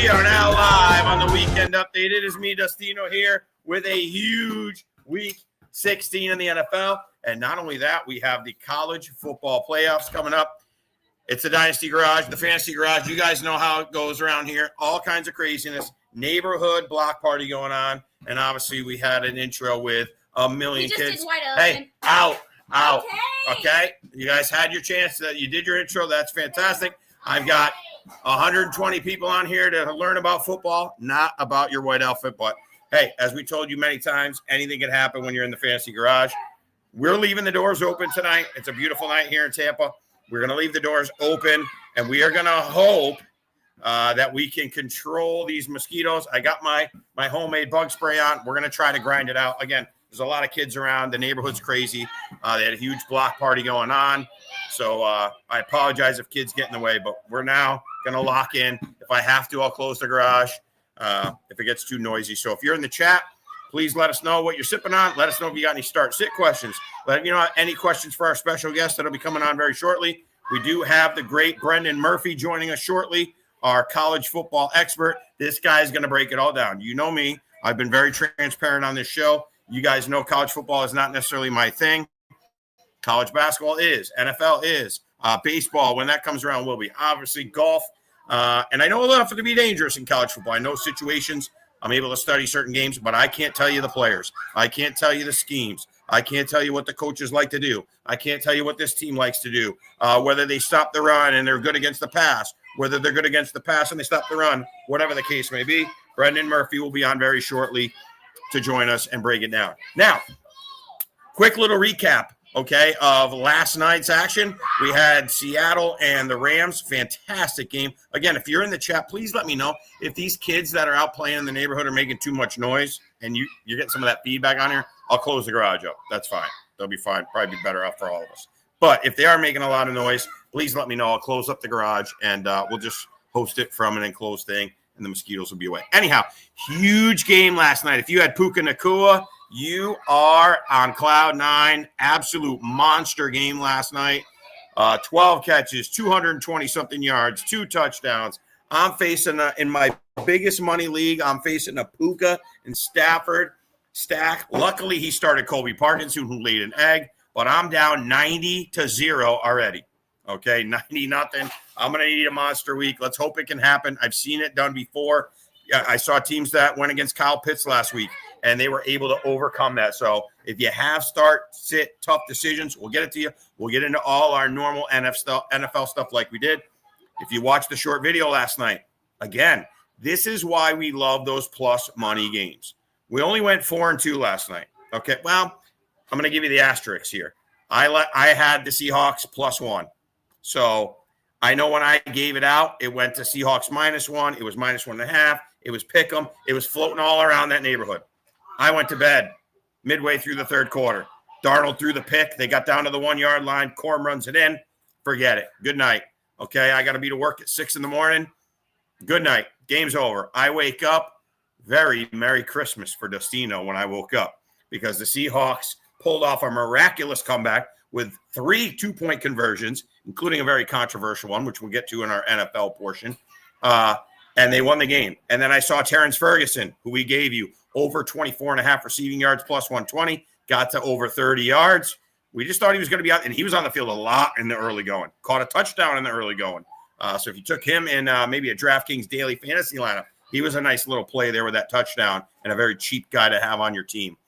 We are now live on the Weekend Update. It is me, Dustino, here with a huge Week 16 in the NFL. And not only that, we have the college football playoffs coming up. It's the Dynasty Garage, the Fantasy Garage. You guys know how it goes around here. All kinds of craziness. Neighborhood block party going on. And obviously, we had an intro with a million kids. Hey, out. Okay. You guys had your chance. You did your intro. That's fantastic. I've got 120 people on here to learn about football, not about your white outfit. But, hey, as we told you many times, anything can happen when you're in the Fantasy Garage. We're leaving the doors open tonight. It's a beautiful night here in Tampa. We're going to leave the doors open, and we are going to hope that we can control these mosquitoes. I got my homemade bug spray on. We're going to try to grind it out. Again, there's a lot of kids around. The neighborhood's crazy. They had a huge block party going on. So I apologize if kids get in the way, but we're now going to lock in. If I have to, I'll close the garage if it gets too noisy. So if you're in the chat, please let us know what you're sipping on. Let us know if you got any start-sit questions. Let me know any questions for our special guest that'll be coming on very shortly. We do have the great Brendan Murphy joining us shortly, our college football expert. This guy is going to break it all down. You know me. I've been very transparent on this show. You guys know college football is not necessarily my thing. College basketball is. NFL is. Baseball, when that comes around, will be. Obviously, golf. And I know enough to be dangerous in college football. I know situations. I'm able to study certain games, but I can't tell you the players. I can't tell you the schemes. I can't tell you what the coaches like to do. I can't tell you what this team likes to do, whether they stop the run and they're good against the pass, whether they're good against the pass and they stop the run, whatever the case may be. Brendan Murphy will be on very shortly to join us and break it down. Now, quick little recap, okay, of last night's action. We had Seattle and the Rams. Fantastic game. Again, if you're in the chat, please let me know if these kids that are out playing in the neighborhood are making too much noise and you're getting some of that feedback on here. I'll close the garage up. That's fine. They'll be fine. Probably be better off for all of us. But if they are making a lot of noise, please let me know. I'll close up the garage, and we'll just host it from an enclosed thing, and the mosquitoes will be away. Anyhow, huge game last night. If you had Puka Nacua, you are on cloud nine. Absolute monster game last night. 12 catches, 220-something yards, 2 touchdowns. I'm facing, in my biggest money league, I'm facing a Puka in Stafford stack. Luckily, he started Colby Parkinson, who laid an egg, but I'm down 90-0 already. Okay, 90-0. I'm going to need a monster week. Let's hope it can happen. I've seen it done before. I saw teams that went against Kyle Pitts last week, and they were able to overcome that. So if you have start, sit, tough decisions, we'll get it to you. We'll get into all our normal NFL stuff like we did. If you watched the short video last night, again, this is why we love those plus money games. We only went 4-2 last night. Okay, well, I'm going to give you the asterisks here. I had the Seahawks +1. So I know when I gave it out, it went to Seahawks -1. It was -1.5. It was pick 'em. It was floating all around that neighborhood. I went to bed midway through the third quarter. Darnold threw the pick. They got down to the 1-yard line. Corm runs it in. Forget it. Good night. Okay, I got to be to work at 6 a.m. Good night. Game's over. I wake up. Very Merry Christmas for Dustino when I woke up, because the Seahawks pulled off a miraculous comeback with 3 2-point conversions, including a very controversial one, which we'll get to in our NFL portion. And they won the game. And then I saw Terrence Ferguson, who we gave you over 24.5 receiving yards +120, got to over 30 yards. We just thought he was going to be out, and he was on the field a lot in the early going. Caught a touchdown in the early going. So if you took him in maybe a DraftKings daily fantasy lineup, he was a nice little play there with that touchdown and a very cheap guy to have on your team.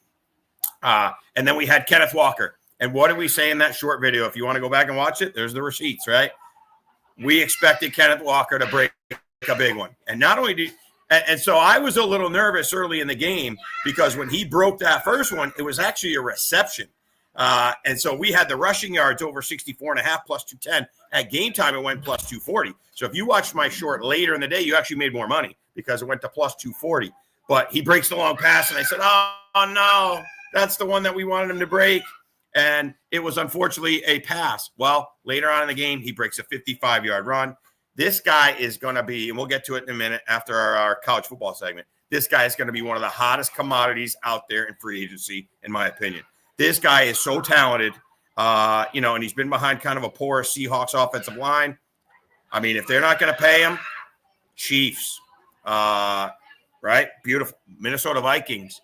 And then we had Kenneth Walker. And what did we say in that short video? If you want to go back and watch it, there's the receipts, right? We expected Kenneth Walker to break a big one. And not only did – and so I was a little nervous early in the game, because when he broke that first one, it was actually a reception. And so we had the rushing yards over 64.5 +210. At game time, it went +240. So if you watched my short later in the day, you actually made more money, because it went to +240. But he breaks the long pass, and I said, oh, no, that's the one that we wanted him to break. And it was unfortunately a pass. Well, later on in the game, he breaks a 55-yard run. This guy is going to be, and we'll get to it in a minute after our college football segment, this guy is going to be one of the hottest commodities out there in free agency, in my opinion. This guy is so talented, and he's been behind kind of a poor Seahawks offensive line. I mean, if they're not going to pay him, Chiefs. Right? Beautiful. Minnesota Vikings.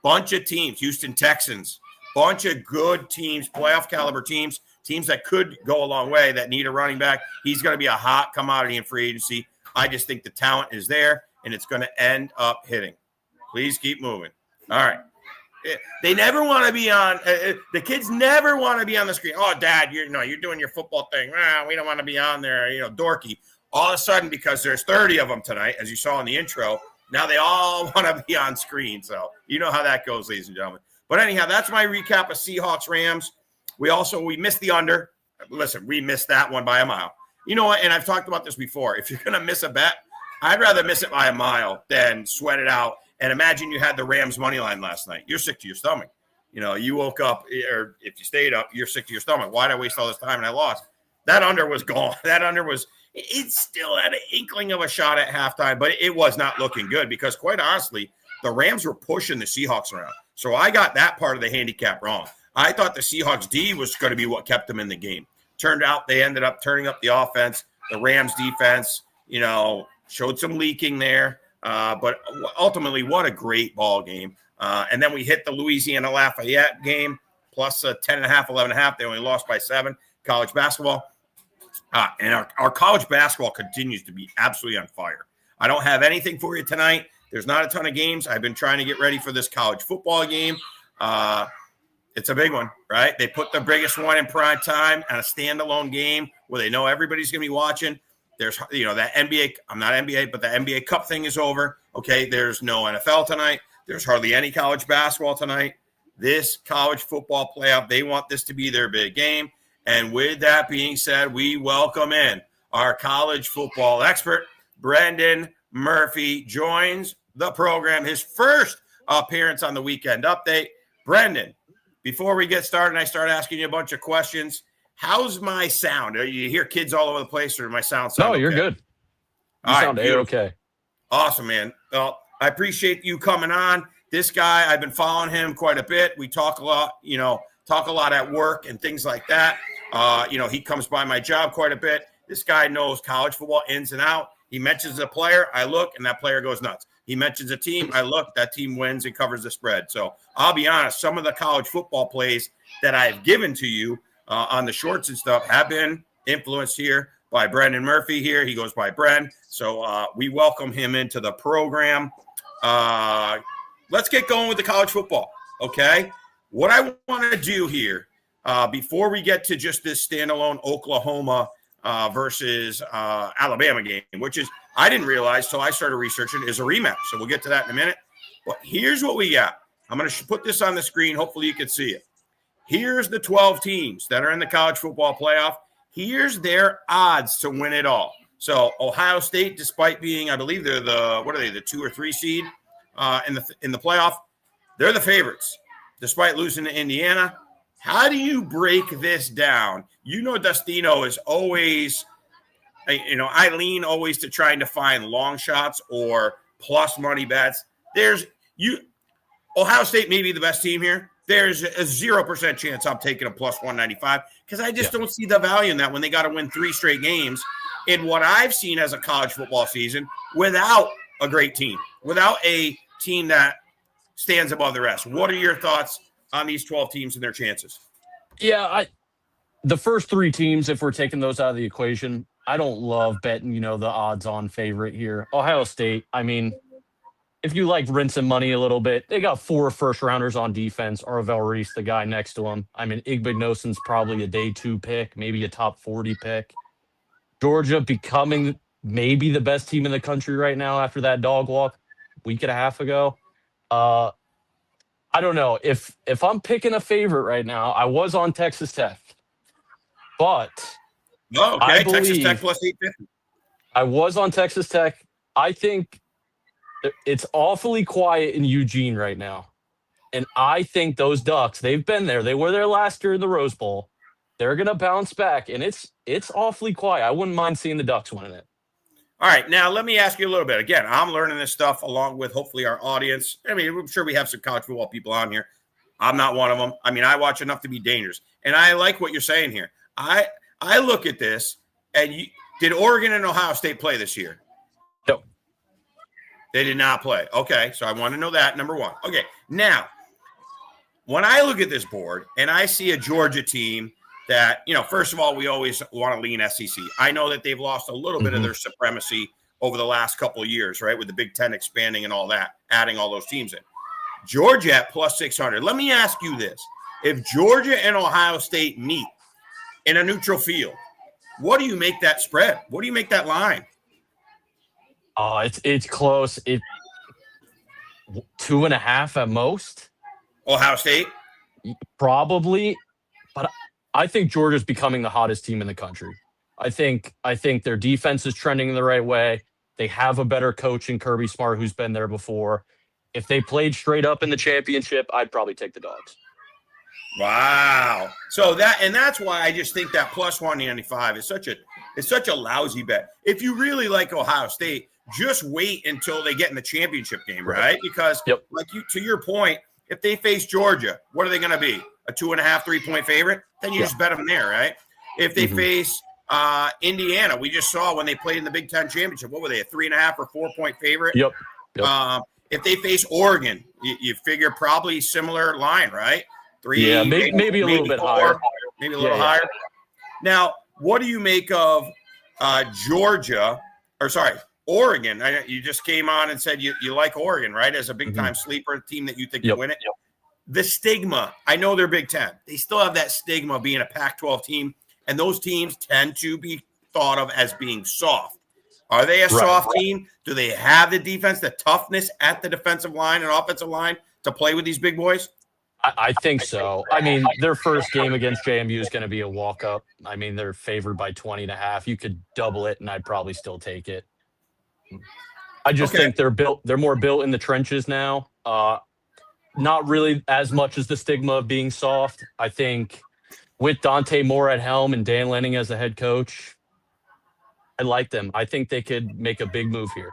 Bunch of teams. Houston Texans. Bunch of good teams, playoff caliber teams, teams that could go a long way that need a running back. He's going to be a hot commodity in free agency. I just think the talent is there, and it's going to end up hitting. Please keep moving. All right. They never want to be on the kids never want to be on the screen. Oh, Dad, you're doing your football thing. We don't want to be on there, dorky. All of a sudden, because there's 30 of them tonight, as you saw in the intro, now they all want to be on screen. So you know how that goes, ladies and gentlemen. But anyhow, that's my recap of Seahawks Rams. We missed the under. Listen, we missed that one by a mile. You know what? And I've talked about this before. If you're going to miss a bet, I'd rather miss it by a mile than sweat it out. And imagine you had the Rams money line last night. You're sick to your stomach. You woke up, or if you stayed up, you're sick to your stomach. Why did I waste all this time and I lost? That under was gone. That under was – it still had an inkling of a shot at halftime, but it was not looking good because, quite honestly, the Rams were pushing the Seahawks around. So I got that part of the handicap wrong. I thought the Seahawks D was going to be what kept them in the game. Turned out they ended up turning up the offense. The Rams defense, showed some leaking there. But ultimately, what a great ball game. And then we hit the Louisiana Lafayette game, plus 10.5, 11.5. They only lost by 7. College basketball. And our college basketball continues to be absolutely on fire. I don't have anything for you tonight. There's not a ton of games. I've been trying to get ready for this college football game. It's a big one, right? They put the biggest one in prime time on a standalone game where they know everybody's going to be watching. There's, that NBA, I'm not NBA, but the NBA Cup thing is over. Okay, there's no NFL tonight. There's hardly any college basketball tonight. This college football playoff, they want this to be their big game. And with that being said, we welcome in our college football expert, Brendan Murphy, joins the program, his first appearance on the Weekend Update. Brendan, before we get started and I start asking you a bunch of questions, how's my sound? You hear kids all over the place, or my sound No, you're good. You sound A-okay. Awesome, man. Well, I appreciate you coming on. This guy, I've been following him quite a bit. We talk a lot, at work and things like that. He comes by my job quite a bit. This guy knows college football ins and out. He mentions a player, I look, and that player goes nuts. He mentions a team, I look, that team wins and covers the spread. So I'll be honest, some of the college football plays that I've given to you on the shorts and stuff have been influenced here by Brendan Murphy here. He goes by Bren. So we welcome him into the program. Let's get going with the college football, okay? What I want to do here before we get to just this standalone Oklahoma versus Alabama game, which is, I didn't realize till I started researching, is a rematch. So we'll get to that in a minute. But here's what we got. I'm going to put this on the screen. Hopefully you can see it. Here's the 12 teams that are in the college football playoff. Here's their odds to win it all. So Ohio State, despite being, I believe they're the 2 or 3 seed in the playoff, they're the favorites, despite losing to Indiana. How do you break this down? Dustino is always, I lean always to trying to find long shots or plus money bets. Ohio State may be the best team here. There's a 0% chance I'm taking a plus 195 because I just don't see the value in that when they got to win 3 straight games in what I've seen as a college football season without a great team, without a team that stands above the rest. What are your thoughts on these 12 teams and their chances? Yeah, the first 3 teams, if we're taking those out of the equation, I don't love betting, the odds-on favorite here. Ohio State, if you like rinsing money a little bit, they got 4 first-rounders on defense. Arvell Reese, the guy next to him. Igbinosun's probably a day 2 pick, maybe a top 40 pick. Georgia becoming maybe the best team in the country right now after that dog walk a week and a half ago. I don't know. If I'm picking a favorite right now, I was on Texas Tech. But Texas Tech plus 850. I was on Texas Tech. I think it's awfully quiet in Eugene right now. And I think those Ducks, they've been there. They were there last year in the Rose Bowl. They're going to bounce back, and it's awfully quiet. I wouldn't mind seeing the Ducks winning it. All right, now let me ask you a little bit. Again, I'm learning this stuff along with hopefully our audience. I'm sure we have some college football people on here. I'm not one of them. I watch enough to be dangerous. And I like what you're saying here. I look at this, and did Oregon and Ohio State play this year? No. They did not play. Okay, so I want to know that, number one. Okay, now, when I look at this board and I see a Georgia team that, first of all, we always want to lean SEC. I know that they've lost a little bit of their supremacy over the last couple of years, right, with the Big Ten expanding and all that, adding all those teams in. Georgia at plus 600. Let me ask you this. If Georgia and Ohio State meet in a neutral field, what do you make that spread? What do you make that line? It's close. 2.5 at most. Ohio State? Probably. But I think Georgia's becoming the hottest team in the country. I think their defense is trending in the right way. They have a better coach in Kirby Smart who's been there before. If they played straight up in the championship, I'd probably take the Dogs. Wow. So that's why I just think that plus 195 is such a lousy bet. If you really like Ohio State, just wait until they get in the championship game, right? Because to your point, if they face Georgia, what are they going to be? A 2.5, 3-point favorite? Then you just bet them there, right? If they face Indiana, we just saw when they played in the Big Ten championship, what were they, a 3.5 or 4-point favorite? Yep. If they face Oregon, you figure probably similar line, right? 3, maybe a little bit 4, higher. Maybe a little higher. Now, what do you make of Oregon? You just came on and said you like Oregon, right? As a big-time sleeper team that you think will win it. Yep. The stigma, I know they're Big Ten. They still have that stigma of being a Pac-12 team, and those teams tend to be thought of as being soft. Are they a soft team? Do they have the defense, the toughness at the defensive line and offensive line to play with these big boys? I think so. I mean, their first game against JMU is going to be a walk-up. I mean, they're favored by 20.5. You could double it, and I'd probably still take it. I just think they're more built in the trenches now. Not really as much as the stigma of being soft. I think with Dante Moore at helm and Dan Lanning as the head coach, I like them. I think they could make a big move here.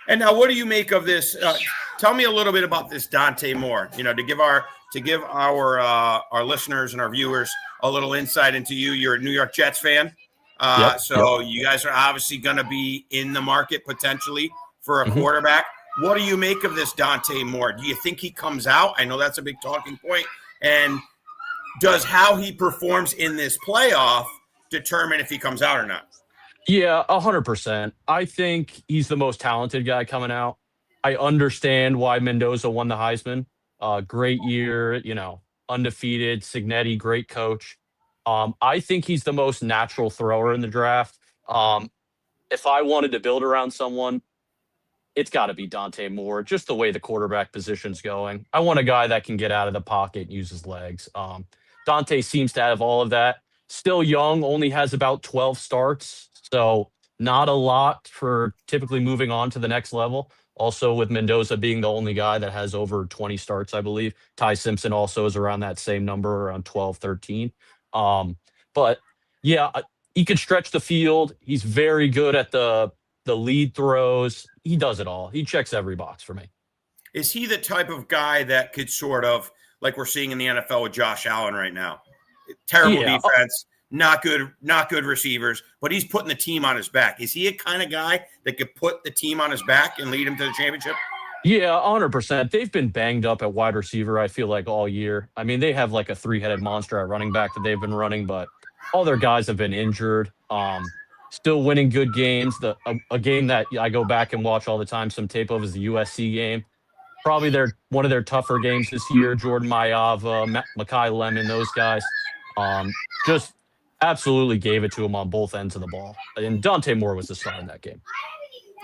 And now, what do you make of this? Tell me a little bit about this Dante Moore. To give our listeners and our viewers a little insight into you. You're a New York Jets fan, you guys are obviously going to be in the market potentially for a quarterback. What do you make of this Dante Moore? Do you think he comes out? I know that's a big talking point. And does how he performs in this playoff determine if he comes out or not? Yeah, 100%. I think he's the most talented guy coming out. I understand why Mendoza won the Heisman. Great year, undefeated. Cignetti, great coach. I think he's the most natural thrower in the draft. If I wanted to build around someone, it's got to be Dante Moore, just the way the quarterback position's going. I want a guy that can get out of the pocket and use his legs. Dante seems to have all of that. Still young, only has about 12 starts, so not a lot for typically moving on to the next level. Also, with Mendoza being the only guy that has over 20 starts, I believe. Ty Simpson also is around that same number, around 12, 13. But, yeah, he can stretch the field. He's very good at the lead throws. He does it all. He checks every box for me. Is he the type of guy that could sort of, like we're seeing in the NFL with Josh Allen right now? Terrible defense, not good receivers, but he's putting the team on his back. Is he a kind of guy that could put the team on his back and lead him to the championship? Yeah, 100%. They've been banged up at wide receiver, I feel like, all year. I mean, they have like a 3-headed monster at running back that they've been running, but all their guys have been injured. Still winning good games. A game that I go back and watch all the time, some tape of, is the USC game. Probably one of their tougher games this year. Jordan Mailata, Mekhi Lemon, those guys. Just absolutely gave it to him on both ends of the ball. And Dante Moore was the star in that game.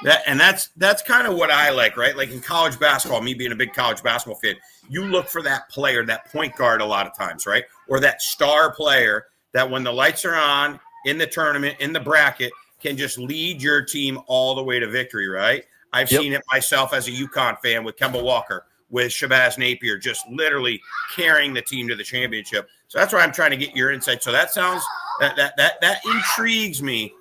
That's kind of what I like, right? Like in college basketball, me being a big college basketball fan, you look for that player, that point guard a lot of times, right? Or that star player that when the lights are on in the tournament, in the bracket, can just lead your team all the way to victory, right? I've seen it myself as a UConn fan with Kemba Walker, with Shabazz Napier, just literally carrying the team to the championship. So that's why I'm trying to get your insight. So that sounds that intrigues me,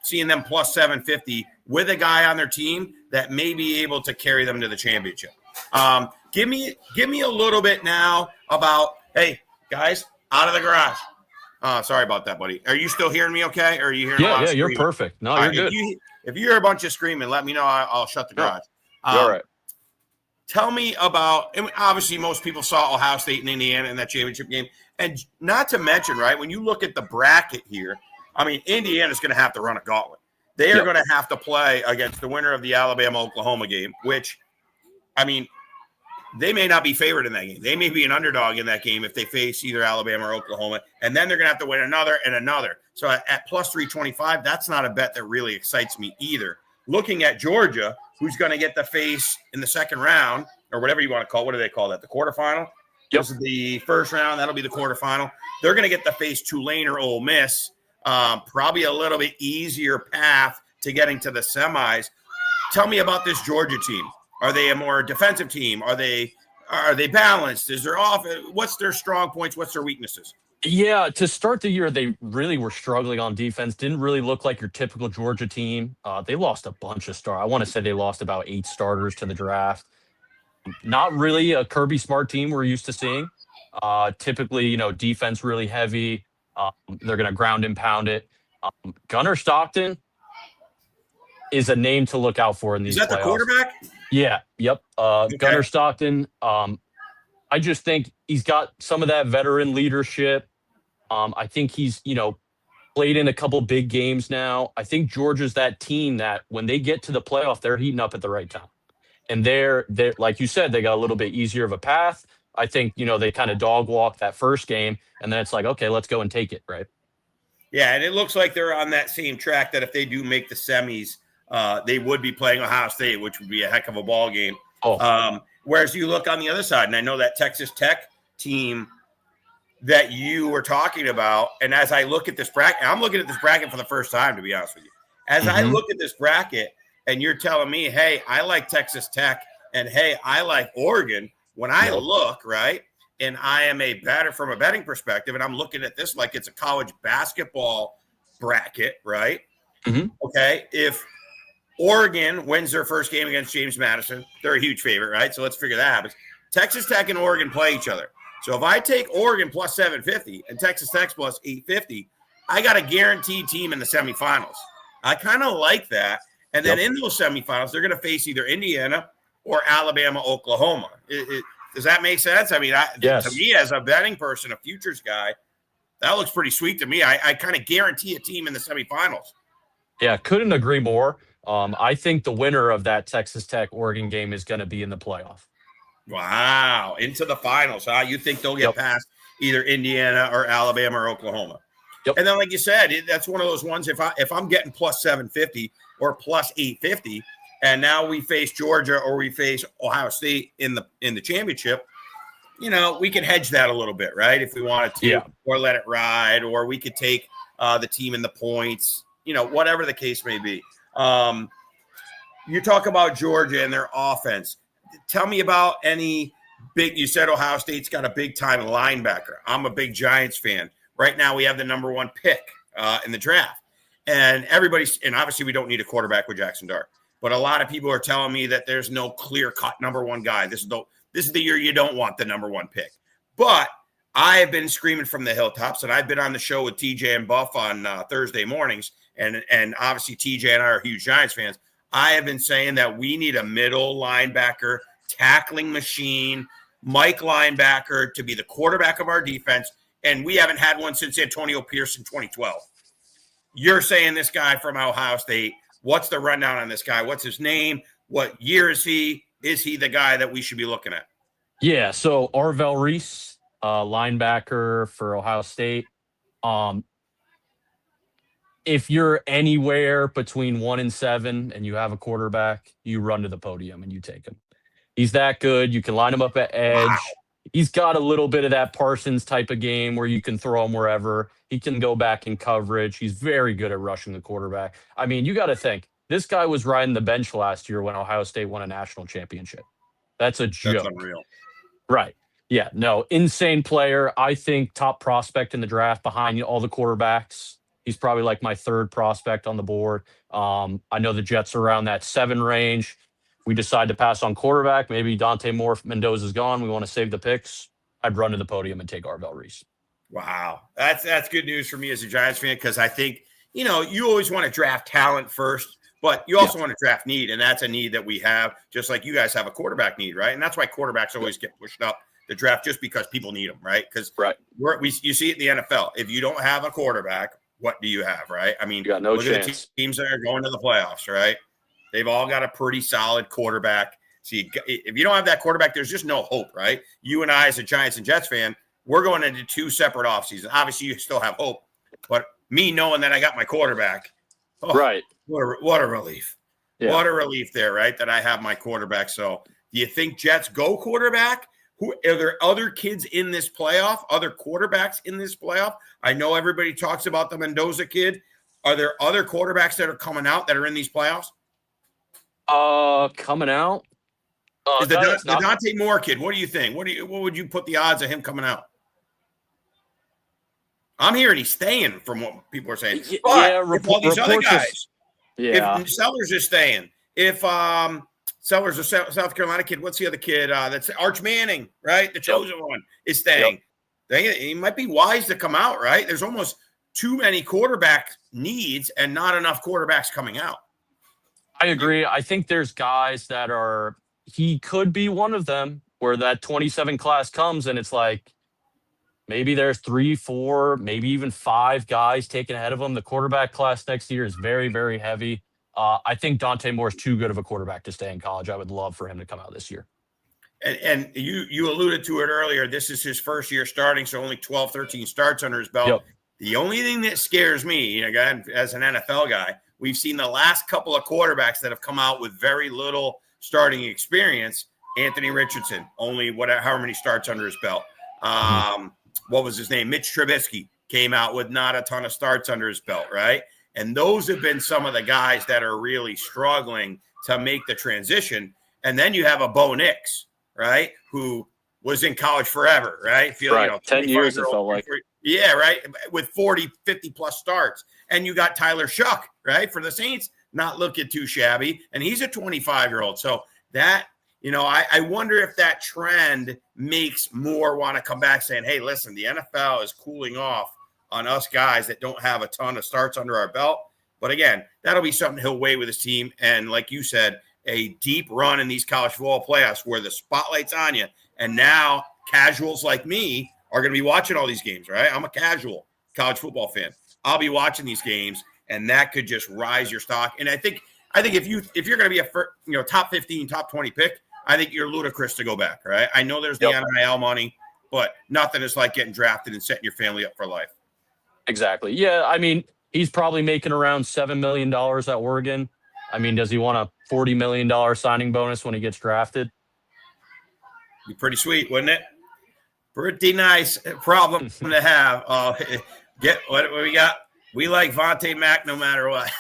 seeing them plus 750 with a guy on their team that may be able to carry them to the championship. Give me a little bit now about, hey guys, out of the garage. Sorry about that, buddy. Are you still hearing me okay? Or are you hearing? Yeah, you're perfect. No, you're good. If you hear a bunch of screaming, let me know. I'll shut the garage. All right. Tell me about, and obviously most people saw Ohio State and Indiana in that championship game. And not to mention, right, when you look at the bracket here, I mean, Indiana's going to have to run a gauntlet. They are going to have to play against the winner of the Alabama-Oklahoma game, which, I mean, they may not be favored in that game. They may be an underdog in that game if they face either Alabama or Oklahoma. And then they're going to have to win another and another. So at plus 325, that's not a bet that really excites me either. Looking at Georgia, who's going to get the face in the second round, or whatever you want to call it. What do they call that? The quarterfinal? Yep. This is the first round. That'll be the quarterfinal. They're going to get the face Tulane or Ole Miss. Probably a little bit easier path to getting to the semis. Tell me about this Georgia team. Are they a more defensive team? Are they balanced? Is there off? What's their strong points? What's their weaknesses? Yeah, to start the year, they really were struggling on defense. Didn't really look like your typical Georgia team. They lost a bunch of stars. I want to say they lost about 8 starters to the draft. Not really a Kirby Smart team we're used to seeing. Typically, defense really heavy. They're going to ground and pound it. Gunnar Stockton is a name to look out for in these playoffs. Is that the quarterback? Yeah. Yep. Okay. Gunnar Stockton. I just think he's got some of that veteran leadership. I think he's, played in a couple big games now. I think Georgia's that team that when they get to the playoff, they're heating up at the right time. And they're like you said, they got a little bit easier of a path. I think, they kind of dog walk that first game, and then it's like, okay, let's go and take it, right? Yeah, and it looks like they're on that same track that if they do make the semis, they would be playing Ohio State, which would be a heck of a ball game. Whereas you look on the other side, and I know that Texas Tech team that you were talking about, and as I look at this bracket, I'm looking at this bracket for the first time, to be honest with you. As I look at this bracket, and you're telling me, hey, I like Texas Tech, and hey, I like Oregon, when I look, right, and I am from a betting perspective, and I'm looking at this like it's a college basketball bracket, right? Okay, if Oregon wins their first game against James Madison, they're a huge favorite, right? So let's figure that out. Texas Tech and Oregon play each other. So if I take Oregon plus 750 and Texas Tech plus 850, I got a guaranteed team in the semifinals. I kind of like that. And then in those semifinals, they're going to face either Indiana or Alabama, Oklahoma. Does that make sense? I mean, to me as a betting person, a futures guy, that looks pretty sweet to me. I kind of guarantee a team in the semifinals. Yeah, couldn't agree more. I think the winner of that Texas Tech Oregon game is going to be in the playoff. Wow, into the finals, huh? You think they'll get past either Indiana or Alabama or Oklahoma? And then, like you said, that's one of those ones. If I'm getting plus 750 or plus 850, and now we face Georgia or we face Ohio State in the championship, we can hedge that a little bit, right? If we wanted to, or let it ride, or we could take the team in the points, whatever the case may be. You talk about Georgia and their offense. Tell me about any big – you said Ohio State's got a big-time linebacker. I'm a big Giants fan. Right now we have the number 1 pick in the draft. And obviously we don't need a quarterback with Jackson Dart. But a lot of people are telling me that there's no clear-cut number 1 guy. This is the year you don't want the number 1 pick. But I have been screaming from the hilltops, and I've been on the show with TJ and Buff on Thursday mornings, and obviously TJ and I are huge Giants fans. I have been saying that we need a middle linebacker, tackling machine, Mike linebacker to be the quarterback of our defense, and we haven't had one since Antonio Pierce in 2012. You're saying this guy from Ohio State. What's the rundown on this guy? What's his name? What year is he? Is he the guy that we should be looking at? Yeah, so Arvell Reese, linebacker for Ohio State. If you're anywhere between 1 and 7 and you have a quarterback, you run to the podium and you take him. He's that good. You can line him up at edge. Wow. He's got a little bit of that Parsons type of game where you can throw him wherever. He can go back in coverage. He's very good at rushing the quarterback. I mean, you got to think, this guy was riding the bench last year when Ohio State won a national championship. That's a joke. That's unreal. Right. Yeah, no, insane player. I think top prospect in the draft behind all the quarterbacks. He's probably like my 3rd prospect on the board. I know the Jets are around that 7 range. We decide to pass on quarterback. Maybe Dante Moore Mendoza's gone. We want to save the picks. I'd run to the podium and take Arvell Reese. Wow. That's good news for me as a Giants fan, because I think, you always want to draft talent first But you also want to draft need, and that's a need that we have, just like you guys have a quarterback need, right? And that's why quarterbacks always get pushed up the draft, just because people need them, right? Because you see it in the NFL. If you don't have a quarterback, what do you have, right? I mean, you got no look chance. at the teams that are going to the playoffs, right? They've all got a pretty solid quarterback. So if you don't have that quarterback, there's just no hope, right? You and I, as a Giants and Jets fan, we're going into 2 separate offseasons. Obviously, you still have hope, but me knowing that I got my quarterback, right? What a relief. Yeah. What a relief there, right? That I have my quarterback. So do you think Jets go quarterback? Are there other kids in this playoff, other quarterbacks in this playoff? I know everybody talks about the Mendoza kid. Are there other quarterbacks that are coming out that are in these playoffs? Coming out? Is the Dante Moore kid, what do you think? What would you put the odds of him coming out? I'm hearing he's staying from what people are saying. But all these other guys. If Sellers is staying, if Sellers, a South Carolina kid, what's the other kid? That's Arch Manning, right? The chosen one is staying. He might be wise to come out, right? There's almost too many quarterback needs and not enough quarterbacks coming out. I agree. I think there's guys that he could be one of them where that 27 class comes and it's like, maybe there's 3, 4, maybe even 5 guys taken ahead of him. The quarterback class next year is very, very heavy. I think Dante Moore is too good of a quarterback to stay in college. I would love for him to come out this year. And you alluded to it earlier. This is his first year starting, so only 12, 13 starts under his belt. Yep. The only thing that scares me, again, as an NFL guy, we've seen the last couple of quarterbacks that have come out with very little starting experience. Anthony Richardson, only however many starts under his belt. What was his name? Mitch Trubisky came out with not a ton of starts under his belt, right? And those have been some of the guys that are really struggling to make the transition. And then you have a Bo Nix, right, who was in college forever, right? 10 years it felt like. Yeah, right, with 40, 50-plus starts. And you got Tyler Shuck, right, for the Saints, not looking too shabby. And he's a 25-year-old. So that – I wonder if that trend makes Moore want to come back saying, hey, listen, the NFL is cooling off on us guys that don't have a ton of starts under our belt. But again, that'll be something he'll weigh with his team. And like you said, a deep run in these college football playoffs where the spotlight's on you. And now casuals like me are going to be watching all these games, right? I'm a casual college football fan. I'll be watching these games, and that could just rise your stock. And I think if you're going to be a top 15, top 20 pick, I think you're ludicrous to go back, right? I know there's the NIL money, but nothing is like getting drafted and setting your family up for life. Exactly. Yeah, I mean, he's probably making around $7 million at Oregon. I mean, does he want a $40 million signing bonus when he gets drafted? Be pretty sweet, wouldn't it? Pretty nice problem to have. What we got? We like Vontae Mack no matter what.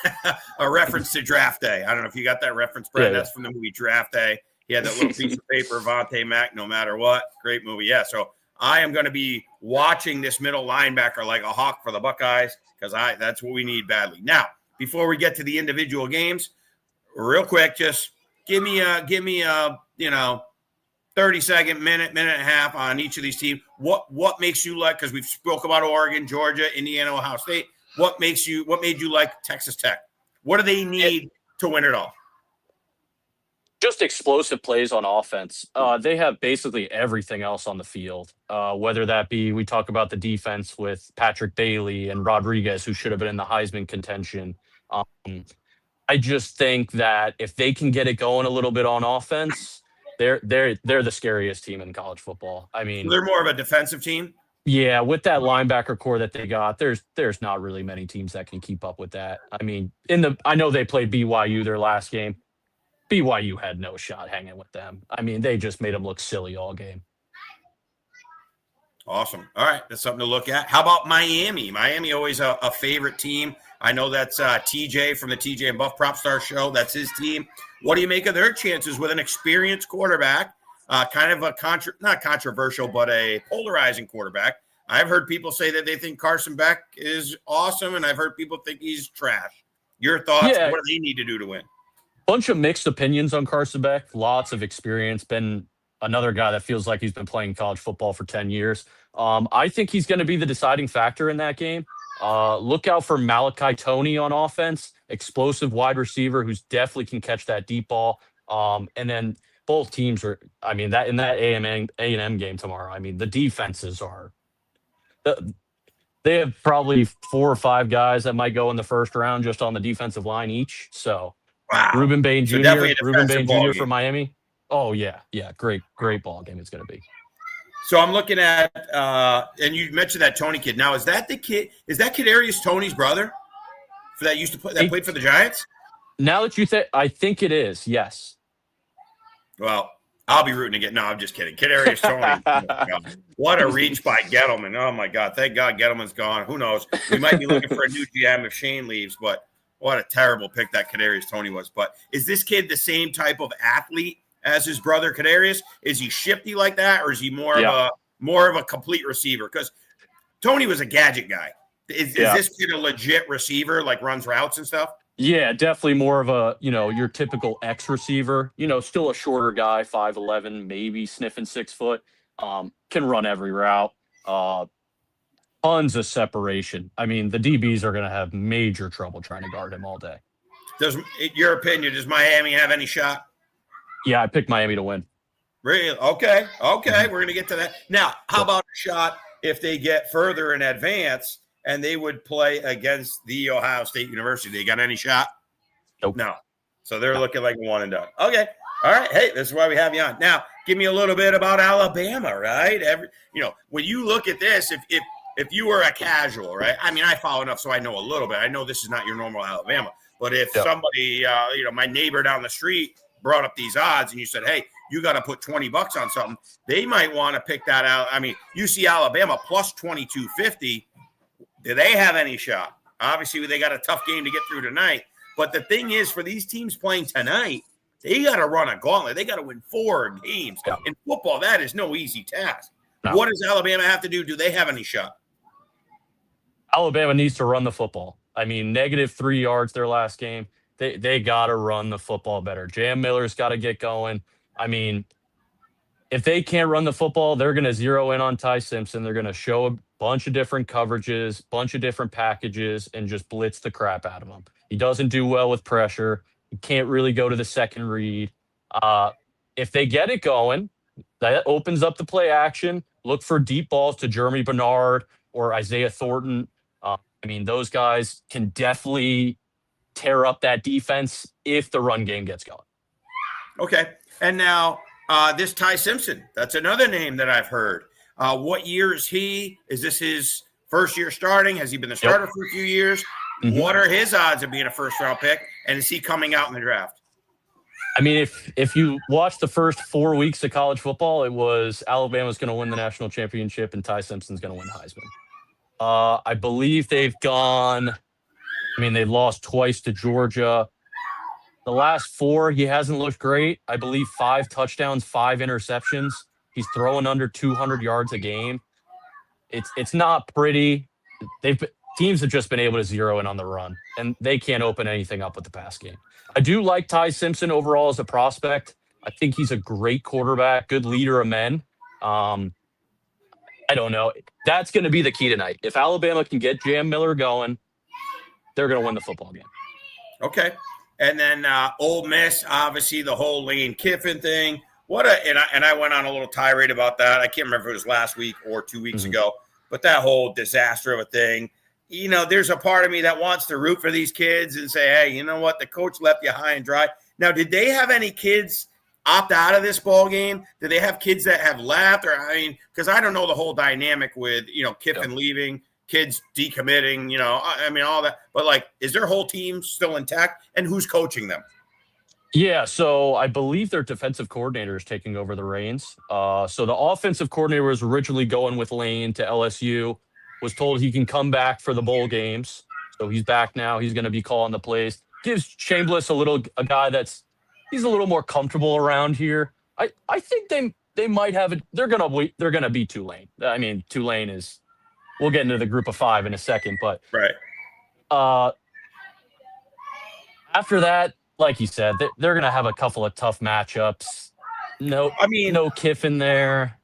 A reference to Draft Day. I don't know if you got that reference, Brad. That's from the movie Draft Day. He had that little piece of paper, Vontae Mack, no matter what. Great movie. Yeah, so I am going to be watching this middle linebacker like a hawk for the Buckeyes because that's what we need badly. Now, before we get to the individual games, real quick, just give me a 30-second, minute and a half on each of these teams. What makes you like, because we've spoke about Oregon, Georgia, Indiana, Ohio State. What made you like Texas Tech? What do they need to win it all? Just explosive plays on offense. They have basically everything else on the field, whether that be, we talk about the defense with Patrick Bailey and Rodriguez, who should have been in the Heisman contention. I just think that if they can get it going a little bit on offense, they're the scariest team in college football. I mean, they're more of a defensive team. Yeah, with that linebacker core that they got, there's not really many teams that can keep up with that. I mean, I know they played BYU their last game. BYU had no shot hanging with them. I mean, they just made them look silly all game. Awesome. All right, that's something to look at. How about Miami? Miami always a favorite team. I know that's TJ from the TJ and Buff Prop Star show. That's his team. What do you make of their chances with an experienced quarterback? Kind of a not controversial, but a polarizing quarterback. I've heard people say that they think Carson Beck is awesome, and I've heard people think he's trash. Your thoughts? Yeah. What do they need to do to win? Bunch of mixed opinions on Carson Beck. Lots of experience. Been another guy that feels like he's been playing college football for 10 years. I think he's going to be the deciding factor in that game. Look out for Malachi Toney on offense. explosive wide receiver who's definitely can catch that deep ball. And then both teams are, I mean, that in that A&M game tomorrow, I mean, the defenses are, they have probably 4 or 5 guys that might go in the first round just on the defensive line each. So Wow. Ruben Bain So Jr., definitely a Ruben defensive Bain ball Jr. game. for Miami. Oh yeah, great ball game it's going to be. So I'm looking at, and you mentioned that Tony kid. Now, is that the kid? Is that Kadarius Toney's brother? For that used to play, that played for the Giants? Now that you say, I think it is. Yes. Well, I'll be rooting again. No, I'm just kidding. Kadarius Toney. Oh, what a reach by Gettleman. Oh my God! Thank God Gettleman's gone. Who knows? We might be looking for a new GM if Shane leaves. But what a terrible pick that Kadarius Toney was. But is this kid the same type of athlete as his brother Kadarius? Is he shifty like that, or is he more of a complete receiver? Because Tony was a gadget guy. Is this kid a legit receiver, like runs routes and stuff? Yeah, definitely more of a, your typical X receiver, still a shorter guy, 5'11", maybe sniffing 6 foot, can run every route, tons of separation. I mean, the DBs are going to have major trouble trying to guard him all day. Does, in your opinion, does Miami have any shot? Yeah, I picked Miami to win. Really? Okay. We're going to get to that. Now, how about a shot if they get further in advance and they would play against the Ohio State University? They got any shot? Nope. No. So they're looking like one and done. Okay. All right. Hey, this is why we have you on. Now, give me a little bit about Alabama, right? When you look at this, if you were a casual, right? I mean, I follow enough, so I know a little bit. I know this is not your normal Alabama. But if somebody, my neighbor down the street brought up these odds and you said, hey, you got to put $20 on something, they might want to pick that out. I mean, you see Alabama plus 2250. Do they have any shot? Obviously, they got a tough game to get through tonight. But the thing is, for these teams playing tonight, they got to run a gauntlet. They got to win 4 games. Yeah. In football, that is no easy task. No. What does Alabama have to do? Do they have any shot? Alabama needs to run the football. I mean, -3 yards their last game. They got to run the football better. Jam Miller's got to get going. I mean, if they can't run the football, they're going to zero in on Ty Simpson. They're going to show a bunch of different coverages, bunch of different packages, and just blitz the crap out of him. He doesn't do well with pressure. He can't really go to the second read. If they get it going, that opens up the play action. Look for deep balls to Jeremy Bernard or Isaiah Thornton. I mean, those guys can definitely tear up that defense if the run game gets going. Okay. And now this Ty Simpson, that's another name that I've heard. What year is he? Is this his first year starting? Has he been the starter for a few years? Mm-hmm. What are his odds of being a first-round pick? And is he coming out in the draft? I mean, if you watch the first 4 weeks of college football, it was Alabama's going to win the national championship and Ty Simpson's going to win Heisman. I believe they've gone – I mean, they lost twice to Georgia. The last 4, he hasn't looked great. I believe 5 touchdowns, 5 interceptions. He's throwing under 200 yards a game. It's not pretty. Teams have just been able to zero in on the run, and they can't open anything up with the pass game. I do like Ty Simpson overall as a prospect. I think he's a great quarterback, good leader of men. I don't know. That's going to be the key tonight. If Alabama can get Jam Miller going, they're going to win the football game. Okay. And then Ole Miss, obviously the whole Lane Kiffin thing. And I went on a little tirade about that. I can't remember if it was last week or 2 weeks ago, but that whole disaster of a thing. There's a part of me that wants to root for these kids and say, hey, you know what? The coach left you high and dry. Now, did they have any kids opt out of this ball game? Did they have kids that have left? Or because I don't know the whole dynamic with, Kiffin leaving, kids decommitting, all that. But is their whole team still intact? And who's coaching them? Yeah, so I believe their defensive coordinator is taking over the reins. So the offensive coordinator was originally going with Lane to LSU, was told he can come back for the bowl games. So he's back now. He's going to be calling the plays. Gives Chambliss a guy he's a little more comfortable around here. I think they might have it. They're going to beat Tulane. I mean, Tulane is, we'll get into the group of 5 in a second, but right. After that, like you said, they're going to have a couple of tough matchups. No Kiffin there.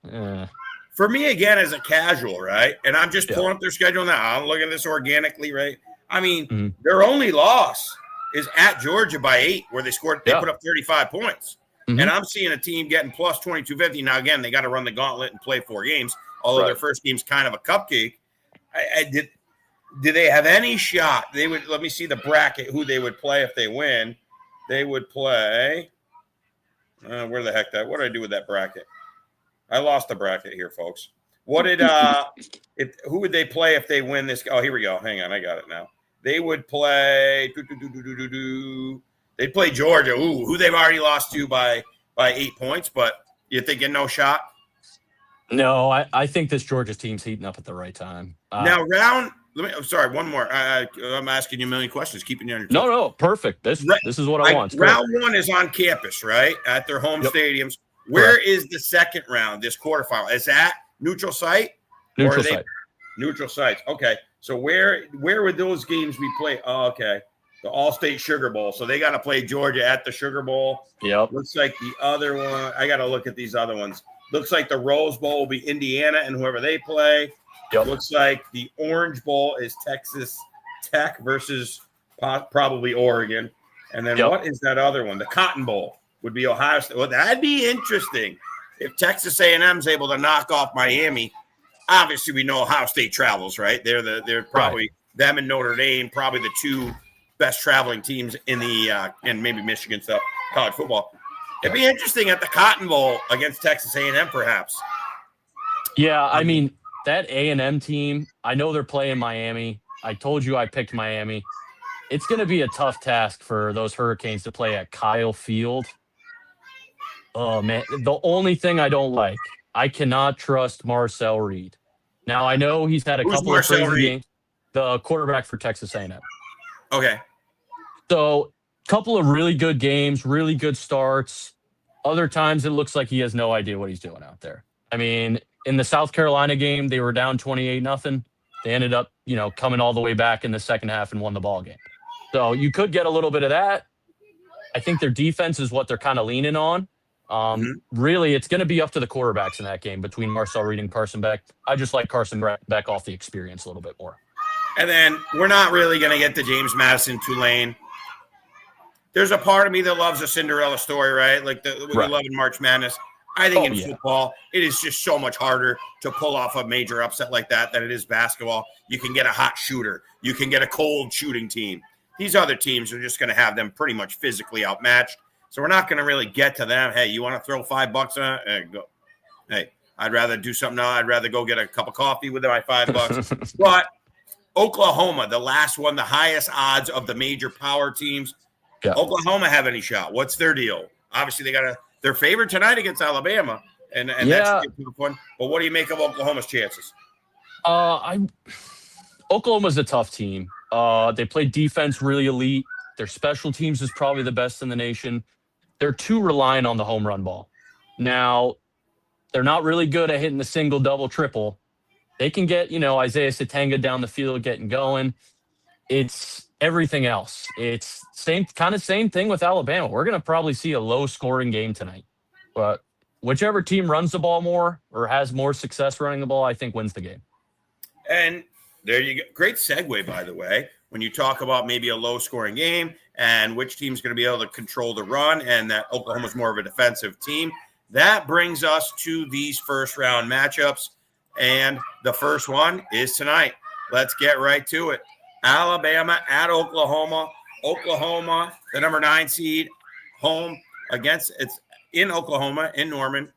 For me, again, as a casual, right? And I'm just pulling up their schedule now. I'm looking at this organically, right? I mean, their only loss is at Georgia by 8, where they put up 35 points. Mhm. And I'm seeing a team getting plus 2250. Now, again, they got to run the gauntlet and play 4 games, although their first game's kind of a cupcake. Do they have any shot? They would. Let me see the bracket, who they would play if they win. They would play. Where the heck what did I do with that bracket? I lost the bracket here, folks. What did who would they play if they win this? Oh, here we go. Hang on, I got it now. They would play. They'd play Georgia, who they've already lost to by 8 points. But you thinking no shot? No, I think this Georgia team's heating up at the right time. Now I'm sorry, one more. I'm asking you a million questions, keeping you on your toes. No, perfect. This is what I want. Round 1 is on campus, right? At their home stadiums. Where is the second round, this quarterfinal? Is that neutral site? Neutral site. Neutral sites. Okay. So where would those games be played? Oh, okay. The All-State Sugar Bowl. So they got to play Georgia at the Sugar Bowl. Yep. Looks like the other one. I got to look at these other ones. Looks like the Rose Bowl will be Indiana and whoever they play. Yep. Looks like the Orange Bowl is Texas Tech versus probably Oregon. And then what is that other one? The Cotton Bowl would be Ohio State. Well, that'd be interesting if Texas A&M is able to knock off Miami. Obviously, we know Ohio State travels, right? They're probably them and Notre Dame, probably the 2 best traveling teams in the and maybe Michigan stuff, college football. It'd be interesting at the Cotton Bowl against Texas A&M, perhaps. Yeah, I mean, that A&M team, I know they're playing Miami. I told you I picked Miami. It's going to be a tough task for those Hurricanes to play at Kyle Field. Oh, man. The only thing I don't like, I cannot trust Marcel Reed. Now, I know he's had a couple of crazy games. The quarterback for Texas A&M. Okay. So, couple of really good games, really good starts. Other times, it looks like he has no idea what he's doing out there. I mean, in the South Carolina game, they were down 28-0. They ended up, coming all the way back in the second half and won the ball game. So you could get a little bit of that. I think their defense is what they're kind of leaning on. Really, it's going to be up to the quarterbacks in that game between Marcel Reed and Carson Beck. I just like Carson Beck off the experience a little bit more. And then we're not really going to get to James Madison, Tulane. There's a part of me that loves a Cinderella story, right? Like we love in March Madness. I think in football, it is just so much harder to pull off a major upset like that than it is basketball. You can get a hot shooter. You can get a cold shooting team. These other teams are just going to have them pretty much physically outmatched. So we're not going to really get to them. Hey, you want to throw $5 on it? Go. Hey, I'd rather do something else. I'd rather go get a cup of coffee with my $5. But Oklahoma, the last one, the highest odds of the major power teams. Yeah. Oklahoma have any shot? What's their deal? Obviously, they're favored tonight against Alabama, and that's a good one. But what do you make of Oklahoma's chances? Oklahoma's a tough team. They play defense really elite. Their special teams is probably the best in the nation. They're too reliant on the home run ball. Now, they're not really good at hitting the single, double, triple. They can get, Isaiah Satanga down the field getting going. It's everything else. It's same thing with Alabama. We're going to probably see a low-scoring game tonight. But whichever team runs the ball more or has more success running the ball, I think wins the game. And there you go. Great segue, by the way, when you talk about maybe a low-scoring game and which team's going to be able to control the run and that Oklahoma's more of a defensive team. That brings us to these first-round matchups, and the first one is tonight. Let's get right to it. Alabama at Oklahoma. Oklahoma, the number 9 seed, home against it's in Oklahoma, in Norman.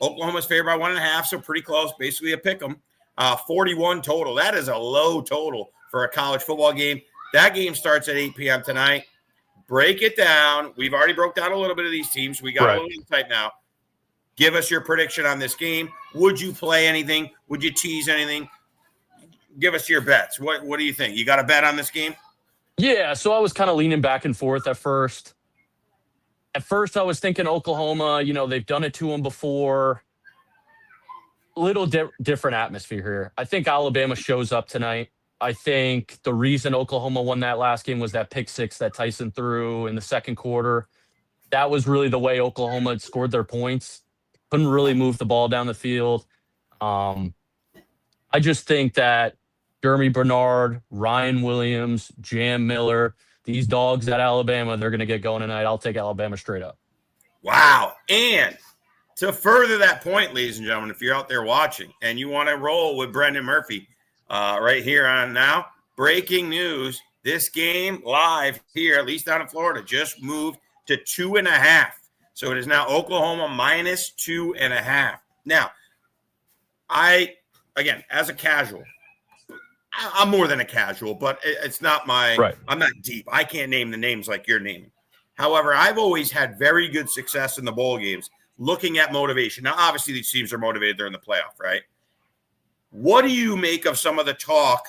Oklahoma's favored by 1.5, so pretty close, basically a pick 'em. 41 total. That is a low total for a college football game. That game starts at 8 p.m. tonight. Break it down. We've already broke down a little bit of these teams. We got a little insight now. Give us your prediction on this game. Would you play anything? Would you tease anything? Give us your bets. What do you think? You got a bet on this game? Yeah, so I was kind of leaning back and forth at first. At first, I was thinking Oklahoma, they've done it to them before. Little different atmosphere here. I think Alabama shows up tonight. I think the reason Oklahoma won that last game was that pick six that Tyson threw in the second quarter. That was really the way Oklahoma had scored their points. Couldn't really move the ball down the field. I just think that Jeremy Bernard, Ryan Williams, Jam Miller, these dogs at Alabama, they're going to get going tonight. I'll take Alabama straight up. Wow. And to further that point, ladies and gentlemen, if you're out there watching and you want to roll with Brendan Murphy right here on now, breaking news, this game live here, at least down in Florida, just moved to 2.5. So it is now Oklahoma minus 2.5. Now, again, as a casual, I'm more than a casual, but it's not I'm not deep. I can't name the names like you're naming. However, I've always had very good success in the bowl games looking at motivation. Now, obviously, these teams are motivated. They're in the playoff, right? What do you make of some of the talk,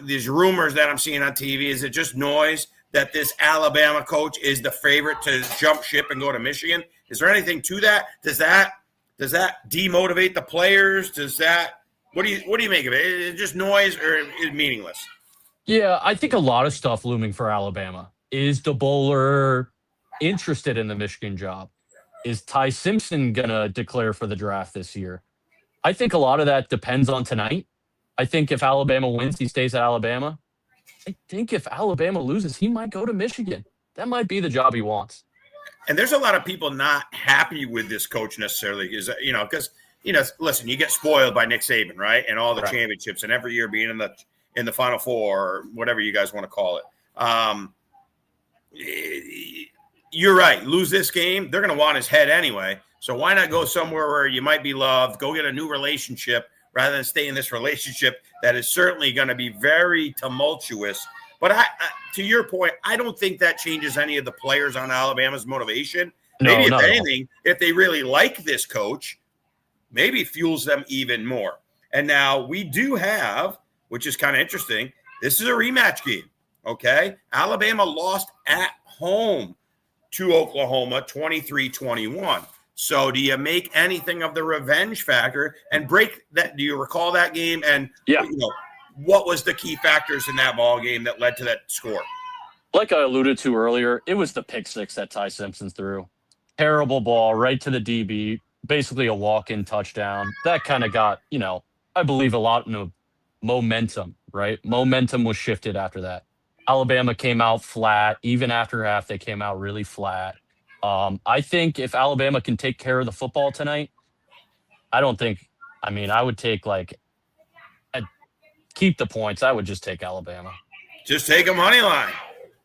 these rumors that I'm seeing on TV? Is it just noise that this Alabama coach is the favorite to jump ship and go to Michigan? Is there anything to that? Does that demotivate the players? What do you make of it? Is it just noise or is it meaningless? Yeah, I think a lot of stuff looming for Alabama. Is DeBoer interested in the Michigan job? Is Ty Simpson going to declare for the draft this year? I think a lot of that depends on tonight. I think if Alabama wins, he stays at Alabama. I think if Alabama loses, he might go to Michigan. That might be the job he wants. And there's a lot of people not happy with this coach necessarily, because listen, you get spoiled by Nick Saban, right, and all the championships, and every year being in the Final Four or whatever you guys want to call it. You're right. Lose this game, they're going to want his head anyway. So why not go somewhere where you might be loved, go get a new relationship rather than stay in this relationship that is certainly going to be very tumultuous. But to your point, I don't think that changes any of the players on Alabama's motivation. Maybe if anything, if they really like this coach, maybe fuels them even more. And now we do have, which is kind of interesting, this is a rematch game, okay? Alabama lost at home to Oklahoma 23-21. So do you make anything of the revenge factor and break that? Do you recall that game? And what was the key factors in that ball game that led to that score? Like I alluded to earlier, it was the pick six that Ty Simpson threw. Terrible ball right to the DB, basically a walk-in touchdown. That kind of got, I believe a lot of momentum, right? Momentum was shifted after that. Alabama came out flat. Even after half, they came out really flat. I think if Alabama can take care of the football tonight, I would take keep the points. I would just take Alabama. Just take a money line.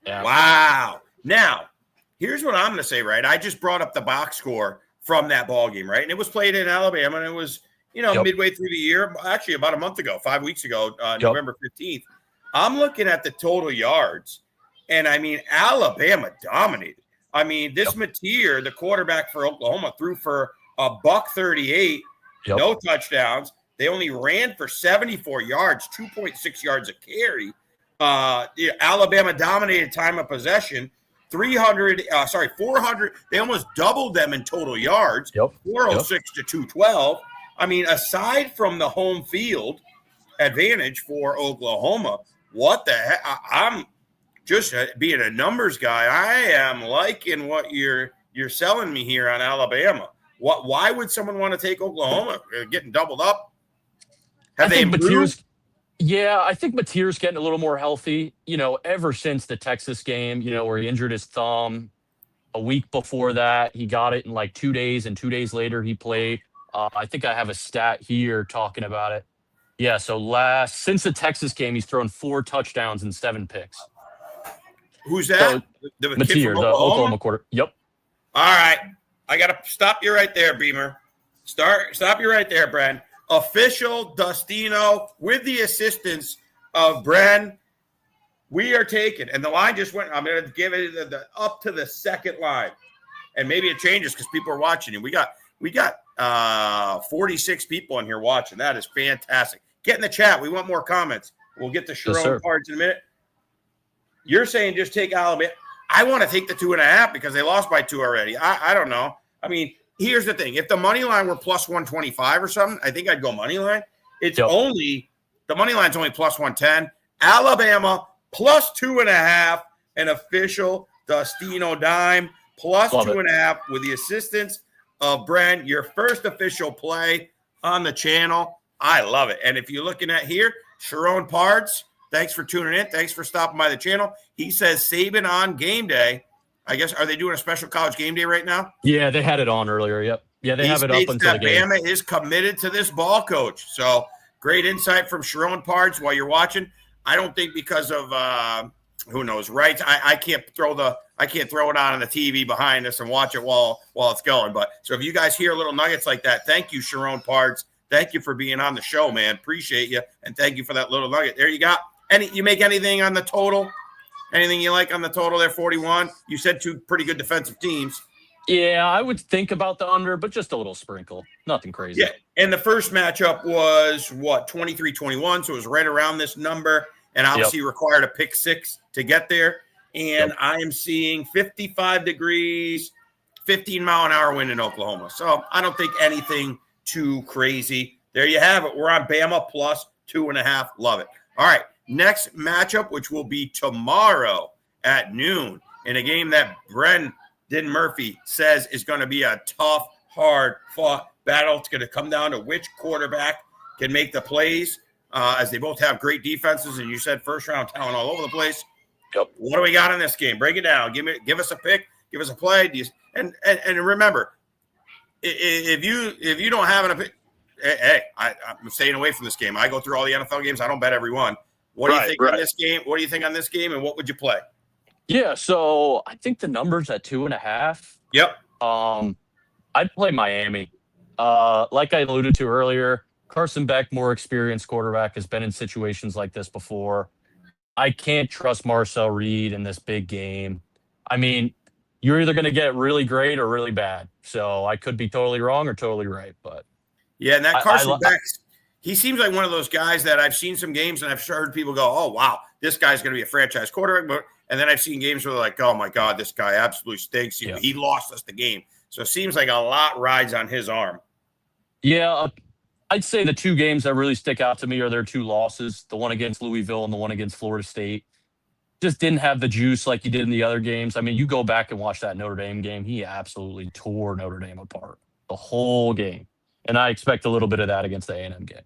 Yeah. Wow. Now, here's what I'm going to say, right? I just brought up the box score from that ball game, right? And it was played in Alabama, and it was, midway through the year, actually about a month ago, 5 weeks ago, November 15th. I'm looking at the total yards, and Alabama dominated. This Mateer, the quarterback for Oklahoma, threw for $138, no touchdowns. They only ran for 74 yards, 2.6 yards a carry. Alabama dominated time of possession, 400. They almost doubled them in total yards, 406 to 212. Aside from the home field advantage for Oklahoma, what the heck? I'm just being a numbers guy. I am liking what you're selling me here on Alabama. Why would someone want to take Oklahoma? Getting doubled up? Have they improved? I think Mateer's getting a little more healthy, ever since the Texas game, where he injured his thumb. A week before that, he got it in 2 days, and 2 days later he played. I think I have a stat here talking about it. Yeah, so since the Texas game, he's thrown 4 touchdowns and 7 picks. Who's that? So, Mateer, the Oklahoma quarter. Yep. All right. I got to stop you right there, Beamer. Stop you right there, Bren. Official Dustino with the assistance of Bren. We are taking, and the line just went. I'm going to give it up to the second line, and maybe it changes because people are watching it. We got 46 people in here watching. That is fantastic. Get in the chat. We want more comments. We'll get to Sharon cards in a minute. You're saying just take Alabama. I want to take the 2.5 because they lost by 2 already. I don't know. Here's the thing. If the money line were plus 125 or something, I think I'd go money line. The money line's only plus 110. Alabama plus 2.5, an official Dustino dime, plus 2.5 with the assistance of Bren. Your first official play on the channel. I love it. And if you're looking at here, Sharon Pards, Thanks for tuning in. Thanks for stopping by the channel. He says Saban on game day. I guess, are they doing a special college game day right now? Yeah, they had it on earlier. Yep. Yeah, they have it up until the game. Bama is committed to this ball coach. So great insight from Sharon Pards while you're watching. I don't think because of who knows, rights. I can't throw it on the TV behind us and watch it while it's going. But so if you guys hear little nuggets like that, thank you, Sharon Pards. Thank you for being on the show, man. Appreciate you, and thank you for that little nugget. There you got. You make anything on the total? Anything you like on the total there, 41? You said two pretty good defensive teams. Yeah, I would think about the under, but just a little sprinkle. Nothing crazy. Yeah, and the first matchup was, 23-21, so it was right around this number, and obviously required a pick six to get there. And I am seeing 55 degrees, 15-mile-an-hour wind in Oklahoma. So I don't think anything too crazy. There you have it. We're on Bama plus 2.5. Love it. All right. Next matchup, which will be tomorrow at noon in a game that Brendan Murphy says is going to be a tough, hard-fought battle. It's going to come down to which quarterback can make the plays, as they both have great defenses, and you said first-round talent all over the place. Yep. What do we got in this game? Break it down. Give us a pick. Give us a play. And remember, if you don't have an opinion, hey, I'm staying away from this game. I go through all the NFL games. I don't bet every one. What do you think on this game? What do you think on this game, and what would you play? Yeah, so I think the number's at 2.5. Yep. I'd play Miami. Like I alluded to earlier, Carson Beck, more experienced quarterback, has been in situations like this before. I can't trust Marcel Reed in this big game. I mean, you're either going to get really great or really bad. So I could be totally wrong or totally right. But yeah, and that Carson Beck, he seems like one of those guys that I've seen some games and I've heard people go, oh, wow, this guy's going to be a franchise quarterback. And then I've seen games where they're like, oh, my God, this guy absolutely stinks. He lost us the game. So it seems like a lot rides on his arm. Yeah, I'd say the two games that really stick out to me are their two losses, the one against Louisville and the one against Florida State. Just didn't have the juice like he did in the other games. I mean, you go back and watch that Notre Dame game, he absolutely tore Notre Dame apart the whole game. And I expect a little bit of that against the A&M game.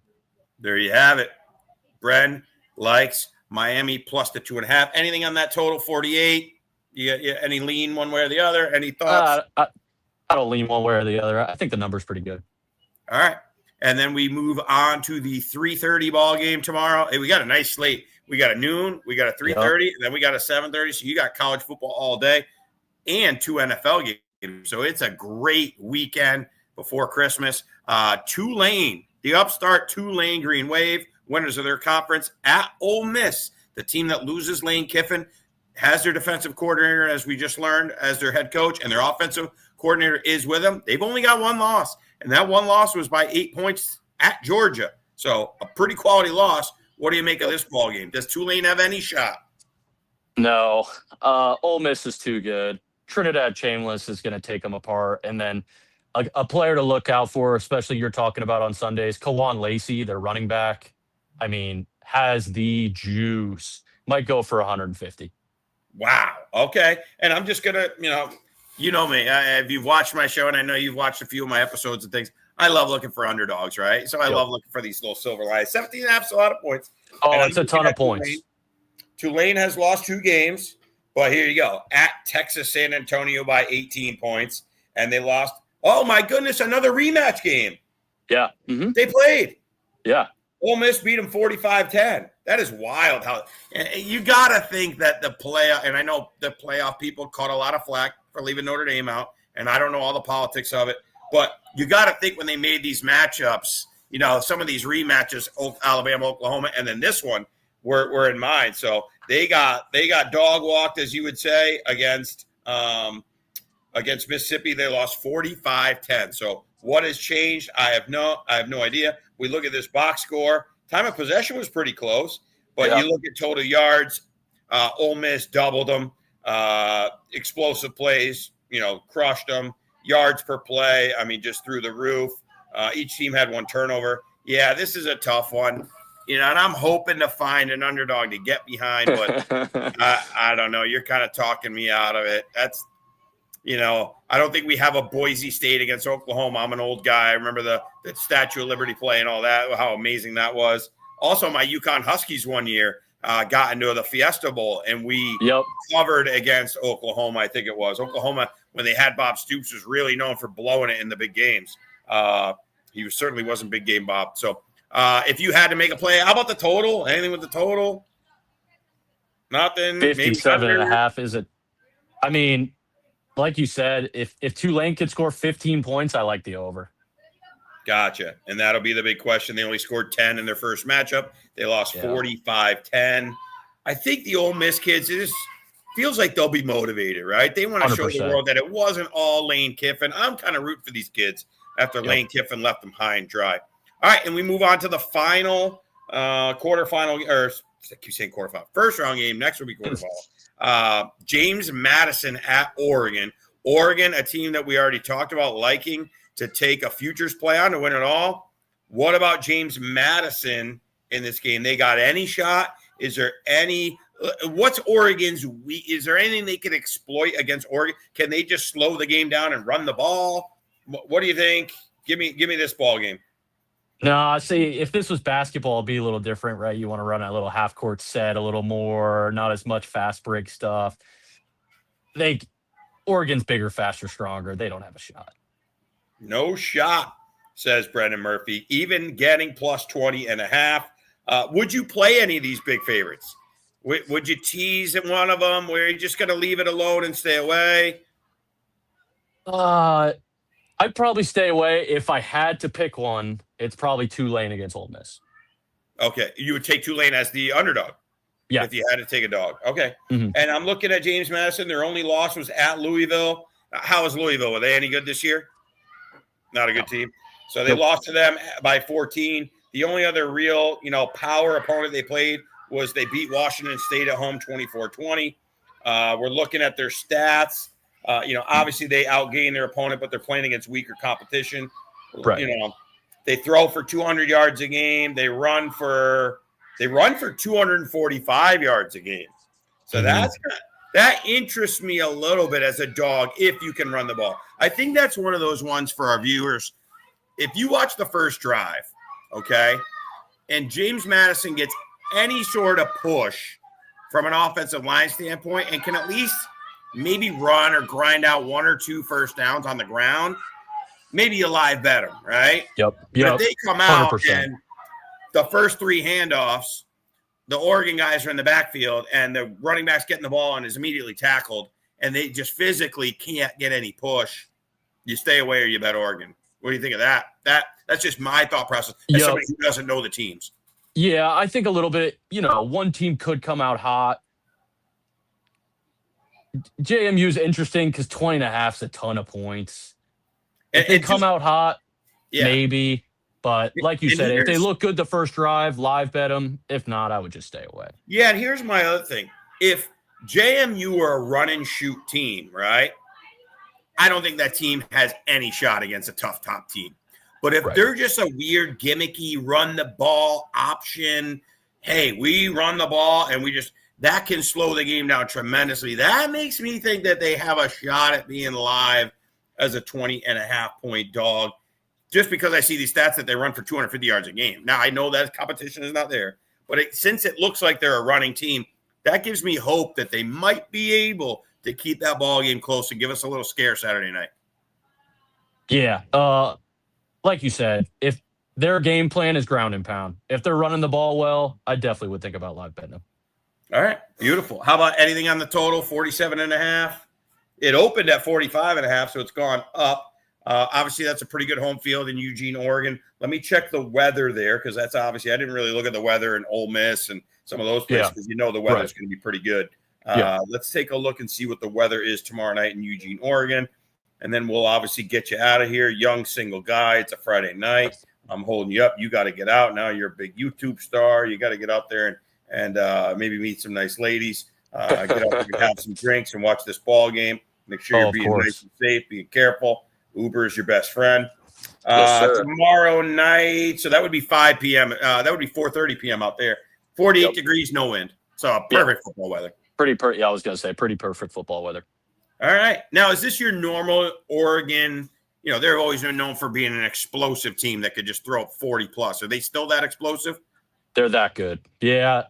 There you have it. Bren likes Miami plus the 2.5. Anything on that total, 48? You any lean one way or the other? Any thoughts? I don't lean one way or the other. I think the number's pretty good. All right. And then we move on to the 3:30 ball game tomorrow. Hey, we got a nice slate. We got a noon, we got a 3:30, and then we got a 7:30. So you got college football all day and two NFL games. So it's a great weekend before Christmas. Tulane, the upstart Tulane Green Wave, winners of their conference at Ole Miss. The team that loses Lane Kiffin has their defensive coordinator, as we just learned, as their head coach, and their offensive coordinator is with them. They've only got one loss, and that one loss was by 8 points at Georgia. So a pretty quality loss. What do you make of this ball game? Does Tulane have any shot? No. Ole Miss is too good. Trinidad Chambliss is going to take them apart. And then a player to look out for, especially you're talking about on Sundays, Kawan Lacey, their running back, I mean, has the juice. Might go for 150. Wow. Okay. And I'm just going to, you know me. If you've watched my show, and I know you've watched a few of my episodes and things, I love looking for underdogs, right? So I love looking for these little silver linings. 17.5 is a lot of points. Oh, it's a ton of points. Tulane has lost 2 games, but here you go. At Texas San Antonio by 18 points, and they lost. Oh, my goodness, another rematch game. Yeah. Mm-hmm. They played. Yeah. Ole Miss beat them 45-10. That is wild. How you got to think that the playoff, and I know the playoff people caught a lot of flack for leaving Notre Dame out, and I don't know all the politics of it, but you got to think when they made these matchups, some of these rematches, Alabama, Oklahoma, and then this one were in mind. So they got dog walked, as you would say, against Mississippi. They lost 45-10. So what has changed? I have no idea. We look at this box score. Time of possession was pretty close, but you look at total yards. Ole Miss doubled them. Explosive plays, crushed them. Yards per play, I mean, just through the roof. Each team had one turnover. Yeah, this is a tough one. And I'm hoping to find an underdog to get behind, but I don't know. You're kind of talking me out of it. That's, I don't think we have a Boise State against Oklahoma. I'm an old guy. I remember the Statue of Liberty play and all that, how amazing that was. Also, my UConn Huskies one year, got into the Fiesta Bowl, and we covered against Oklahoma. I think it was Oklahoma when they had Bob Stoops was really known for blowing it in the big games. He certainly wasn't big game Bob. So if you had to make a play, how about the total? Anything with the total? Nothing. 57.5 is it? I mean, like you said, if Tulane could score 15 points, I like the over. Gotcha. And that'll be the big question. They only scored 10 in their first matchup. They lost 45-10. I think the Ole Miss kids, it just feels like they'll be motivated, right? They want to 100%. show the world that it wasn't all Lane Kiffin. I'm kind of rooting for these kids after Lane Kiffin left them high and dry. All right, and we move on to the final quarterfinal, or I keep saying quarterfinal. First round game. Next will be quarterfinal. James Madison at Oregon. Oregon, a team that we already talked about liking to take a futures play on to win it all. What about James Madison in this game? They got any shot? Is there any what's Oregon's weak? Is there anything they can exploit against Oregon? Can they just slow the game down and run the ball? What do you think? Give me this ball game. No, see, if this was basketball, it'd be a little different, right? You want to run a little half court set, a little more, not as much fast break stuff. Oregon's bigger, faster, stronger. They don't have a shot. No shot, says Brendan Murphy, even getting plus 20.5. Would you play any of these big favorites? Would you tease at one of them where you're just going to leave it alone and stay away? I'd probably stay away. If I had to pick one, it's probably Tulane against Ole Miss. Okay. You would take Tulane as the underdog? Yeah. If you had to take a dog. Okay. Mm-hmm. And I'm looking at James Madison. Their only loss was at Louisville. How is Louisville? Were they any good this year? Not a good team. So they lost to them by 14. The only other real, power opponent they played was they beat Washington State at home 24-20. We're looking at their stats. Obviously they outgained their opponent, but they're playing against weaker competition. Right. They throw for 200 yards a game. They run for 245 yards a game. So that interests me a little bit as a dog if you can run the ball. I think that's one of those ones for our viewers. If you watch the first drive, okay, and James Madison gets any sort of push from an offensive line standpoint and can at least maybe run or grind out one or two first downs on the ground, maybe you live bet them, right? Yep. But if they come out 100%. and the first three handoffs, the Oregon guys are in the backfield and the running back's getting the ball and is immediately tackled, and they just physically can't get any push, you stay away or you bet Oregon. What do you think of that? That's just my thought process as somebody who doesn't know the teams. Yeah, I think a little bit, one team could come out hot. JMU is interesting because 20.5 is a ton of points. If they come out hot, maybe. But like you said, if they look good the first drive, live bet them. If not, I would just stay away. Yeah, and here's my other thing. If JMU were a run and shoot team, right, I don't think that team has any shot against a tough top team. But if they're just a weird, gimmicky, run the ball option, hey, we run the ball and that can slow the game down tremendously. That makes me think that they have a shot at being live as a 20.5 point dog, just because I see these stats that they run for 250 yards a game. Now, I know that competition is not there, but since it looks like they're a running team, that gives me hope that they might be able to keep that ball game close and give us a little scare Saturday night. Yeah. Like you said, if their game plan is ground and pound, if they're running the ball well, I definitely would think about live betting them. All right. Beautiful. How about anything on the total? 47.5. It opened at 45.5, so it's gone up. Obviously, that's a pretty good home field in Eugene, Oregon. Let me check the weather there, because that's obviously, I didn't really look at the weather in Ole Miss and some of those places, because the weather's going to be pretty good. Let's take a look and see what the weather is tomorrow night in Eugene, Oregon. And then we'll obviously get you out of here. Young single guy. It's a Friday night. I'm holding you up. You got to get out now. You're a big YouTube star. You got to get out there and maybe meet some nice ladies. Get out there and have some drinks and watch this ball game. Make sure you're being nice and safe, being careful. Uber is your best friend. Tomorrow night, so that would be 5 p.m. That would be 4:30 p.m. out there. 48 degrees, no wind. So perfect football weather. I was going to say pretty perfect football weather. All right. Now, is this your normal Oregon? They've always been known for being an explosive team that could just throw up 40 plus. Are they still that explosive? They're that good. Yeah.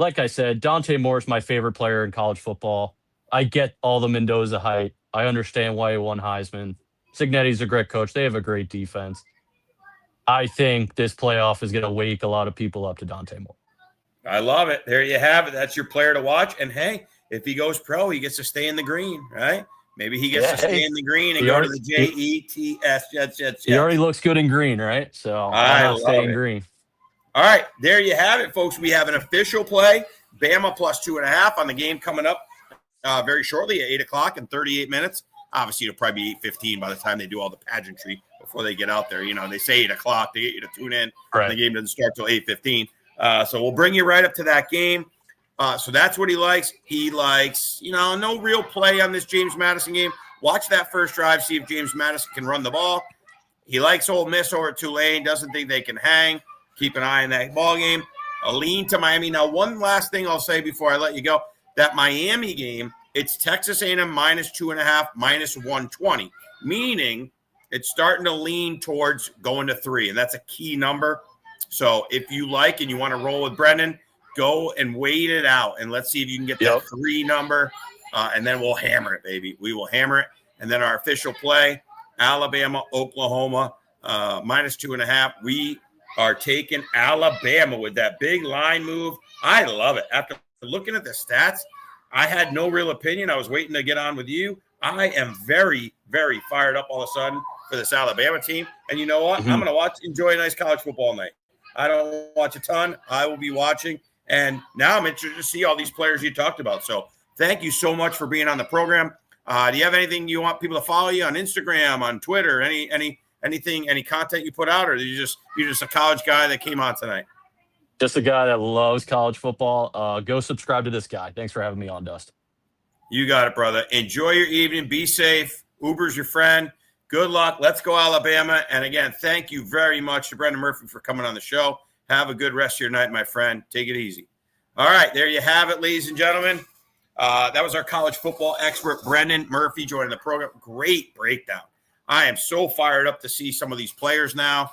like I said, Dante Moore is my favorite player in college football. I get all the Mendoza hype. I understand why he won Heisman. Cignetti's a great coach. They have a great defense. I think this playoff is going to wake a lot of people up to Dante Moore. I love it. There you have it. That's your player to watch. And hey, if he goes pro, he gets to stay in the green, right? Maybe he gets to stay in the green and go to the Jets. Jets. He already looks good in green, right? So I'm staying green. All right, there you have it, folks. We have an official play, Bama plus 2.5 on the game coming up very shortly at 8 o'clock in 38 minutes. Obviously, it'll probably be 8:15 by the time they do all the pageantry before they get out there. You know, they say 8 o'clock. They get you to tune in. Right. And the game doesn't start till 8:15. So we'll bring you right up to that game. So that's what he likes. He likes, no real play on this James Madison game. Watch that first drive, see if James Madison can run the ball. He likes Ole Miss over at Tulane, doesn't think they can hang. Keep an eye on that ball game. A lean to Miami. Now, one last thing I'll say before I let you go. That Miami game, it's Texas A&M minus 2.5, minus 120, meaning it's starting to lean towards going to 3, and that's a key number. So if you like and you want to roll with Brendan, go and wait it out, and let's see if you can get that 3 number, and then we'll hammer it, baby. We will hammer it. And then our official play, Alabama, Oklahoma, minus 2.5. We are taking Alabama with that big line move. I love it. After looking at the stats, I had no real opinion. I was waiting to get on with you. I am very, very fired up all of a sudden for this Alabama team. And you know what? I'm going to enjoy a nice college football night. I don't watch a ton. I will be watching. And now I'm interested to see all these players you talked about. So thank you so much for being on the program. Do you have anything you want people to follow you on Instagram, on Twitter, anything, any content you put out, or you're just a college guy that came on tonight? Just a guy that loves college football. Go subscribe to this guy. Thanks for having me on, Dust. You got it, brother. Enjoy your evening. Be safe. Uber's your friend. Good luck. Let's go, Alabama. And again, thank you very much to Brendan Murphy for coming on the show. Have a good rest of your night, my friend. Take it easy. All right, there you have it, ladies and gentlemen. That was our college football expert, Brendan Murphy, joining the program. Great breakdown. I am so fired up to see some of these players now.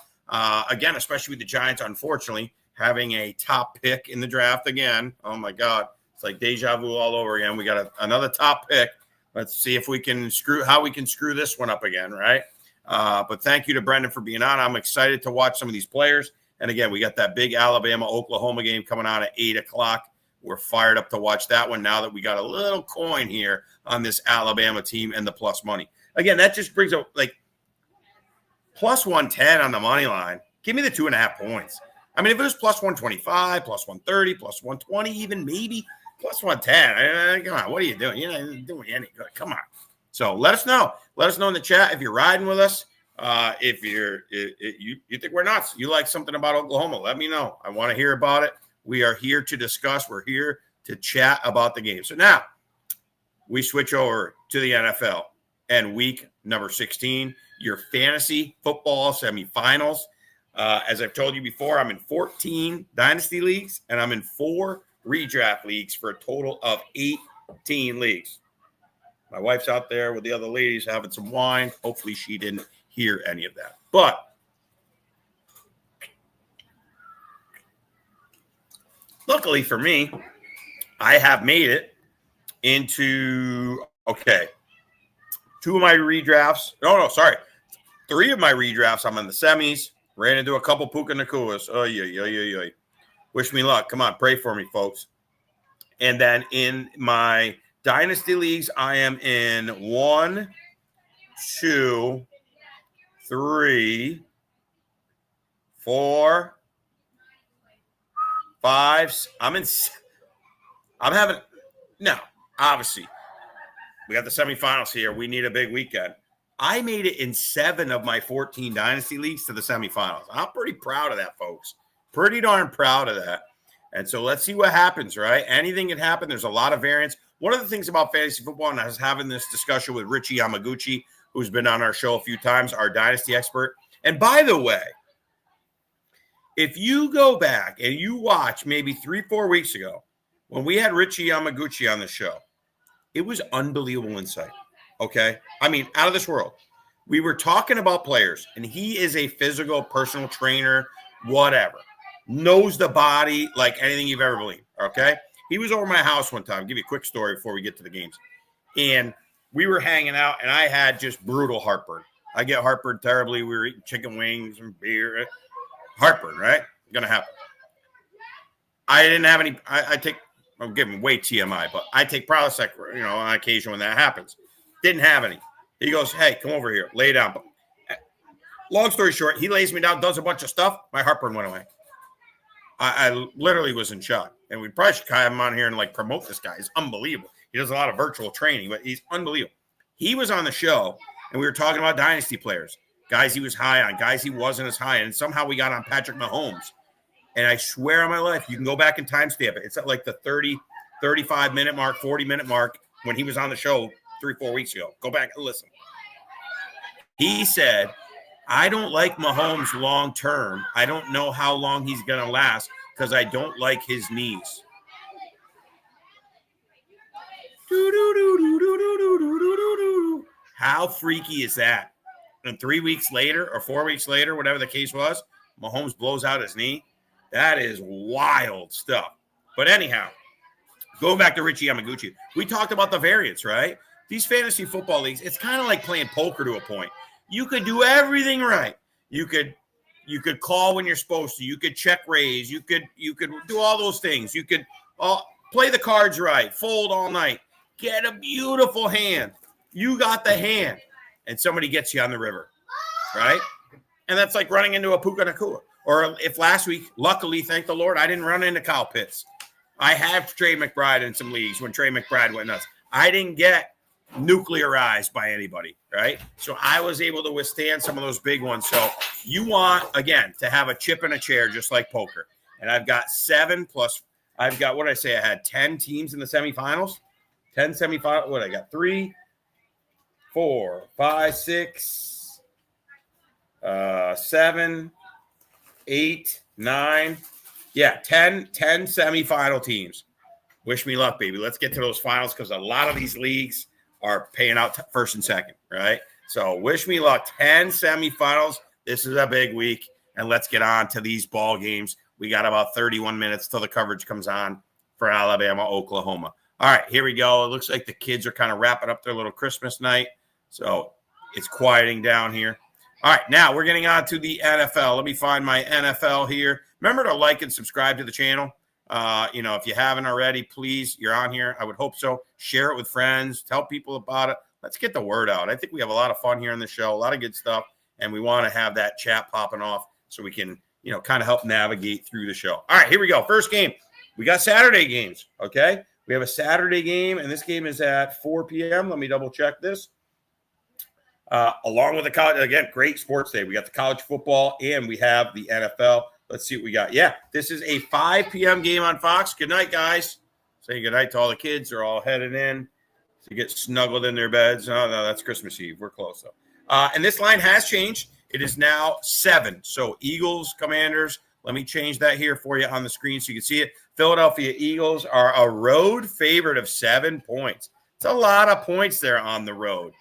Again, especially with the Giants, unfortunately, having a top pick in the draft again. Oh, my God. It's like deja vu all over again. We got another top pick. Let's see if we can screw this one up again, right? But thank you to Brendan for being on. I'm excited to watch some of these players. And, again, we got that big Alabama-Oklahoma game coming on at 8 o'clock. We're fired up to watch that one now that we got a little coin here on this Alabama team and the plus money. Again, that just brings up, plus 110 on the money line. Give me the 2.5 points. I mean, if it was plus 125, plus 130, plus 120, even maybe plus 110. Come on, what are you doing? You're not doing any good. Come on. So let us know. Let us know in the chat if you're riding with us. If you think we're nuts, you like something about Oklahoma, let me know. I want to hear about it. We are here to discuss. We're here to chat about the game. So now we switch over to the NFL and week number 16, your fantasy football semifinals. As I've told you before, I'm in 14 dynasty leagues and I'm in 4 redraft leagues for a total of 18 leagues. My wife's out there with the other ladies having some wine. Hopefully she didn't hear any of that. But luckily for me, I have made it into, 2 of my redrafts. Sorry. 3 of my redrafts, I'm in the semis. Ran into a couple Puka Nakuas. Oh, yeah. Wish me luck. Come on, pray for me, folks. And then in my dynasty leagues, I am in 1, 2, 3, 4, 5. Obviously, we got the semifinals here. We need a big weekend. I made it in 7 of my 14 dynasty leagues to the semifinals. I'm pretty proud of that, folks. Pretty darn proud of that. And so let's see what happens, right? Anything can happen. There's a lot of variance. One of the things about fantasy football, and I was having this discussion with Richie Yamaguchi, who's been on our show a few times, our dynasty expert. And by the way, if you go back and you watch maybe 3-4 weeks ago when we had Richie Yamaguchi on the show, it was unbelievable insight. Okay. I mean, out of this world. We were talking about players, and he is a physical personal trainer, whatever. Knows the body like anything you've ever believed. Okay. He was over my house one time. I'll give you a quick story before we get to the games. And we were hanging out, and I had just brutal heartburn. I get heartburn terribly. We were eating chicken wings and beer. Heartburn, right? Going to happen. I didn't have any. I'm giving way TMI, but I take Prilosec, on occasion when that happens. Didn't have any. He goes, hey, come over here. Lay down. Long story short, he lays me down, does a bunch of stuff. My heartburn went away. I literally was in shock. And we probably should have him on here and promote this guy. He's unbelievable. He does a lot of virtual training, but he's unbelievable. He was on the show, and we were talking about dynasty players, guys he was high on, guys he wasn't as high on. And somehow we got on Patrick Mahomes. And I swear on my life, you can go back and timestamp it. It's at the 30, 35-minute mark, 40-minute mark when he was on the show 3-4 weeks ago. Go back and listen. He said, I don't like Mahomes long term. I don't know how long he's going to last because I don't like his knees. How freaky is that? And 3 weeks later or 4 weeks later, whatever the case was, Mahomes blows out his knee. That is wild stuff. But anyhow, going back to Richie Yamaguchi, we talked about the variance, right? These fantasy football leagues, it's kind of like playing poker to a point. You could do everything right. You could call when you're supposed to. You could check raise. You could do all those things. You could play the cards right, fold all night, get a beautiful hand. You got the hand, and somebody gets you on the river, right? And that's like running into a Puka Nakua. Or if last week, luckily, thank the Lord, I didn't run into Kyle Pitts. I have Trey McBride in some leagues when Trey McBride went nuts. I didn't get nuclearized by anybody, right? So I was able to withstand some of those big ones. So you want, again, to have a chip in a chair just like poker. And I've got 7 plus, I've got, what did I say? I had 10 teams in the semifinals. 10 semifinals. What, I got 3, 4, 5, 6, 7, 8, 9. Yeah, 10 semifinal teams. Wish me luck, baby. Let's get to those finals because a lot of these leagues are paying out first and second, right? So wish me luck. 10 semifinals. This is a big week, and let's get on to these ball games. We got about 31 minutes till the coverage comes on for Alabama, Oklahoma. All right, here we go. It looks like the kids are kind of wrapping up their little Christmas night, so it's quieting down here. All right, now we're getting on to the NFL. Let me find my NFL here. Remember to like and subscribe to the channel. If you haven't already, please, you're on here. I would hope so. Share it with friends. Tell people about it. Let's get the word out. I think we have a lot of fun here on the show, a lot of good stuff, and we want to have that chat popping off so we can, kind of help navigate through the show. All right, here we go. First game. We got Saturday games, okay? We have a Saturday game, and this game is at 4 p.m. Let me double check this. Along with the college, again, great sports day. We got the college football and we have the NFL. Let's see what we got. Yeah, this is a 5 p.m. game on Fox. Good night, guys. Say good night to all the kids. They're all headed in to get snuggled in their beds. Oh, no, that's Christmas Eve. We're close, though. And this line has changed. It is now 7. So Eagles, Commanders. Let me change that here for you on the screen so you can see it. Philadelphia Eagles are a road favorite of 7 points. It's a lot of points there on the road.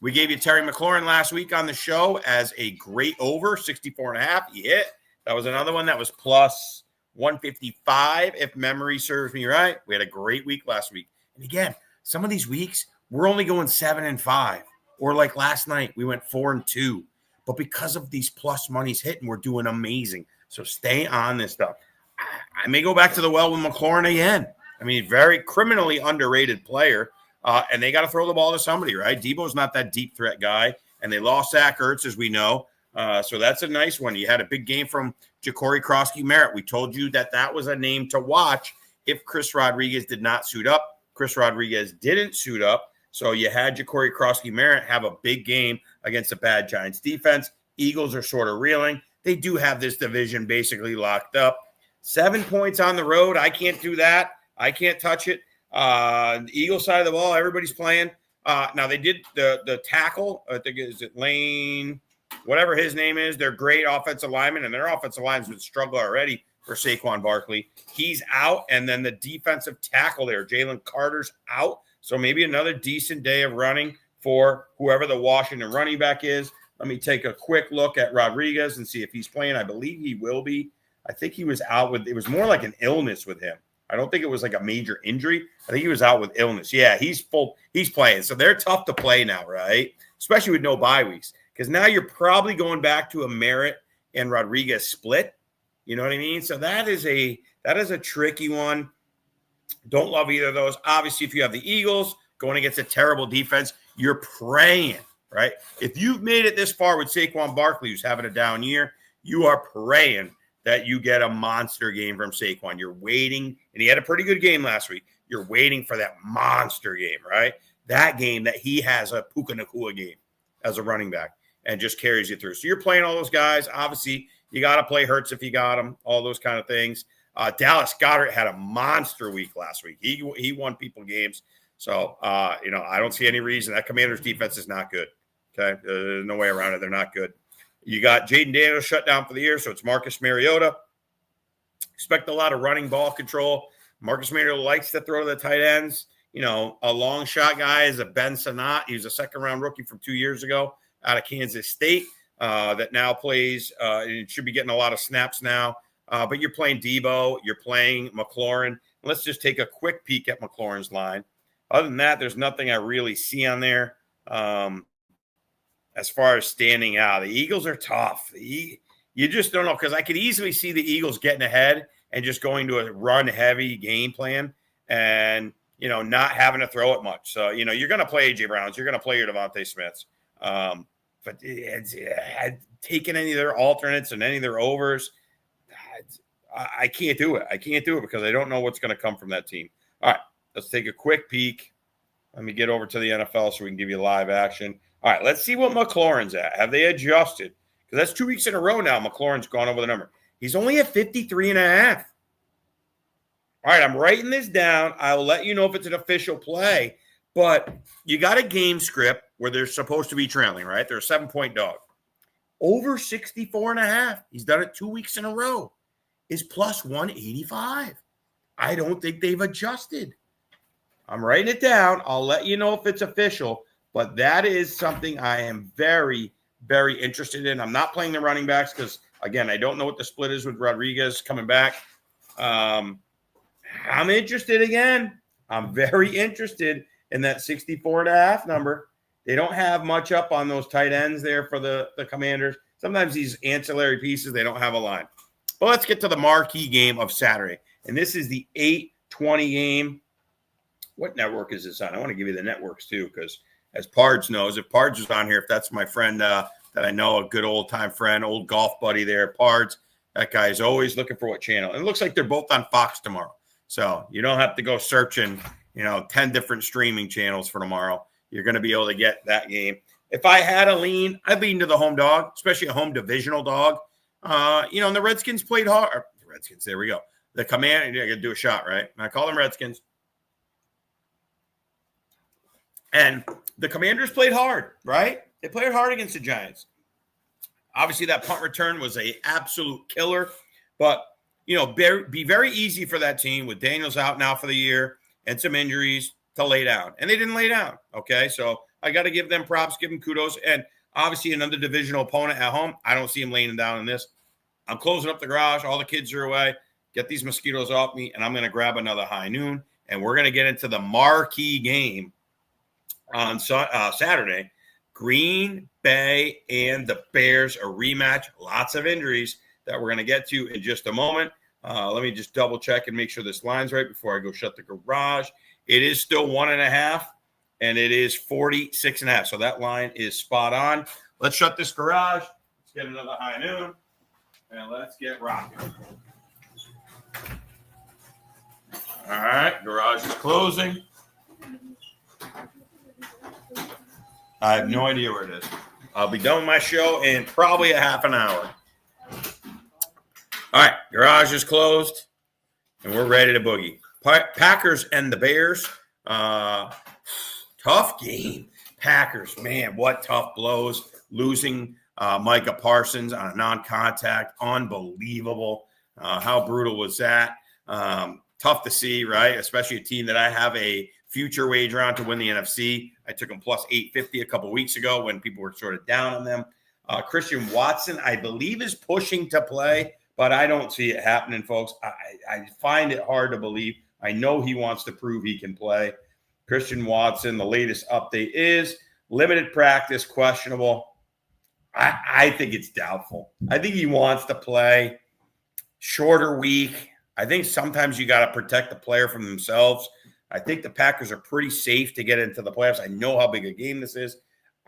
We gave you Terry McLaurin last week on the show as a great over, 64.5. He hit. That was another one that was plus 155, if memory serves me right. We had a great week last week. And again, some of these weeks, we're only going 7-5. Or like last night, we went 4-2. But because of these plus monies hitting, we're doing amazing. So stay on this stuff. I may go back to the well with McLaurin again. I mean, very criminally underrated player. And they got to throw the ball to somebody, right? Debo's not that deep threat guy, and they lost Zach Ertz, as we know. So that's a nice one. You had a big game from Ja'Cory Krosky-Merritt. We told you that was a name to watch if Chris Rodriguez did not suit up. Chris Rodriguez didn't suit up, so you had Ja'Cory Krosky-Merritt have a big game against a bad Giants defense. Eagles are sort of reeling. They do have this division basically locked up. 7 points on the road. I can't do that. I can't touch it. The Eagles side of the ball, everybody's playing. Now they did the tackle. I think is it Lane, whatever his name is. They're great offensive linemen, and their offensive lines would struggle already for Saquon Barkley. He's out, and then the defensive tackle there, Jalen Carter's out. So maybe another decent day of running for whoever the Washington running back is. Let me take a quick look at Rodriguez and see if he's playing. I believe he will be. I think he was out with, it was more like an illness with him. I don't think it was like a major injury. I think he was out with illness. Yeah, he's playing. So they're tough to play now, right? Especially with no bye weeks. Because now you're probably going back to a Merritt and Rodriguez split. You know what I mean? So that is a tricky one. Don't love either of those. Obviously, if you have the Eagles going against a terrible defense, you're praying, right? If you've made it this far with Saquon Barkley, who's having a down year, you are praying that you get a monster game from Saquon. You're waiting, and he had a pretty good game last week. You're waiting for that monster game, right? That game that he has a Puka Nacua game as a running back and just carries you through. So you're playing all those guys. Obviously, you got to play Hurts if you got him, all those kind of things. Dallas Goedert had a monster week last week. He won people games. So, I don't see any reason. That Commanders defense is not good. Okay? There's no way around it. They're not good. You got Jaden Daniels shut down for the year, so it's Marcus Mariota. Expect a lot of running ball control. Marcus Mariota likes to throw to the tight ends. A long shot guy is a Ben Sinnott. He was a second-round rookie from 2 years ago out of Kansas State that now plays and should be getting a lot of snaps now. But you're playing Debo. You're playing McLaurin. Let's just take a quick peek at McLaurin's line. Other than that, there's nothing I really see on there. As far as standing out, the Eagles are tough. You just don't know, because I could easily see the Eagles getting ahead and just going to a run-heavy game plan and, not having to throw it much. So, you're going to play A.J. Browns. You're going to play your Devontae Smiths. But taking any of their alternates and any of their overs, I can't do it. I can't do it because I don't know what's going to come from that team. All right, let's take a quick peek. Let me get over to the NFL so we can give you live action. All right, let's see what McLaurin's at. Have they adjusted? Because that's 2 weeks in a row now McLaurin's gone over the number. He's only at 53.5. All right, I'm writing this down. I'll let you know if it's an official play. But you got a game script where they're supposed to be trailing, right? They're a 7-point dog. Over 64.5. He's done it 2 weeks in a row. Is plus 185. I don't think they've adjusted. I'm writing it down. I'll let you know if it's official. But that is something I am very, very interested in. I'm not playing the running backs because, again, I don't know what the split is with Rodriguez coming back. I'm interested again. I'm very interested in that 64.5 number. They don't have much up on those tight ends there for the Commanders. Sometimes these ancillary pieces, they don't have a line. But let's get to the marquee game of Saturday. And this is the 8:20 game. What network is this on? I want to give you the networks too, because as Pards knows, if Pards was on here, if that's my friend that I know, a good old-time friend, old golf buddy there, Pards, that guy is always looking for what channel. And it looks like they're both on Fox tomorrow. So you don't have to go searching, 10 different streaming channels for tomorrow. You're going to be able to get that game. If I had a lean, I'd lean to the home dog, especially a home divisional dog. And the Redskins played hard. The Redskins, there we go. The Command, I got to do a shot, right? And I call them Redskins. And the Commanders played hard, right? They played hard against the Giants. Obviously, that punt return was an absolute killer. But, be very easy for that team with Daniels out now for the year and some injuries to lay down. And they didn't lay down, okay? So I got to give them props, give them kudos. And obviously, another divisional opponent at home, I don't see him laying down in this. I'm closing up the garage. All the kids are away. Get these mosquitoes off me, and I'm going to grab another high noon. And we're going to get into the marquee game on Saturday. Green Bay and the Bears, a rematch. Lots of injuries that we're going to get to in just a moment. Let me just double check and make sure this line's right before I go shut the garage. It is still 1.5, and it is 46.5. So that line is spot on. Let's shut this garage. Let's get another high noon, and let's get rocking. All right, garage is closing. I have no idea where it is. I'll be done with my show in probably a half an hour. All right, garage is closed, and we're ready to boogie. Packers and the Bears. Tough game. Packers, man, what tough blows. Losing Micah Parsons on a non-contact. Unbelievable. How brutal was that? Tough to see, right? Especially a team that I have a future wager on to win the NFC. I took them plus 850 a couple weeks ago when people were sort of down on them. Christian Watson, I believe, is pushing to play, but I don't see it happening, folks. I find it hard to believe. I know he wants to prove he can play. Christian Watson, the latest update is limited practice, questionable. I think it's doubtful. I think he wants to play. Shorter week. I think sometimes you got to protect the player from themselves. I think the Packers are pretty safe to get into the playoffs. I know how big a game this is.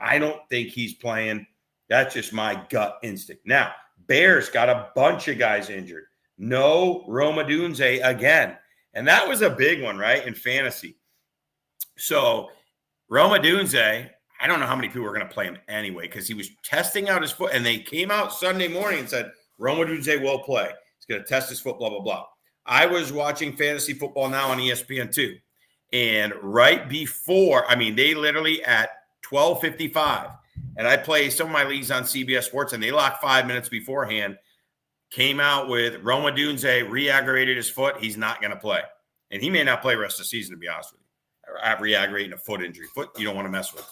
I don't think he's playing. That's just my gut instinct. Now, Bears got a bunch of guys injured. No Rome Odunze again. And that was a big one, right, in fantasy. So Rome Odunze, I don't know how many people are going to play him anyway because he was testing out his foot. And they came out Sunday morning and said, Rome Odunze will play. He's going to test his foot, blah, blah, blah. I was watching Fantasy Football Now on ESPN2. And right before, they literally at 12:55, and I play some of my leagues on CBS Sports, and they locked 5 minutes beforehand, came out with Rome Odunze re-aggravated his foot. He's not going to play. And he may not play the rest of the season, to be honest with you. Re-aggravating a foot injury. Foot you don't want to mess with.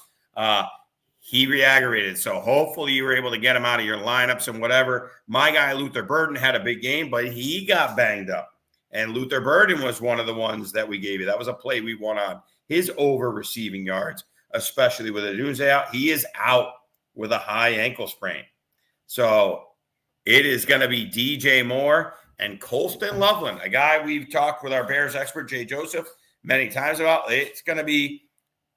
He re-aggravated. So hopefully you were able to get him out of your lineups and whatever. My guy, Luther Burden, had a big game, but he got banged up. And Luther Burden was one of the ones that we gave you. That was a play we won on his over receiving yards, especially with Odunze out. He is out with a high ankle sprain. So it is going to be DJ Moore and Colston Loveland, a guy we've talked with our Bears expert, Jay Joseph, many times about. It's going to be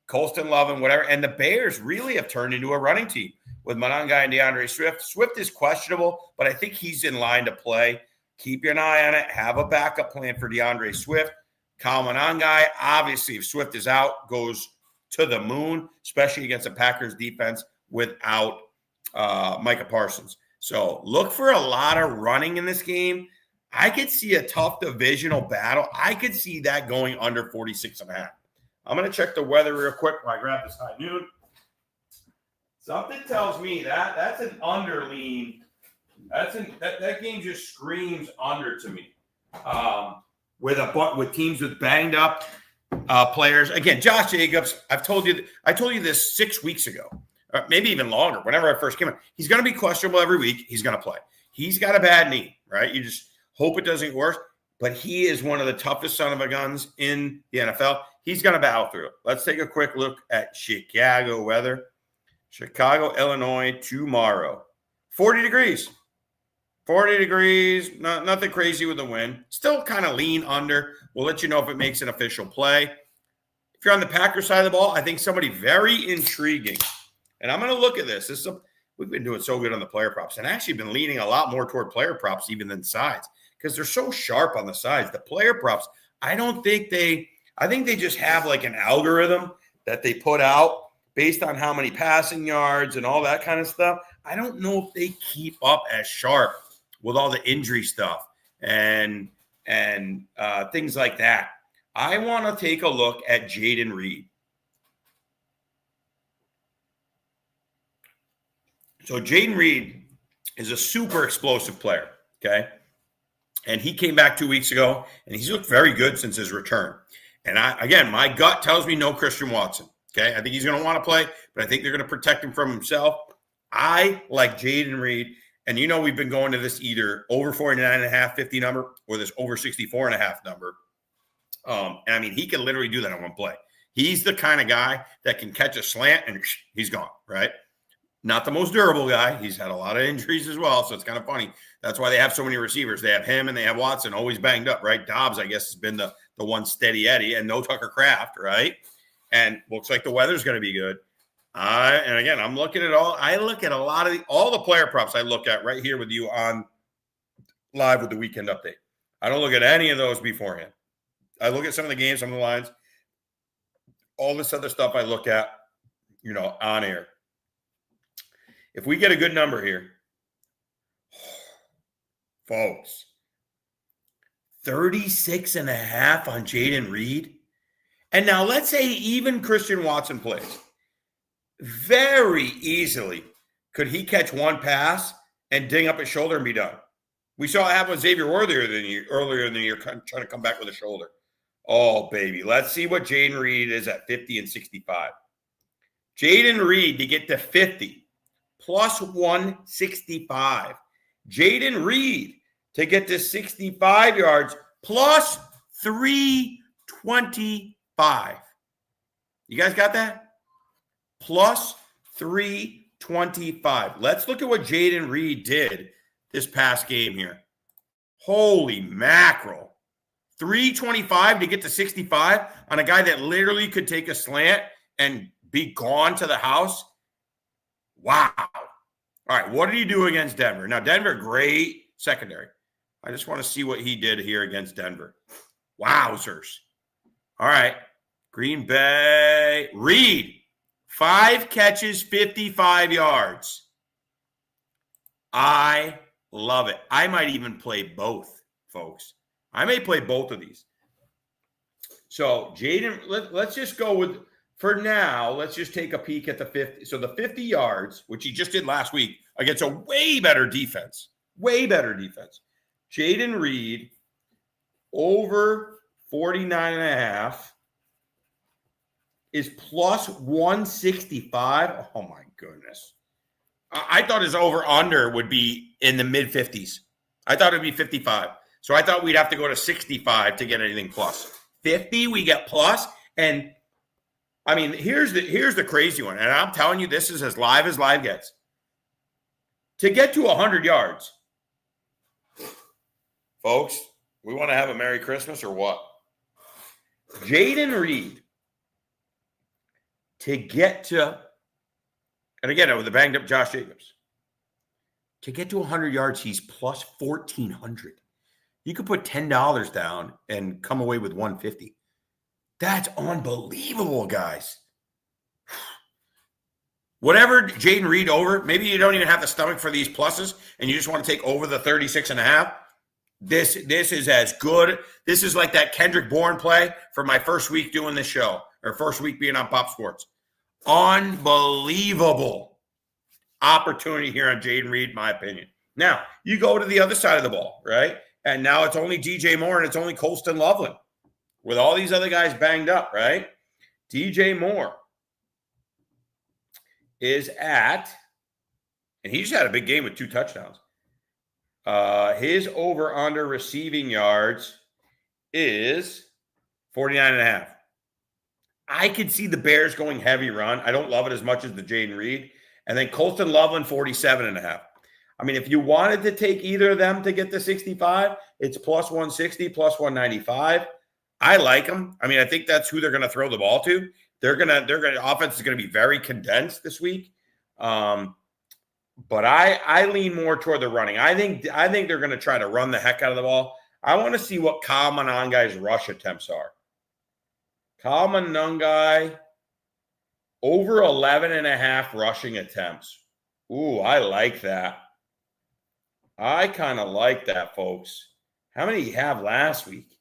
Colston Loveland, whatever. And the Bears really have turned into a running team with Monangai and DeAndre Swift. Swift is questionable, but I think he's in line to play. Keep an eye on it. Have a backup plan for DeAndre Swift. Kyle Monangai, obviously, if Swift is out, goes to the moon, especially against the Packers defense without Micah Parsons. So look for a lot of running in this game. I could see a tough divisional battle. I could see that going under 46.5. I'm going to check the weather real quick while I grab this high noon. Something tells me that's an underlean. That game just screams under to me. With teams with banged up players. Again, Josh Jacobs. I told you this 6 weeks ago, maybe even longer. Whenever I first came in, he's going to be questionable every week. He's going to play. He's got a bad knee, right? You just hope it doesn't get worse. But he is one of the toughest son of a guns in the NFL. He's going to battle through it. Let's take a quick look at Chicago weather. Chicago, Illinois, tomorrow. 40 degrees. 40 degrees, nothing crazy with the wind. Still kind of lean under. We'll let you know if it makes an official play. If you're on the Packers side of the ball, I think somebody very intriguing. And I'm going to look at this. We've been doing so good on the player props and actually been leaning a lot more toward player props even than sides because they're so sharp on the sides. The player props, I think they just have like an algorithm that they put out based on how many passing yards and all that kind of stuff. I don't know if they keep up as sharp with all the injury stuff and things like that. I want to take a look at Jayden Reed. So Jayden Reed is a super explosive player, okay? And he came back 2 weeks ago, and he's looked very good since his return. And my gut tells me no Christian Watson, okay? I think he's going to want to play, but I think they're going to protect him from himself. I like Jayden Reed. And we've been going to this either over 49.5, 50 number or this over 64.5 number. He can literally do that in one play. He's the kind of guy that can catch a slant and he's gone, right? Not the most durable guy. He's had a lot of injuries as well, so it's kind of funny. That's why they have so many receivers. They have him and they have Watson, always banged up, right? Dobbs, I guess, has been the one steady Eddie, and no Tucker Kraft, right? And looks like the weather's going to be good. And again, I'm looking at all. I look at a lot of all the player props I look at right here with you on live with the weekend update. I don't look at any of those beforehand. I look at some of the games, some of the lines, all this other stuff I look at, on air. If we get a good number here, folks, 36.5 on Jayden Reed. And now let's say even Christian Watson plays. Very easily could he catch one pass and ding up his shoulder and be done. We saw it happen with Xavier earlier in the year trying to come back with a shoulder. Oh, baby. Let's see what Jayden Reed is at 50 and 65. Jayden Reed to get to 50 plus 165. Jayden Reed to get to 65 yards plus 325. You guys got that? Plus 325. Let's look at what Jayden Reed did this past game here. Holy mackerel. 325 to get to 65 on a guy that literally could take a slant and be gone to the house. Wow. All right, what did he do against Denver? Now, Denver, great secondary. I just want to see what he did here against Denver. Wowzers. All right, Green Bay. Reed, 5 catches, 55 yards. I love it. I might even play both, folks. I may play both of these. So, Jayden, let's just go with, for now, let's just take a peek at the 50. So, the 50 yards, which he just did last week, against a way better defense. Way better defense. Jayden Reed, over 49.5, is plus 165. Oh, my goodness. I thought his over-under would be in the mid-50s. I thought it would be 55. So I thought we'd have to go to 65 to get anything plus. 50, we get plus. And, I mean, here's the crazy one. And I'm telling you, this is as live gets. To get to 100 yards, folks, we want to have a Merry Christmas or what? Jayden Reed, to get to, and again, with the banged up Josh Jacobs, to get to 100 yards, he's plus 1,400. You could put $10 down and come away with 150. That's unbelievable, guys. Whatever Jayden Reed over, maybe you don't even have the stomach for these pluses and you just want to take over the 36.5. This is as good. This is like that Kendrick Bourne play for my first week doing this show, or first week being on Pop Sports. Unbelievable opportunity here on Jayden Reed, my opinion. Now, you go to the other side of the ball, right? And now it's only DJ Moore and it's only Colston Loveland with all these other guys banged up, right? DJ Moore is at, and he just had a big game with 2 touchdowns. His over-under receiving yards is 49.5. I could see the Bears going heavy run. I don't love it as much as the Jayden Reed. And then Colston Loveland, 47.5. I mean, if you wanted to take either of them to get to 65, it's plus 160, plus 195. I like them. I mean, I think that's who they're going to throw the ball to. Offense is going to be very condensed this week. But I lean more toward the running. I think they're going to try to run the heck out of the ball. I want to see what Kyle Monangai's rush attempts are. Kyle Monangai, over 11.5 rushing attempts. Ooh, I like that. I kind of like that, folks. How many did he have last week?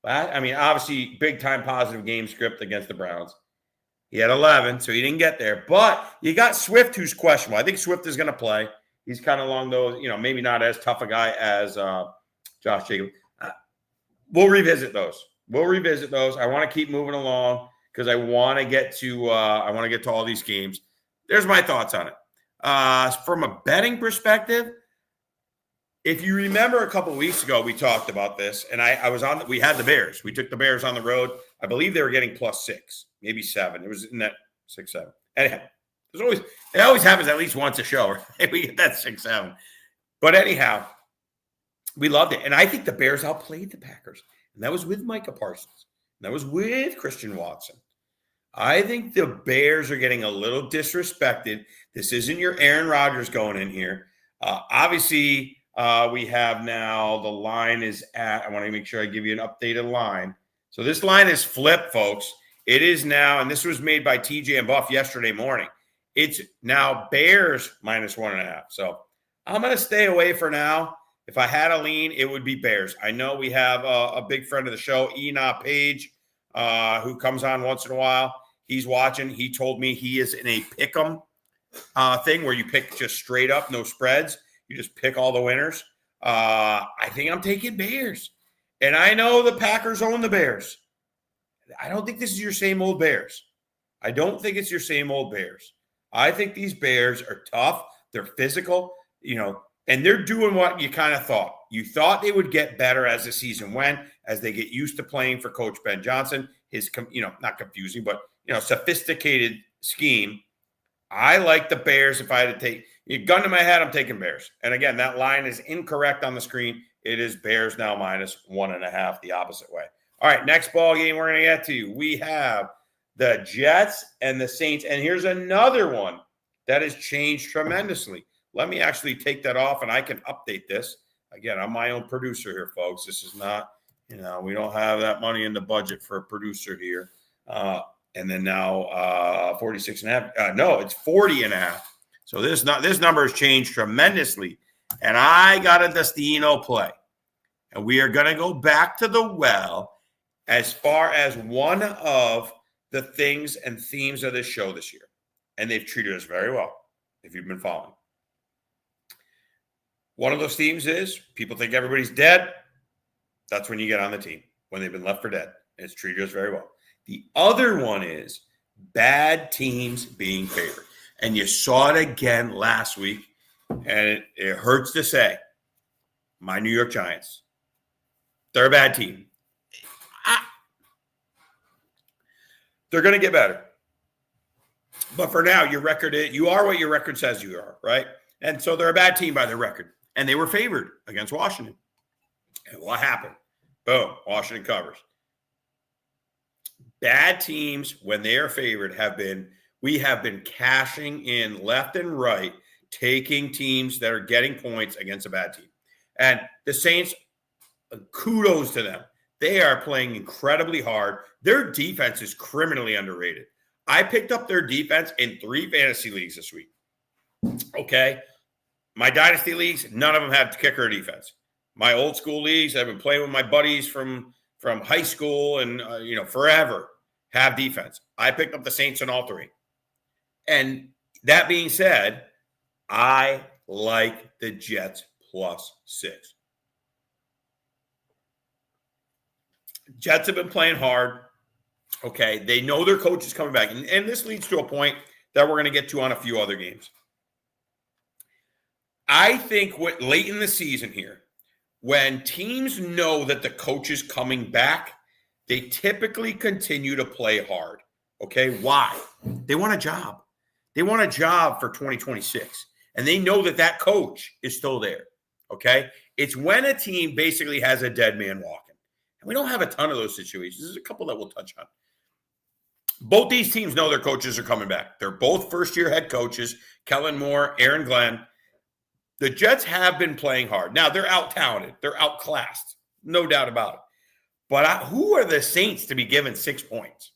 I mean, obviously, big-time positive game script against the Browns. He had 11, so he didn't get there. But you got Swift, who's questionable. I think Swift is going to play. He's kind of along those, maybe not as tough a guy as Josh Jacobs. We'll revisit those. I want to keep moving along because I want to get to all these games. There's my thoughts on it. From a betting perspective, if you remember a couple of weeks ago, we talked about this, and we had the Bears. We took the Bears on the road. I believe they were getting plus 6, maybe 7. It was in that 6, 7. Anyhow, it always happens at least once a show, right? We get that 6, 7. But anyhow, we loved it. And I think the Bears outplayed the Packers. And that was with Micah Parsons. And that was with Christian Watson. I think the Bears are getting a little disrespected. This isn't your Aaron Rodgers going in here. Obviously, we have now the line is at, I want to make sure I give you an updated line. So this line is flipped, folks. It is now, and this was made by TJ and Buff yesterday morning. It's now Bears minus 1.5. So I'm going to stay away for now. If I had a lean, it would be Bears. I know we have a big friend of the show, Enoch Page, who comes on once in a while. He's watching. He told me he is in a pick'em thing where you pick just straight up, no spreads. You just pick all the winners. I think I'm taking Bears. And I know the Packers own the Bears. I don't think this is your same old Bears. I don't think it's your same old Bears. I think these Bears are tough. They're physical. And they're doing what you kind of thought. You thought they would get better as the season went, as they get used to playing for Coach Ben Johnson. His, not confusing, but, sophisticated scheme. I like the Bears. If I had to take a gun to my head, I'm taking Bears. And again, that line is incorrect on the screen. It is Bears now -1.5, the opposite way. All right, next ball game we're going to get to. We have the Jets and the Saints. And here's another one that has changed tremendously. Let me actually take that off, and I can update this. Again, I'm my own producer here, folks. This is not, we don't have that money in the budget for a producer here. And then now 46.5. No, it's 40.5. So this number has changed tremendously. And I got a Destino play. And we are going to go back to the well as far as one of the things and themes of this show this year. And they've treated us very well, if you've been following. One of those themes is people think everybody's dead. That's when you get on the team, when they've been left for dead. And it's treated us very well. The other one is bad teams being favored. And you saw it again last week. And it hurts to say, my New York Giants, they're a bad team. They're going to get better. But for now, your record, you are what your record says you are, right? And so they're a bad team by their record. And they were favored against Washington. And what happened? Boom, Washington covers. Bad teams, when they are favored, we have been cashing in left and right, taking teams that are getting points against a bad team. And the Saints, kudos to them. They are playing incredibly hard. Their defense is criminally underrated. I picked up their defense in 3 fantasy leagues this week. Okay. My dynasty leagues, none of them have kicker or defense. My old school leagues, I've been playing with my buddies from high school and, forever, have defense. I picked up the Saints in all 3. And that being said, I like the Jets +6. Jets have been playing hard. Okay. They know their coach is coming back. And this leads to a point that we're going to get to on a few other games. I think late in the season here, when teams know that the coach is coming back, they typically continue to play hard. Okay. Why? They want a job. They want a job for 2026. And they know that coach is still there. Okay. It's when a team basically has a dead man walking. And we don't have a ton of those situations. There's a couple that we'll touch on. Both these teams know their coaches are coming back. They're both first-year head coaches, Kellen Moore, Aaron Glenn. The Jets have been playing hard. Now, they're out-talented. They're outclassed. No doubt about it. But who are the Saints to be given 6 points?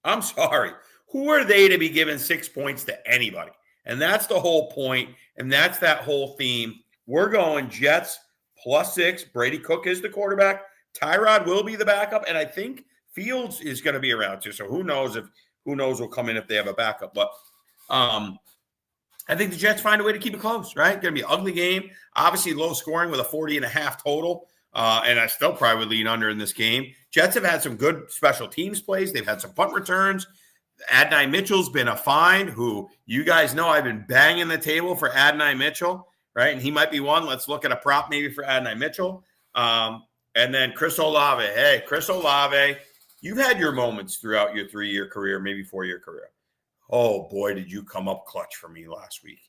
I'm sorry. Who are they to be given 6 points to anybody? And that's the whole point, and that's that whole theme. We're going Jets +6. Brady Cook is the quarterback. Tyrod will be the backup, and I think Fields is going to be around too. So who knows will come in if they have a backup. But I think the Jets find a way to keep it close, right? Going to be an ugly game. Obviously low scoring with a 40.5 total. And I still probably would lean under in this game. Jets have had some good special teams plays. They've had some punt returns. Adonai Mitchell's been a find, who you guys know I've been banging the table for Adonai Mitchell, right? And he might be one. Let's look at a prop maybe for Adonai Mitchell. And then Chris Olave. Hey, Chris Olave, you've had your moments throughout your 3-year career, maybe 4-year career. Oh, boy, did you come up clutch for me last week.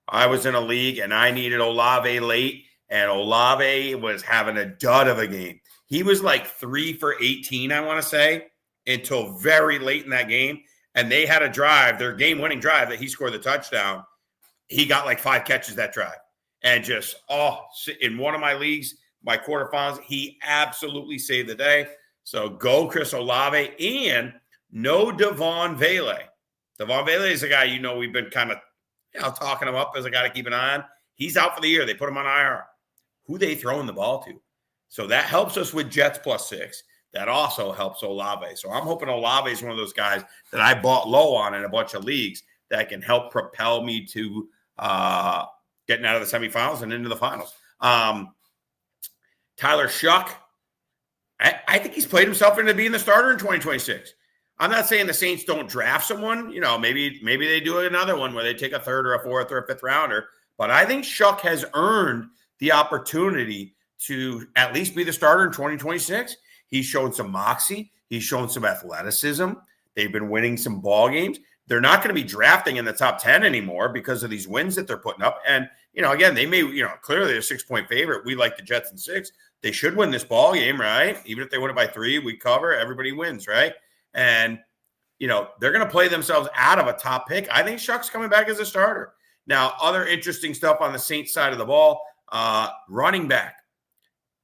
I was in a league, and I needed Olave late, and Olave was having a dud of a game. He was like 3 for 18, I want to say, until very late in that game. And they had a drive, their game-winning drive, that he scored the touchdown. He got like 5 catches that drive. And just, in one of my leagues, my quarterfinals, he absolutely saved the day. So go Chris Olave, and no Devon Vele. Devon Vele is a guy we've been kind of talking him up as a guy to keep an eye on. He's out for the year. They put him on IR. Who they throwing the ball to? So that helps us with Jets +6. That also helps Olave. So I'm hoping Olave is one of those guys that I bought low on in a bunch of leagues that can help propel me to getting out of the semifinals and into the finals. Tyler Shuck, I think he's played himself into being the starter in 2026. I'm not saying the Saints don't draft someone. Maybe they do another one where they take a 3rd or a 4th or a 5th rounder. But I think Shuck has earned the opportunity to at least be the starter in 2026. He's shown some moxie. He's shown some athleticism. They've been winning some ball games. They're not going to be drafting in the top 10 anymore because of these wins that they're putting up. And, again, they may, clearly they're a 6-point favorite. We like the Jets in 6. They should win this ball game, right? Even if they win it by 3, we cover, everybody wins, right? And, they're going to play themselves out of a top pick. I think Shuck's coming back as a starter. Now, other interesting stuff on the Saints side of the ball, running back.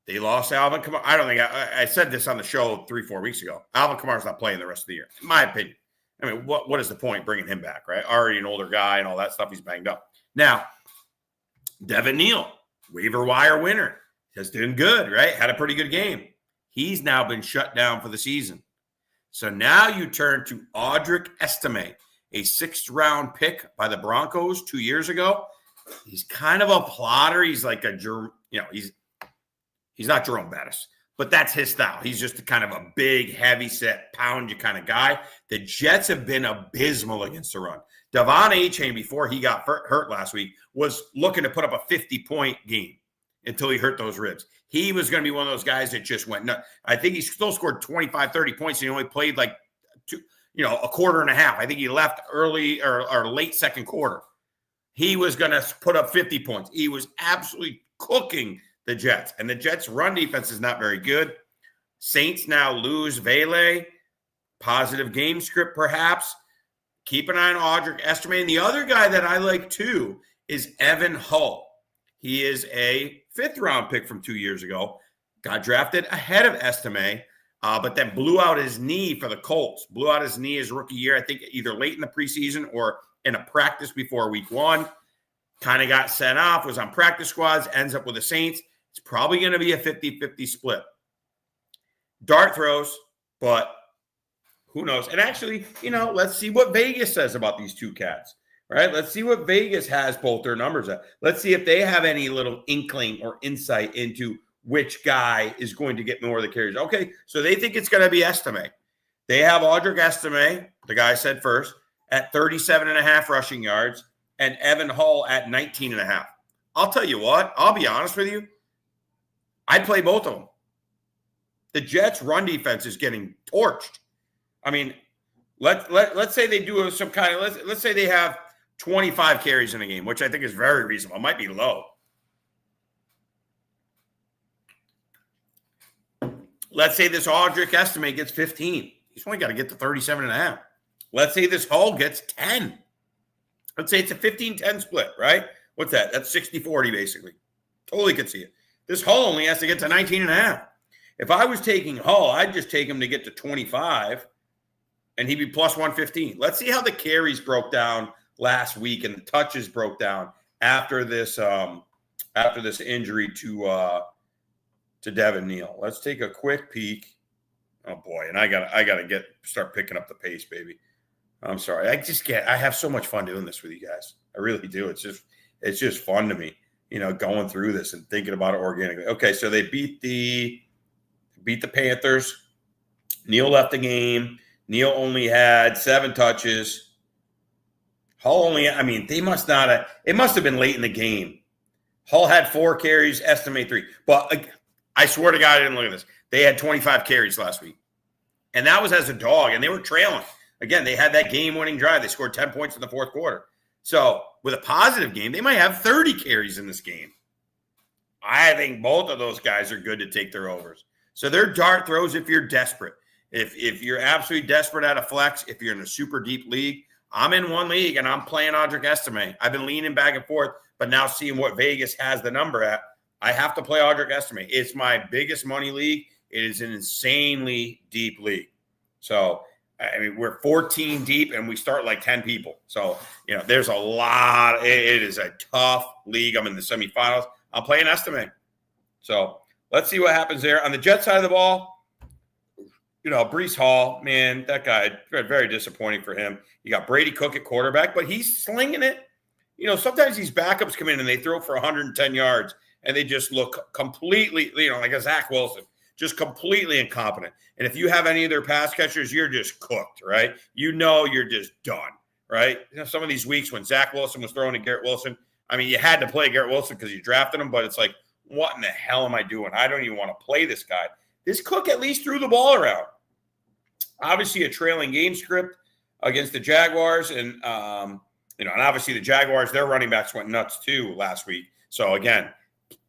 They lost Alvin Kamara. I don't think I said this on the show 3-4 weeks ago. Alvin Kamara's not playing the rest of the year, in my opinion. I mean, what is the point bringing him back, right? Already an older guy and all that stuff. He's banged up. Now, Devin Neal, waiver wire winner, has done good, right? Had a pretty good game. He's now been shut down for the season. So now you turn to Audric Estime, a 6th-round pick by the Broncos 2 years ago. He's kind of a plotter. He's like he's not Jerome Bettis, but that's his style. He's just kind of a big, heavy-set, pound you kind of guy. The Jets have been abysmal against the run. Devon Achane, before he got hurt last week, was looking to put up a 50-point game until he hurt those ribs. He was going to be one of those guys that just went nuts. I think he still scored 25, 30 points, and he only played like a quarter and a half. I think he left early or late second quarter. He was going to put up 50 points. He was absolutely cooking the Jets. And the Jets' run defense is not very good. Saints now lose Vele. Positive game script, perhaps. Keep an eye on Audric Estime. And the other guy that I like, too, is Evan Hull. He is a 5th-round pick from 2 years ago. Got drafted ahead of Estime, but then blew out his knee for the Colts. Blew out his knee his rookie year, I think either late in the preseason or in a practice before week 1. Kind of got sent off, was on practice squads, ends up with the Saints. It's probably going to be a 50-50 split. Dart throws, but who knows? And actually, let's see what Vegas says about these two cats, right? Let's see what Vegas has both their numbers at. Let's see if they have any little inkling or insight into which guy is going to get more of the carries. Okay, so they think it's going to be Estime. They have Audric Estime, the guy I said first, at 37.5 rushing yards, and Evan Hull at 19.5. I'll tell you what, I'll be honest with you. I'd play both of them. The Jets' run defense is getting torched. I mean, let's say they do some kind of let's say they have 25 carries in a game, which I think is very reasonable. It might be low. Let's say this Audric Estime gets 15. He's only got to get to 37.5. Let's say this Hull gets 10. Let's say it's a 15-10 split, right? What's that? That's 60-40 basically. Totally could see it. This Hull only has to get to 19.5. If I was taking Hull, I'd just take him to get to 25, and he'd be plus 115. Let's see how the carries broke down last week and the touches broke down after this injury to Devin Neal. Let's take a quick peek. Oh boy, and I gotta start picking up the pace, baby. I'm sorry. I have so much fun doing this with you guys. I really do. It's just fun to me, going through this and thinking about it organically. Okay, so they beat the Panthers. Neal left the game. Neal only had 7 touches. Hull they must not have, it must have been late in the game. Hull had 4 carries, Estime 3. But I swear to God, I didn't look at this. They had 25 carries last week. And that was as a dog, and they were trailing. Again, they had that game-winning drive. They scored 10 points in the fourth quarter. So with a positive game, they might have 30 carries in this game. I think both of those guys are good to take their overs. So they're dart throws if you're desperate. If you're absolutely desperate at a flex, if you're in a super deep league, I'm in one league and I'm playing Audric Estime. I've been leaning back and forth, but now seeing what Vegas has the number at, I have to play Audric Estime. It's my biggest money league. It is an insanely deep league. So, we're 14 deep and we start like 10 people. So, there's a lot. It is a tough league. I'm in the semifinals. I'm playing Estime. So let's see what happens there. On the Jet side of the ball, Breece Hall, man, that guy, very disappointing for him. You got Brady Cook at quarterback, but he's slinging it. Sometimes these backups come in and they throw for 110 yards and they just look completely, like a Zach Wilson, just completely incompetent. And if you have any of their pass catchers, you're just cooked, right? You're just done, right? Some of these weeks when Zach Wilson was throwing to Garrett Wilson, I mean, you had to play Garrett Wilson because you drafted him, but it's like, what in the hell am I doing? I don't even want to play this guy. This Cook at least threw the ball around. Obviously, a trailing game script against the Jaguars, and and obviously the Jaguars, their running backs went nuts too last week. So again,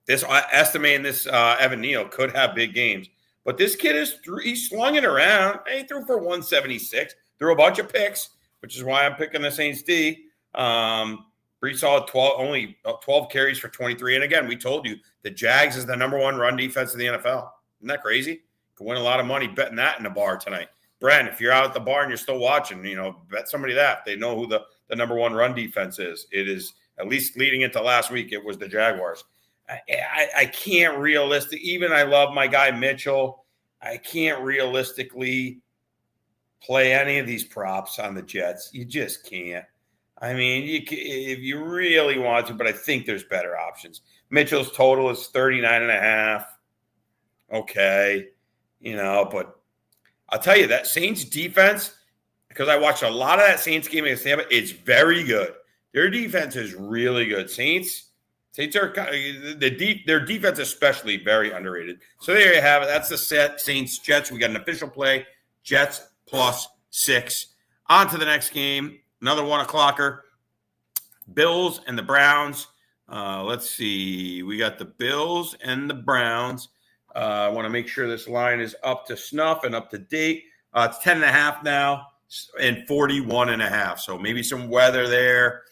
this estimating this Evan Neal could have big games, but this kid he's slung it around. He threw for 176, threw a bunch of picks, which is why I'm picking the Saints D. Brees Hall had only 12 carries for 23, and again, we told you the Jags is the number one run defense in the NFL. Isn't that crazy? Could win a lot of money betting that in the bar tonight. Brent, if you're out at the bar and you're still watching, bet somebody that. They know who the number one run defense is. It is, at least leading into last week, it was the Jaguars. I can't even I love my guy Mitchell. I can't realistically play any of these props on the Jets. You just can't. I mean, if you really want to, but I think there's better options. Mitchell's total is 39.5. Okay. But I'll tell you that Saints defense, because I watched a lot of that Saints game against Tampa, it's very good. Their defense is really good. Saints are their defense especially very underrated. So there you have it. That's the set. Saints Jets. We got an official play. Jets +6. On to the next game. Another 1:00. Bills and the Browns. Let's see. We got the Bills and the Browns. I want to make sure this line is up to snuff and up to date. It's 10.5 now and 41.5. So maybe some weather there.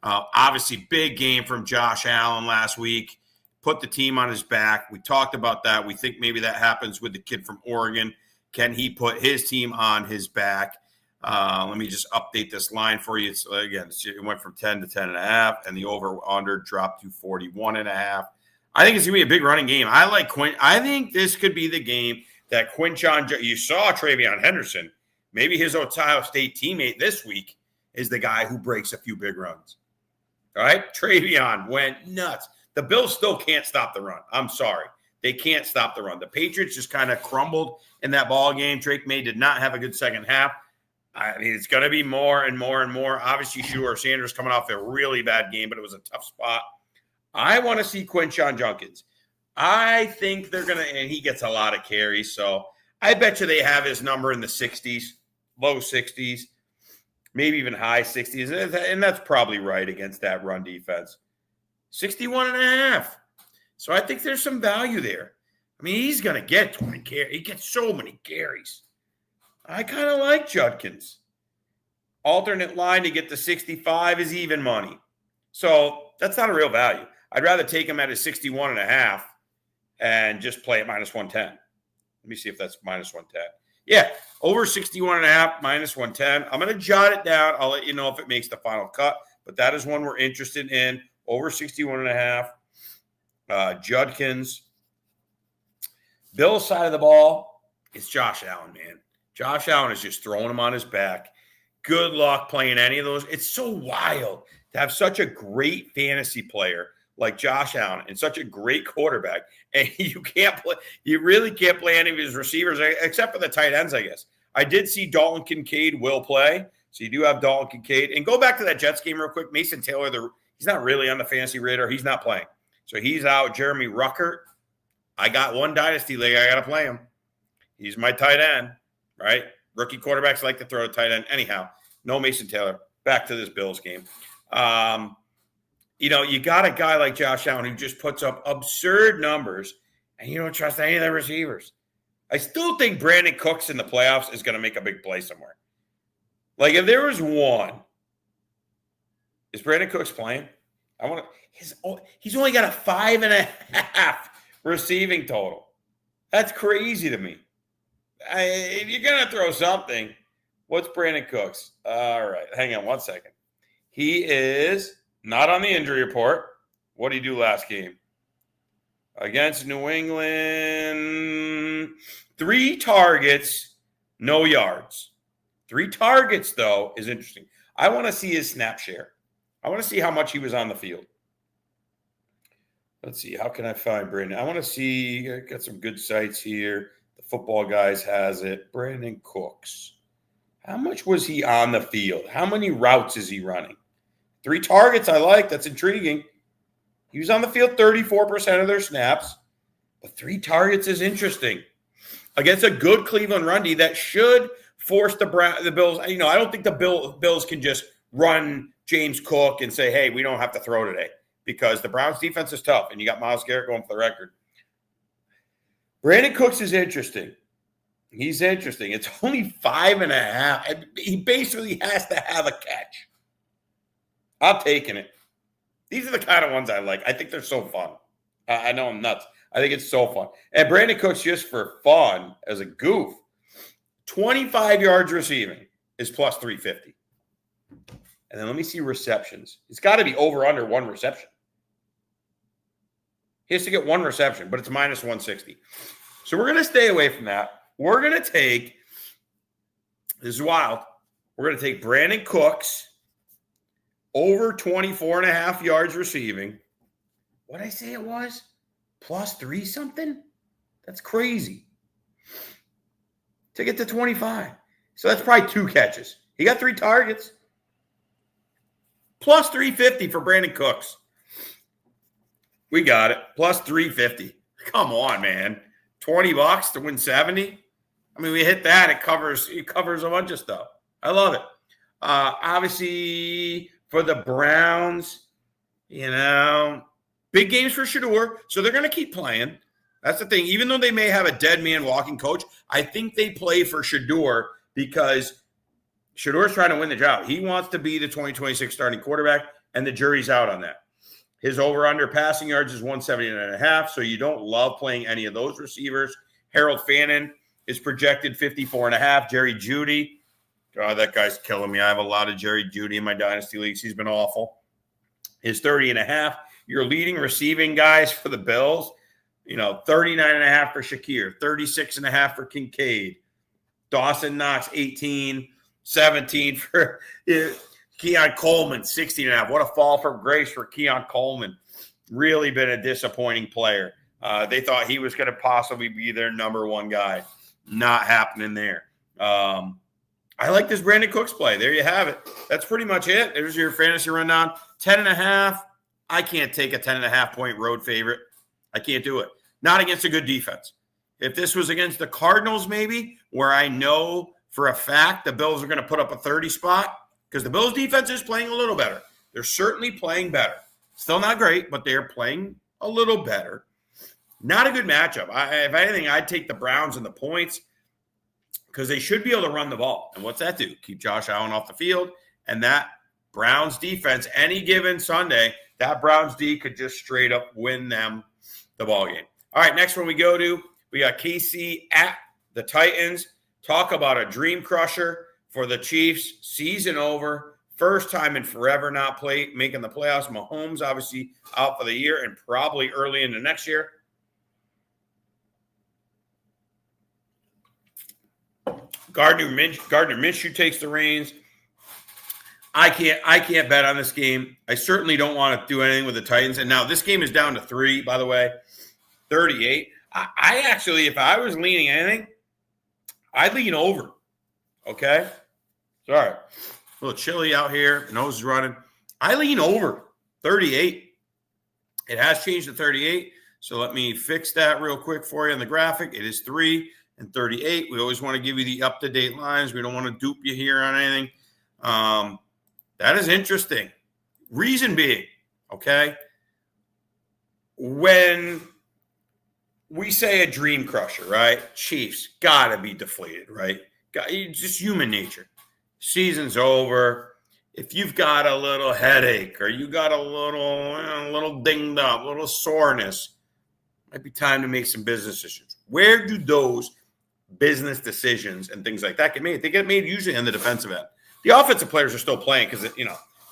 Obviously, big game from Josh Allen last week. Put the team on his back. We talked about that. We think maybe that happens with the kid from Oregon. Can he put his team on his back? Let me just update this line for you. So again, it went from 10 to 10.5, and the over-under dropped to 41.5. I think it's going to be a big running game. I like Quinn. I think this could be the game that Quinshon – you saw Travion Henderson. Maybe his Ohio State teammate this week is the guy who breaks a few big runs. All right? Travion went nuts. The Bills still can't stop the run. I'm sorry. They can't stop the run. The Patriots just kind of crumbled in that ball game. Drake May did not have a good second half. I mean, it's going to be more and more and more. Obviously, sure, Sanders coming off a really bad game, but it was a tough spot. I want to see Quinshon Judkins. I think they're going to – and he gets a lot of carries, so I bet you they have his number in the 60s, low 60s, maybe even high 60s, and that's probably right against that run defense. 61.5. So I think there's some value there. I mean, he's going to get 20 carries. He gets so many carries. I kind of like Judkins. Alternate line to get to 65 is even money. So that's not a real value. I'd rather take him at his 61.5 and just play at -110. Let me see if that's -110. Yeah, over 61.5, -110. I'm going to jot it down. I'll let you know if it makes the final cut, but that is one we're interested in. Over 61.5. Judkins. Bill's side of the ball, it's Josh Allen, man. Josh Allen is just throwing him on his back. Good luck playing any of those. It's so wild to have such a great fantasy player like Josh Allen and such a great quarterback, and you really can't play any of his receivers except for the tight ends, I guess. I did see Dalton Kincaid will play, so you do have Dalton Kincaid. And go back to that Jets game real quick. Mason Taylor, he's not really on the fantasy radar. He's not playing. So he's out. Jeremy Ruckert, I got one dynasty league. I got to play him. He's my tight end, right? Rookie quarterbacks like to throw a tight end. Anyhow, no Mason Taylor. Back to this Bills game. You got a guy like Josh Allen who just puts up absurd numbers, and you don't trust any of the receivers. I still think Brandon Cooks in the playoffs is going to make a big play somewhere. Like, if there was one, is Brandon Cooks playing? He's only got a 5.5 receiving total. That's crazy to me. If you're going to throw something, what's Brandon Cooks? All right, hang on one second. He is not on the injury report. What did he do last game? Against New England, 3 targets, no yards. 3 targets, though, is interesting. I want to see his snap share. I want to see how much he was on the field. Let's see. How can I find Brandon? I want to see. I got some good sites here. The Football Guys has it. Brandon Cooks. How much was he on the field? How many routes is he running? 3 targets I like. That's intriguing. He was on the field 34% of their snaps, but 3 targets is interesting against a good Cleveland run D that should force the Bills. I don't think the Bills can just run James Cook and say, hey, we don't have to throw today, because the Browns defense is tough, and you got Myles Garrett going for the record. Brandon Cooks is interesting. He's interesting. It's only 5.5. He basically has to have a catch. I'm taking it. These are the kind of ones I like. I think they're so fun. I know I'm nuts. I think it's so fun. And Brandon Cooks, just for fun, as a goof, 25 yards receiving is plus 350. And then let me see receptions. It's got to be over under 1 reception. He has to get 1 reception, but it's minus 160. So we're going to stay away from that. We're going to take, this is wild, we're going to take Brandon Cooks over 24.5 yards receiving. What did I say it was? Plus 3 something? That's crazy. To get to 25. So that's probably 2 catches. He got 3 targets. Plus 350 for Brandon Cooks. We got it. Plus 350. Come on, man. $20 to win 70. I mean, we hit that. It covers a bunch of stuff. I love it. Obviously, for the Browns, big games for Shedeur. So they're going to keep playing. That's the thing. Even though they may have a dead man walking coach, I think they play for Shedeur because Shedeur's trying to win the job. He wants to be the 2026 starting quarterback, and the jury's out on that. His over-under passing yards is 179.5, so you don't love playing any of those receivers. Harold Fannin is projected 54.5. Jerry Jeudy, God, that guy's killing me. I have a lot of Jerry Jeudy in my dynasty leagues. He's been awful. Is 30.5. Your leading receiving guys for the Bills, 39.5 for Shakir, 36.5 for Kincaid. Dawson Knox, 18, 17 for Keon Coleman, 16.5. What a fall from grace for Keon Coleman. Really been a disappointing player. They thought he was going to possibly be their number 1 guy. Not happening there. I like this Brandon Cooks play. There you have it. That's pretty much it. There's your fantasy rundown. 10.5. I can't take a 10.5 point road favorite. I can't do it. Not against a good defense. If this was against the Cardinals, maybe, where I know for a fact the Bills are going to put up a 30 spot, because the Bills defense is playing a little better. They're certainly playing better. Still not great, but they're playing a little better. Not a good matchup. If anything, I'd take the Browns and the points because they should be able to run the ball. And what's that do? Keep Josh Allen off the field. And that Browns defense, any given Sunday, that Browns D could just straight up win them the ball game. All right, next one we go to, we got KC at the Titans. Talk about a dream crusher for the Chiefs. Season over. First time in forever not making the playoffs. Mahomes obviously out for the year and probably early into next year. Gardner Minshew takes the reins. I can't bet on this game. I certainly don't want to do anything with the Titans. And now this game is down to 3, by the way, 38. I actually, if I was leaning anything, I'd lean over. Okay? Sorry. A little chilly out here. Nose is running. I lean over 38. It has changed to 38. So let me fix that real quick for you on the graphic. It is 3 and 38. We always want to give you the up-to-date lines. We don't want to dupe you here on anything. That is interesting. Reason being, okay, when we say a dream crusher, right? Chiefs got to be deflated, right? Just human nature. Season's over. If you've got a little headache or you got a little dinged up, a little soreness, might be time to make some business decisions. Where do those business decisions and things like that get made? They get made usually on the defensive end. The offensive players are still playing because,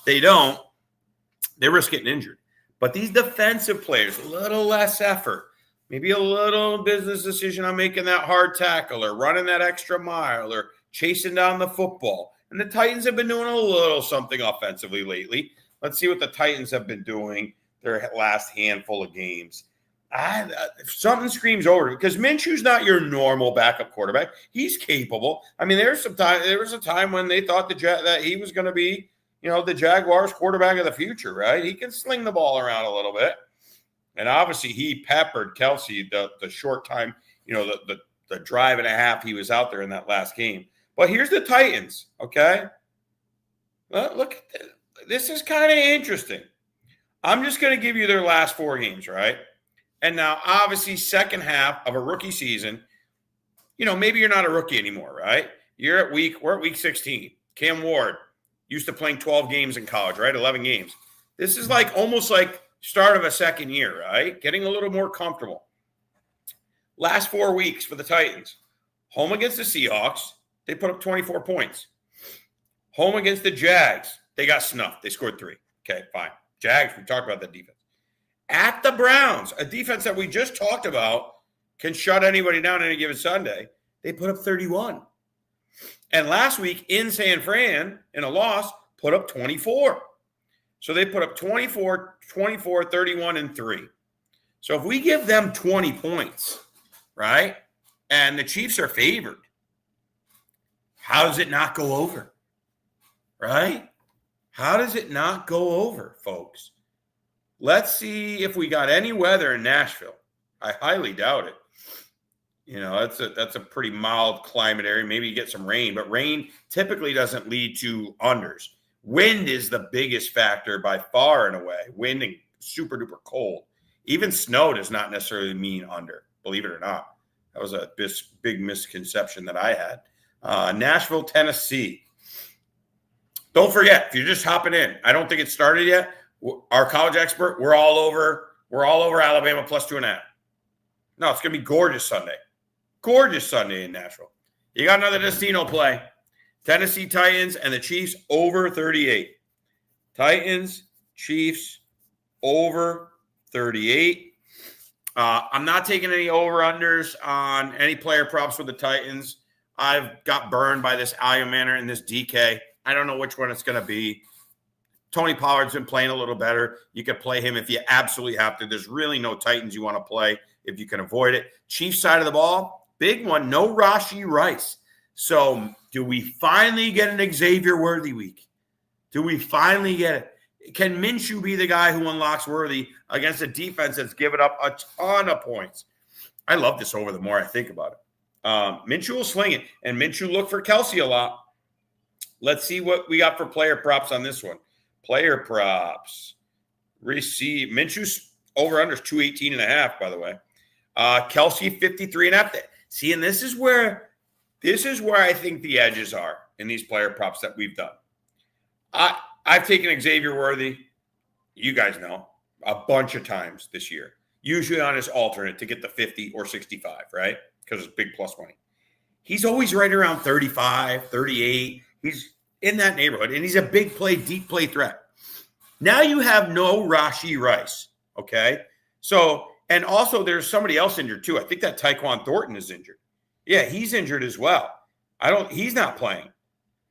they risk getting injured. But these defensive players, a little less effort, maybe a little business decision on making that hard tackle or running that extra mile or chasing down the football. And the Titans have been doing a little something offensively lately. Let's see what the Titans have been doing their last handful of games. Something screams over because Minshew's not your normal backup quarterback. He's capable. I mean, there was a time when they thought that he was going to be, the Jaguars quarterback of the future, right? He can sling the ball around a little bit. And obviously he peppered Kelsey the short time, the drive and a half he was out there in that last game. But here's the Titans, okay? Look at this. This is kind of interesting. I'm just going to give you their last 4 games, right? And now, obviously, second half of a rookie season, maybe you're not a rookie anymore, right? We're at week 16. Cam Ward used to playing 12 games in college, right? 11 games. This is almost like start of a second year, right? Getting a little more comfortable. Last 4 weeks for the Titans. Home against the Seahawks, they put up 24 points. Home against the Jags, they got snuffed. They scored 3. Okay, fine. Jags, we talked about that defense. At the Browns, a defense that we just talked about can shut anybody down any given Sunday. They put up 31. And last week in San Fran, in a loss, put up 24. So they put up 24, 31, and 3. So if we give them 20 points, right, and the Chiefs are favored, how does it not go over? Right? How does it not go over, folks? Let's see if we got any weather in Nashville. I highly doubt it. That's a pretty mild climate area. Maybe you get some rain, but rain typically doesn't lead to unders. Wind is the biggest factor by far and away. Wind and super duper cold. Even snow does not necessarily mean under, believe it or not. That was a big misconception that I had. Nashville, Tennessee. Don't forget, if you're just hopping in, I don't think it started yet. Our college expert, we're all over Alabama plus 2.5. No, it's going to be gorgeous Sunday. Gorgeous Sunday in Nashville. You got another Destino play. Tennessee Titans and the Chiefs over 38. Titans, Chiefs over 38. I'm not taking any over-unders on any player props with the Titans. I've got burned by this Manor and this DK. I don't know which one it's going to be. Tony Pollard's been playing a little better. You could play him if you absolutely have to. There's really no Titans you want to play if you can avoid it. Chiefs side of the ball, big one, no Rashee Rice. So do we finally get an Xavier Worthy week? Do we finally get it? Can Minshew be the guy who unlocks Worthy against a defense that's given up a ton of points? I love this over the more I think about it. Minshew will sling it, and Minshew look for Kelsey a lot. Let's see what we got for player props on this one. Player props. Receive. Minshew's over-under is 218.5, by the way. Kelsey, 53.5. See, and this is where I think the edges are in these player props that we've done. I've taken Xavier Worthy, you guys know, a bunch of times this year, usually on his alternate to get the 50 or 65, right? Because it's big plus money. He's always right around 35, 38. He's in that neighborhood, and he's a big play, deep play threat. Now you have no Rashee Rice, okay? So, and also there's somebody else injured too. I think that Tyquan Thornton is injured. Yeah, he's injured as well. He's not playing.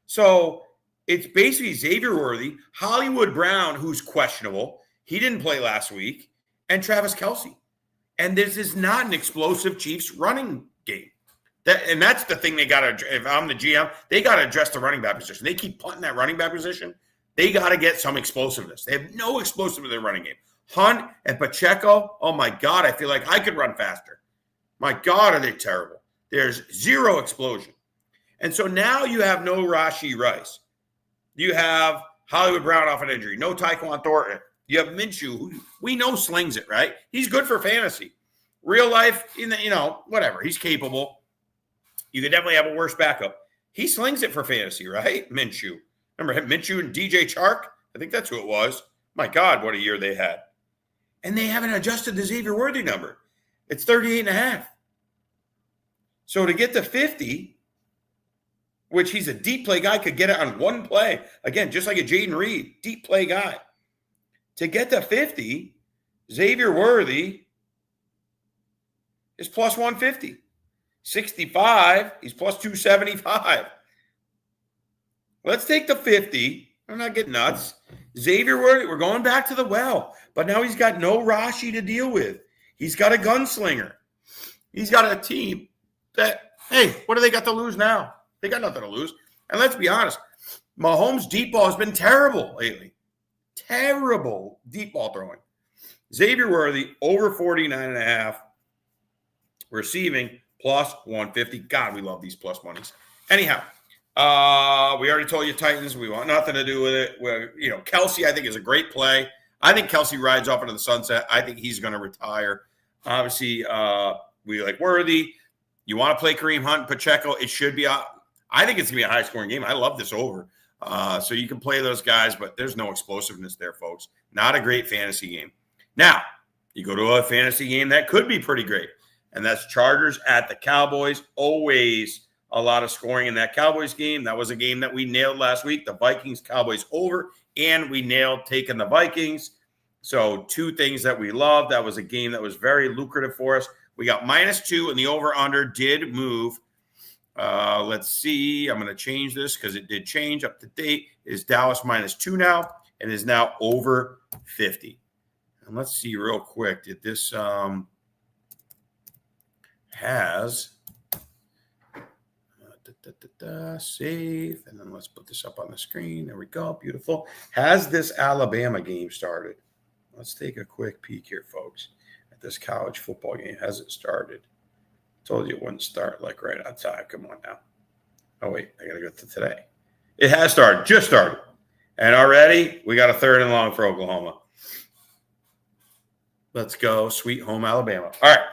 So it's basically Xavier Worthy, Hollywood Brown, who's questionable. He didn't play last week, and Travis Kelce. And this is not an explosive Chiefs running game. And that's the thing they got to, if I'm the GM, they got to address the running back position. They keep punting that running back position. They got to get some explosiveness. They have no explosiveness in their running game. Hunt and Pacheco, oh my God, I feel like I could run faster. My God, are they terrible. There's zero explosion. And so now you have no Rashee Rice. You have Hollywood Brown off an injury. No Tyquan Thornton. You have Minshew, who we know slings it, right? He's good for fantasy. Real life, whatever. He's capable. You could definitely have a worse backup. He slings it for fantasy, right? Minshew. Remember him, Minshew and DJ Chark? I think that's who it was. My God, what a year they had. And they haven't adjusted the Xavier Worthy number. It's 38.5. So to get to 50, which he's a deep play guy, could get it on one play. Again, just like a Jaden Reed, deep play guy. To get to 50, Xavier Worthy is plus 150. 65, he's plus 275. Let's take the 50. I'm not getting nuts. Xavier Worthy, we're going back to the well. But now he's got no Rashee to deal with. He's got a gunslinger. He's got a team that, hey, what do they got to lose now? They got nothing to lose. And let's be honest, Mahomes' deep ball has been terrible lately. Terrible deep ball throwing. Xavier Worthy over 49.5. Receiving plus 150. God, we love these plus monies. Anyhow, we already told you Titans. We want nothing to do with it. Kelsey, I think, is a great play. I think Kelsey rides off into the sunset. I think he's going to retire. Obviously, we like Worthy. You want to play Kareem Hunt, Pacheco. It should be. I think it's going to be a high-scoring game. I love this over. So you can play those guys, but there's no explosiveness there, folks. Not a great fantasy game. Now, you go to a fantasy game that could be pretty great, and that's Chargers at the Cowboys. Always a lot of scoring in that Cowboys game. That was a game that we nailed last week, the Vikings-Cowboys over, and we nailed taking the Vikings. So two things that we love. That was a game that was very lucrative for us. We got -2, and the over-under did move. Let's see. I'm going to change this because it did change up to date. It is Dallas -2 now and is now over 50. And let's see real quick. Did this has save, and then let's put this up on the screen. There we go. Beautiful. Has this Alabama game started? Let's take a quick peek here, folks, at this college football game. Has it started? Told you it wouldn't start like right on time. Come on now. Oh, wait. I got to go to today. It has started. Just started. And already we got a 3rd and long for Oklahoma. Let's go. Sweet home Alabama. All right.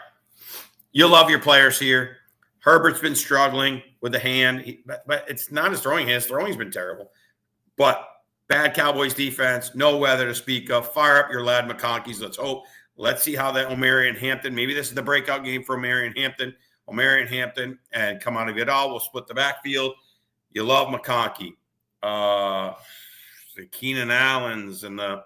You'll love your players here. Herbert's been struggling with the hand, but it's not his throwing hand. His throwing's been terrible. But bad Cowboys defense, no weather to speak of. Fire up your lad McConkeys. Let's hope. Let's see how that Omarion Hampton, maybe this is the breakout game for Omarion Hampton and come out of it all. We'll split the backfield. You love McConkey. The Keenan Allens and the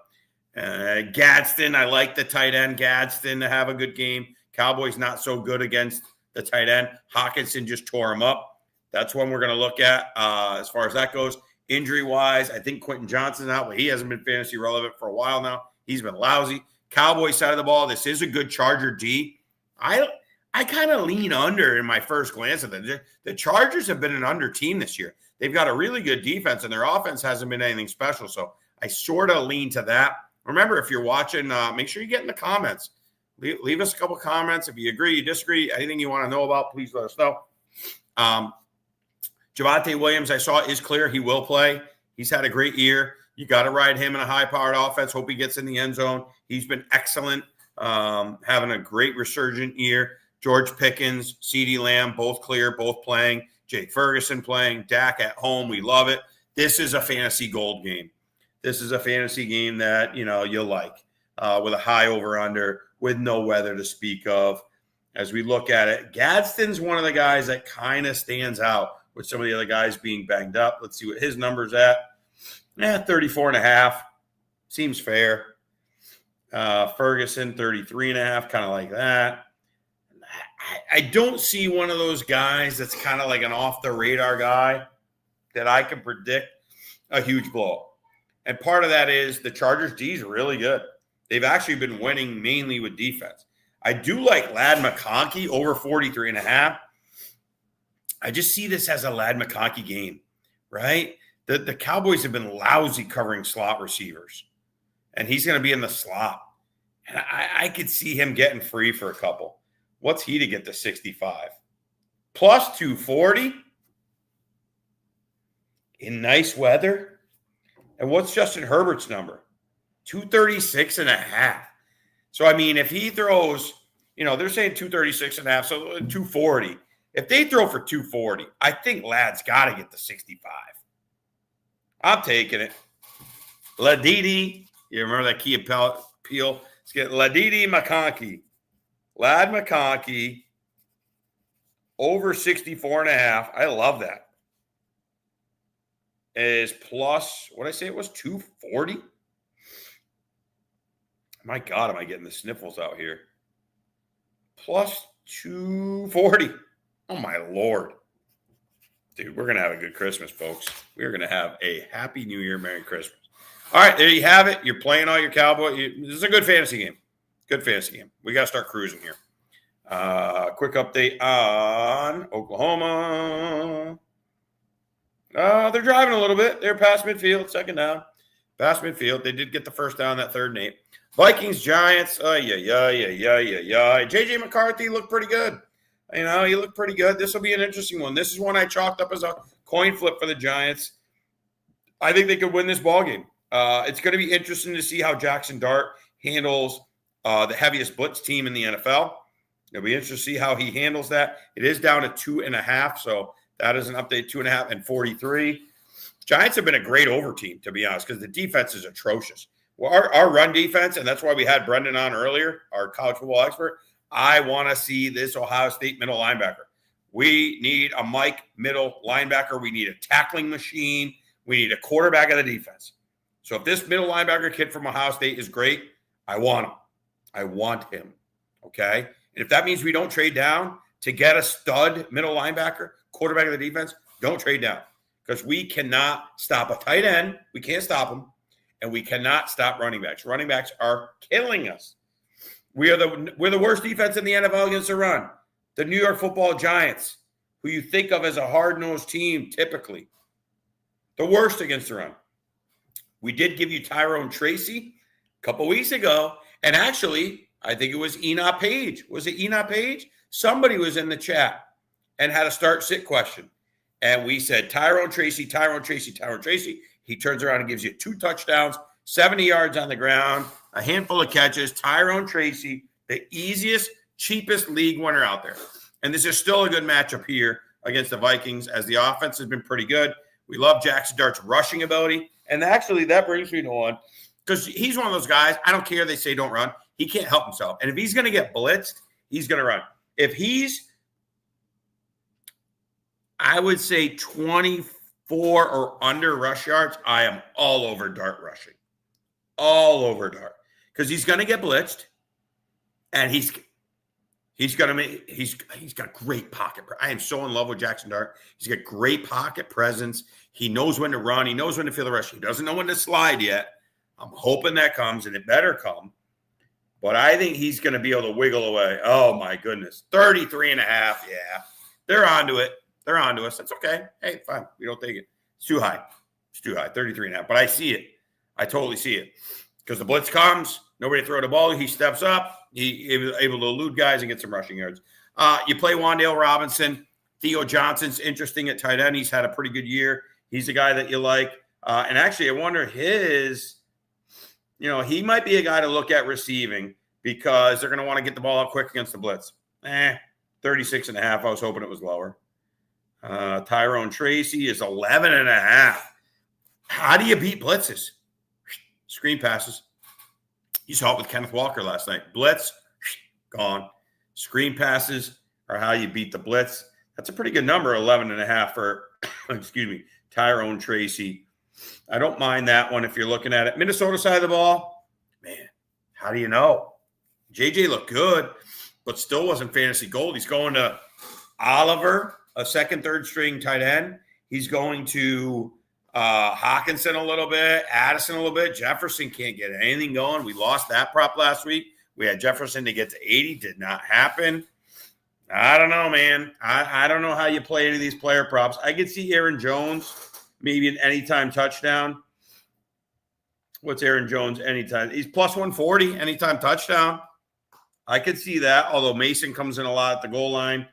Gadsden. I like the tight end Gadsden to have a good game. Cowboys not so good against the tight end. Hawkinson just tore him up. That's one we're going to look at as far as that goes. Injury-wise, I think Quentin Johnson's out, but he hasn't been fantasy relevant for a while now. He's been lousy. Cowboy side of the ball, this is a good Charger D. I kind of lean under in my first glance at them. The Chargers have been an under team this year. They've got a really good defense, and their offense hasn't been anything special. So I sort of lean to that. Remember, if you're watching, make sure you get in the comments. Leave us a couple comments. If you agree, you disagree, anything you want to know about, please let us know. Javonte Williams, I saw, is clear. He will play. He's had a great year. You got to ride him in a high-powered offense. Hope he gets in the end zone. He's been excellent, having a great resurgent year. George Pickens, CeeDee Lamb, both clear, both playing. Jake Ferguson playing. Dak at home. We love it. This is a fantasy gold game. This is a fantasy game that, you'll like with a high over-under, with no weather to speak of. As we look at it, Gadsden's one of the guys that kind of stands out with some of the other guys being banged up. Let's see what his number's at. 34.5. Seems fair. Ferguson, 33.5, kind of like that. I don't see one of those guys that's kind of like an off-the-radar guy that I can predict a huge blow. And part of that is the Chargers' D is really good. They've actually been winning mainly with defense. I do like Lad McConkey over 43.5. I just see this as a Lad McConkey game, right? The Cowboys have been lousy covering slot receivers, and he's going to be in the slot. And I could see him getting free for a couple. What's he to get to 65? Plus 240 in nice weather. And what's Justin Herbert's number? 236.5. So, I mean, if he throws, they're saying 236.5, so 240. If they throw for 240, I think Lad's got to get to 65. I'm taking it. Ladidi, you remember that key appeal? Let's get Ladidi McConkey. Lad McConkey over 64.5. I love that. Is plus, what did I say it was, 240? My God, am I getting the sniffles out here? Plus 240. Oh, my Lord. Dude, we're going to have a good Christmas, folks. We're going to have a Happy New Year, Merry Christmas. All right, there you have it. You're playing all your Cowboy. This is a good fantasy game. Good fantasy game. We got to start cruising here. Quick update on Oklahoma. They're driving a little bit. They're past midfield, second down. Past midfield. They did get the first down, that 3rd and 8. Vikings, Giants. JJ McCarthy looked pretty good. He looked pretty good. This will be an interesting one. This is one I chalked up as a coin flip for the Giants. I think they could win this ballgame. It's going to be interesting to see how Jackson Dart handles the heaviest blitz team in the NFL. It'll be interesting to see how he handles that. It is down to 2.5, so that is an update, 2.5 and 43. Giants have been a great over team, to be honest, because the defense is atrocious. Well, our run defense, and that's why we had Brendan on earlier, our college football expert. I want to see this Ohio State middle linebacker. We need a Mike middle linebacker. We need a tackling machine. We need a quarterback of the defense. So if this middle linebacker kid from Ohio State is great, I want him. I want him. Okay? And if that means we don't trade down to get a stud middle linebacker, quarterback of the defense, don't trade down. Because we cannot stop a tight end. We can't stop him. And we cannot stop running backs. Running backs are killing us. We're the worst defense in the NFL against the run. The New York Football Giants, who you think of as a hard-nosed team typically, the worst against the run. We did give you Tyrone Tracy a couple weeks ago. And actually, I think it was Enoch Page. Was it Enoch Page? Somebody was in the chat and had a start-sit question. And we said, Tyrone Tracy, Tyrone Tracy, Tyrone Tracy. He turns around and gives you 2 touchdowns, 70 yards on the ground, a handful of catches. Tyrone Tracy, the easiest, cheapest league winner out there. And this is still a good matchup here against the Vikings, as the offense has been pretty good. We love Jackson Dart's rushing ability. And actually, that brings me to one, because he's one of those guys, I don't care they say don't run. He can't help himself. And if he's going to get blitzed, he's going to run. If he's, I would say 24 or under rush yards, I am all over Dart rushing. All over Dart. Because he's going to get blitzed, and he's going to make, he's got great pocket. I am so in love with Jackson Dart. He's got great pocket presence. He knows when to run. He knows when to feel the rush. He doesn't know when to slide yet. I'm hoping that comes, and it better come. But I think he's going to be able to wiggle away. Oh, my goodness. 33.5. Yeah. They're onto it. They're onto us. That's okay. Hey, fine. We don't take it. It's too high. It's too high. 33.5. But I see it. I totally see it. Because the blitz comes. Nobody throw the ball. He steps up. He able to elude guys and get some rushing yards. You play Wan'Dale Robinson. Theo Johnson's interesting at tight end. He's had a pretty good year. He's a guy that you like. And actually, I wonder he might be a guy to look at receiving, because they're going to want to get the ball out quick against the blitz. 36.5. I was hoping it was lower. Tyrone Tracy is 11.5. How do you beat blitzes? Screen passes. You saw it with Kenneth Walker last night. Blitz, gone. Screen passes are how you beat the blitz. That's a pretty good number, 11.5 for, Tyrone Tracy. I don't mind that one if you're looking at it. Minnesota side of the ball, man, how do you know? JJ looked good, but still wasn't fantasy gold. He's going to Oliver, a second, third string tight end. He's going to Hawkinson a little bit, Addison a little bit. Jefferson can't get anything going. We lost that prop last week. We had Jefferson to get to 80. Did not happen. I don't know, man. I don't know how you play any of these player props. I could see Aaron Jones, maybe an anytime touchdown. What's Aaron Jones anytime? He's plus 140, anytime touchdown. I could see that, although Mason comes in a lot at the goal line.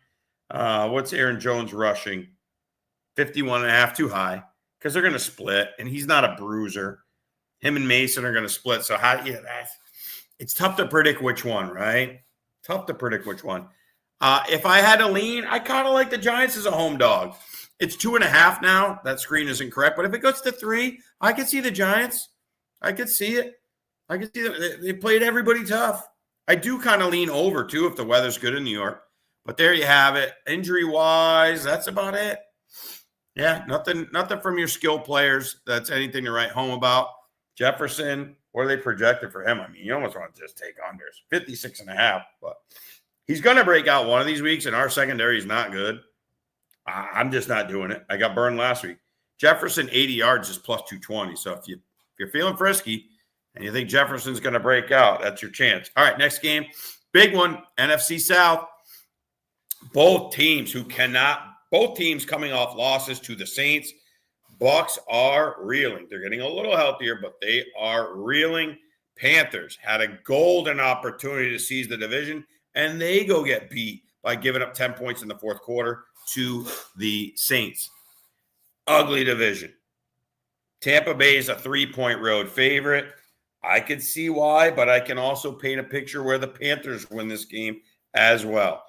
What's Aaron Jones rushing? 51.5, too high, because they're going to split, and he's not a bruiser. Him and Mason are going to split. So it's tough to predict which one, right? Tough to predict which one. If I had to lean, I kind of like the Giants as a home dog. It's 2.5 now. That screen isn't correct. But if it goes to 3, I could see the Giants. I could see it. I could see them. They played everybody tough. I do kind of lean over, too, if the weather's good in New York. But there you have it. Injury-wise, that's about it. Yeah, nothing from your skill players that's anything to write home about. Jefferson, what are they projected for him? I mean, you almost want to just take unders. 56.5. But he's going to break out one of these weeks, and our secondary is not good. I'm just not doing it. I got burned last week. Jefferson, 80 yards is plus 220. So if you're feeling frisky and you think Jefferson's going to break out, that's your chance. All right, next game. Big one, NFC South. Both teams coming off losses to the Saints. Bucs are reeling. They're getting a little healthier, but they are reeling. Panthers had a golden opportunity to seize the division, and they go get beat by giving up 10 points in the fourth quarter to the Saints. Ugly division. Tampa Bay is a 3-point road favorite. I could see why, but I can also paint a picture where the Panthers win this game as well.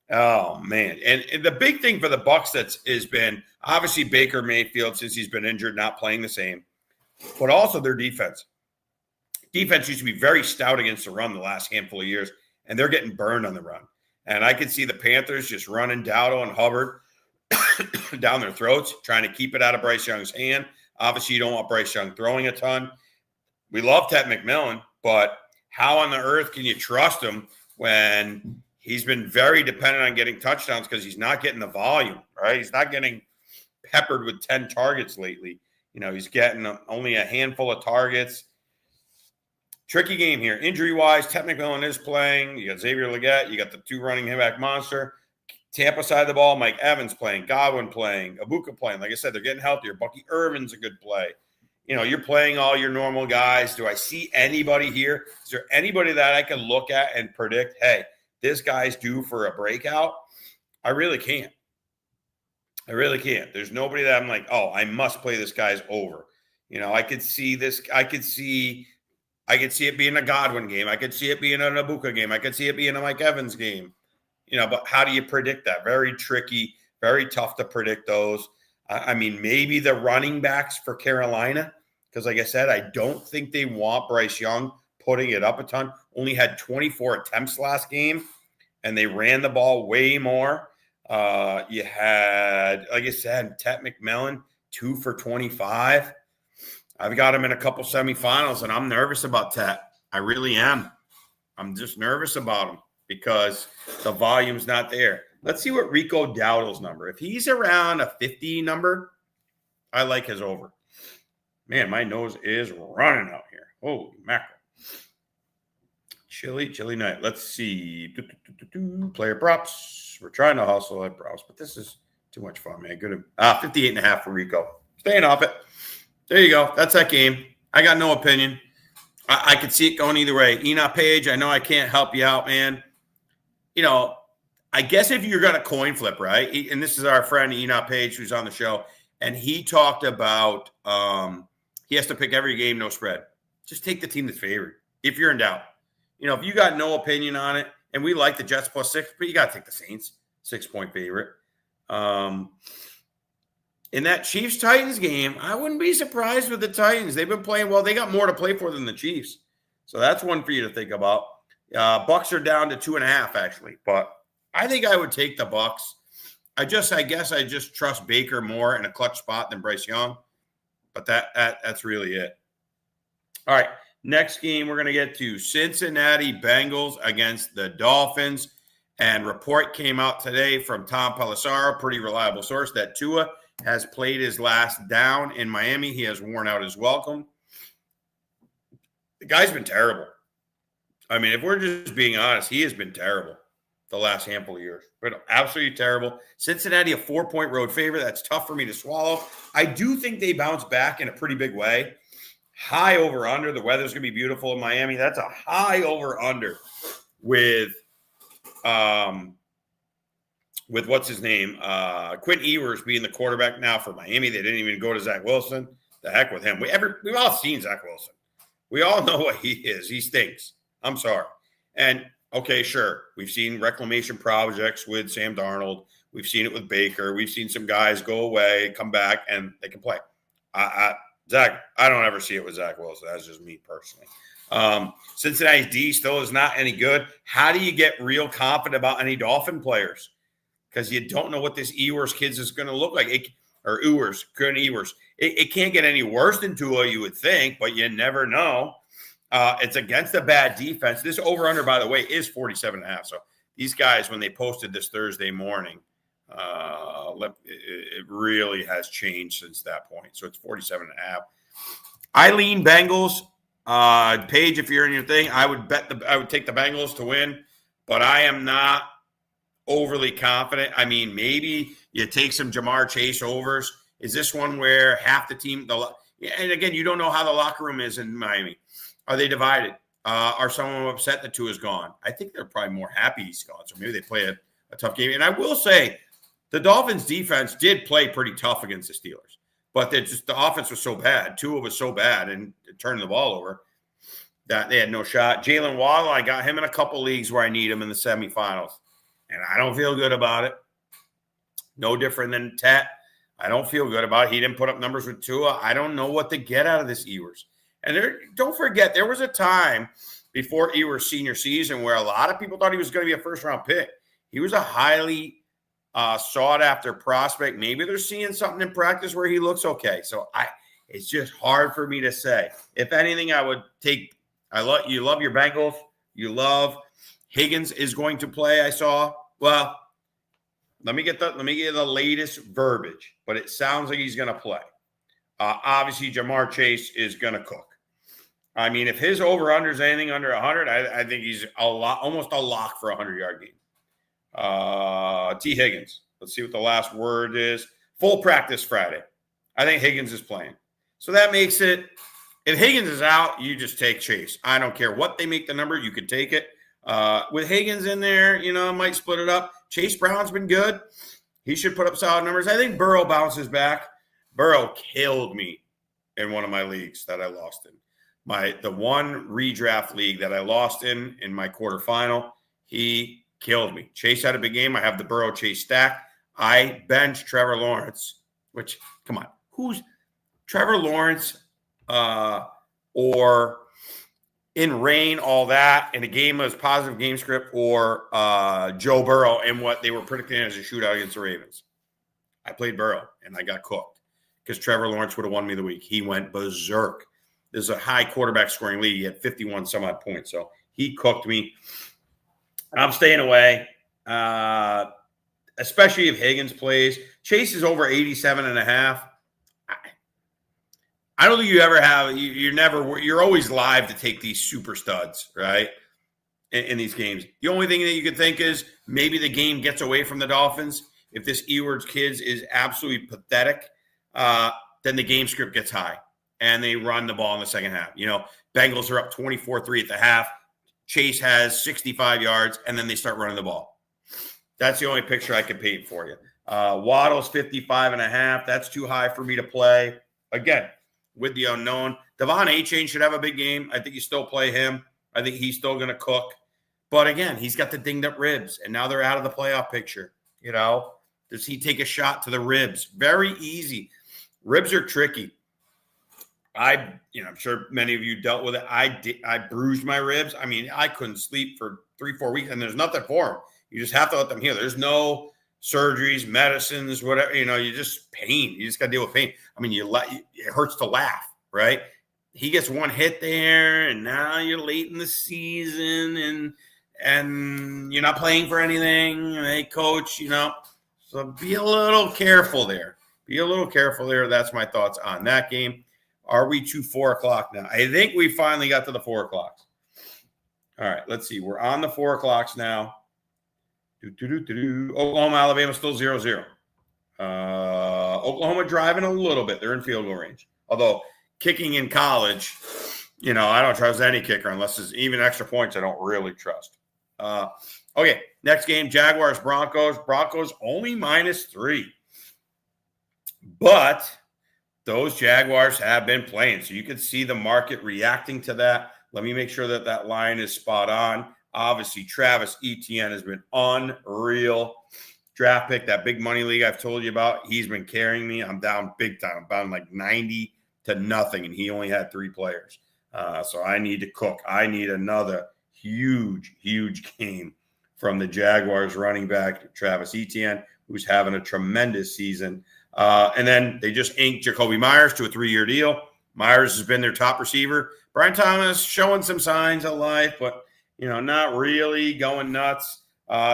Oh, man. And the big thing for the Bucs has been obviously Baker Mayfield, since he's been injured, not playing the same, but also their defense. Defense used to be very stout against the run the last handful of years, and they're getting burned on the run. And I could see the Panthers just running Dowdle and Hubbard down their throats, trying to keep it out of Bryce Young's hand. Obviously, you don't want Bryce Young throwing a ton. We love Ted McMillan, but how on the earth can you trust him when he's been very dependent on getting touchdowns because he's not getting the volume, right? He's not getting peppered with 10 targets lately. He's getting only a handful of targets. Tricky game here. Injury-wise, Ted McMillan is playing. You got Xavier Legette. You got the 2 running back monster. Tampa side of the ball, Mike Evans playing. Godwin playing. Ibuka playing. Like I said, they're getting healthier. Bucky Irvin's a good play. You're playing all your normal guys. Do I see anybody here? Is there anybody that I can look at and predict, hey, this guy's due for a breakout? I really can't. I really can't. There's nobody that I'm like, oh, I must play this guy's over. I could see this. I could see it being a Godwin game. I could see it being an Ibuka game. I could see it being a Mike Evans game. But how do you predict that? Very tricky, very tough to predict those. I mean, maybe the running backs for Carolina, because like I said, I don't think they want Bryce Young putting it up a ton. Only had 24 attempts last game, and they ran the ball way more. You had, like I said, Ted McMillan, 2 for 25. I've got him in a couple semifinals, and I'm nervous about Ted. I really am. I'm just nervous about him because the volume's not there. Let's see what Rico Dowdle's number. If he's around a 50 number, I like his over. Man, my nose is running out here. Holy mackerel. Chilly night. Let's see. Player props. We're trying to hustle at props, but this is too much fun, man. Good. 58.5 for Rico. Staying off it. There you go. That's that game. I got no opinion. I could see it going either way. Enoch Page, I know I can't help you out, man. I guess if you're going to coin flip, right? And this is our friend Enoch Page, who's on the show, and he talked about he has to pick every game, no spread. Just take the team that's favored if you're in doubt. If you got no opinion on it, and we like the Jets +6, but you got to take the Saints, 6-point favorite. In that Chiefs-Titans game, I wouldn't be surprised with the Titans. They've been playing well. They got more to play for than the Chiefs. So that's one for you to think about. Bucks are down to 2.5, actually. But I think I would take the Bucks. I guess I just trust Baker more in a clutch spot than Bryce Young. But that's really it. All right, next game we're going to get to Cincinnati Bengals against the Dolphins. And report came out today from Tom Pelissero, pretty reliable source, that Tua has played his last down in Miami. He has worn out his welcome. The guy's been terrible. I mean, if we're just being honest, he has been terrible the last handful of years. But absolutely terrible. Cincinnati, a 4-point road favorite. That's tough for me to swallow. I do think they bounce back in a pretty big way. High over-under. The weather's going to be beautiful in Miami. That's a high over-under with what's his name? Quinn Ewers being the quarterback now for Miami. They didn't even go to Zach Wilson. The heck with him. We've all seen Zach Wilson. We all know what he is. He stinks. I'm sorry. And, okay, sure. We've seen reclamation projects with Sam Darnold. We've seen it with Baker. We've seen some guys go away, come back, and they can play. Zach, I don't ever see it with Zach Wilson. That's just me personally. Cincinnati's D still is not any good. How do you get real confident about any Dolphin players? Because you don't know what this Ewers kids is going to look like. Quinn Ewers. It can't get any worse than Tua, you would think, but you never know. It's against a bad defense. This over-under, by the way, is 47.5. So these guys, when they posted this Thursday morning, it really has changed since that point. So it's 47.5. I lean Bengals. Paige, if you're in your thing, I would take the Bengals to win, but I am not overly confident. I mean, maybe you take some Jamar Chase overs. Is this one where half the team, and again, you don't know how the locker room is in Miami. Are they divided? Are some of them upset that Tua is gone? I think they're probably more happy he's gone. So maybe they play a tough game. And I will say the Dolphins defense did play pretty tough against the Steelers, but the offense was so bad. Tua was so bad and turning the ball over that they had no shot. Jalen Waddle, I got him in a couple leagues where I need him in the semifinals, and I don't feel good about it. No different than Tet. I don't feel good about it. He didn't put up numbers with Tua. I don't know what to get out of this Ewers. And don't forget, there was a time before Ewers' senior season where a lot of people thought he was going to be a first-round pick. He was a highly sought-after prospect. Maybe they're seeing something in practice where he looks okay. So it's just hard for me to say. If anything, I would take – you love your Bengals. You love Higgins is going to play, I saw. Well, let me get the latest verbiage, but it sounds like he's going to play. Obviously, Jamar Chase is going to cook. I mean, if his over-under is anything under 100, I think he's almost a lock for a 100-yard game. T. Higgins. Let's see what the last word is. Full practice Friday. I think Higgins is playing. So that makes it, if Higgins is out, you just take Chase. I don't care what they make the number. You can take it. With Higgins in there, I might split it up. Chase Brown's been good. He should put up solid numbers. I think Burrow bounces back. Burrow killed me in one of my leagues that I lost in. The one redraft league that I lost in my quarterfinal, he killed me. Chase had a big game. I have the Burrow Chase stack. I bench Trevor Lawrence, which, come on, who's Trevor Lawrence or in rain, all that, in a game of positive game script, or Joe Burrow in what they were predicting as a shootout against the Ravens? I played Burrow, and I got cooked because Trevor Lawrence would have won me the week. He went berserk. This is a high quarterback scoring league. He had 51 some odd points, so he cooked me. I'm staying away, especially if Higgins plays. Chase is over 87.5. I don't think you ever have. You're always live to take these super studs, right? In these games, the only thing that you could think is maybe the game gets away from the Dolphins. If this Ewers kids is absolutely pathetic, then the game script gets high and they run the ball in the second half. Bengals are up 24-3 at the half. Chase has 65 yards, and then they start running the ball. That's the only picture I can paint for you. Waddle's 55.5. That's too high for me to play. Again, with the unknown. Devon Achane should have a big game. I think you still play him. I think he's still going to cook. But again, he's got the dinged up ribs, and now they're out of the playoff picture. Does he take a shot to the ribs? Very easy. Ribs are tricky. I'm sure many of you dealt with it. I bruised my ribs. I mean, I couldn't sleep for 3-4 weeks, and there's nothing for them. You just have to let them heal. There's no surgeries, medicines, whatever. You just pain. You just got to deal with pain. I mean, it hurts to laugh, right? He gets one hit there, and now you're late in the season, and you're not playing for anything. Hey, coach, so be a little careful there. That's my thoughts on that game. Are we to 4 o'clock now? I think we finally got to the 4 o'clocks. All right, let's see. We're on the 4 o'clocks now. Oklahoma, Alabama still 0-0. Oklahoma driving a little bit. They're in field goal range. Although kicking in college, I don't trust any kicker unless it's even extra points I don't really trust. Okay, next game, Jaguars, Broncos. Broncos only -3. But those Jaguars have been playing, so you can see the market reacting to that. Let me make sure that line is spot on. Obviously, Travis Etienne has been unreal. Draft pick, that big money league I've told you about, he's been carrying me. I'm down big time. I'm down like 90 to nothing, and he only had 3 players. So I need to cook. I need another huge game from the Jaguars running back, Travis Etienne, who's having a tremendous season. And then they just inked Jacoby Myers to a 3-year deal. Myers has been their top receiver. Brian Thomas showing some signs of life, but, not really going nuts.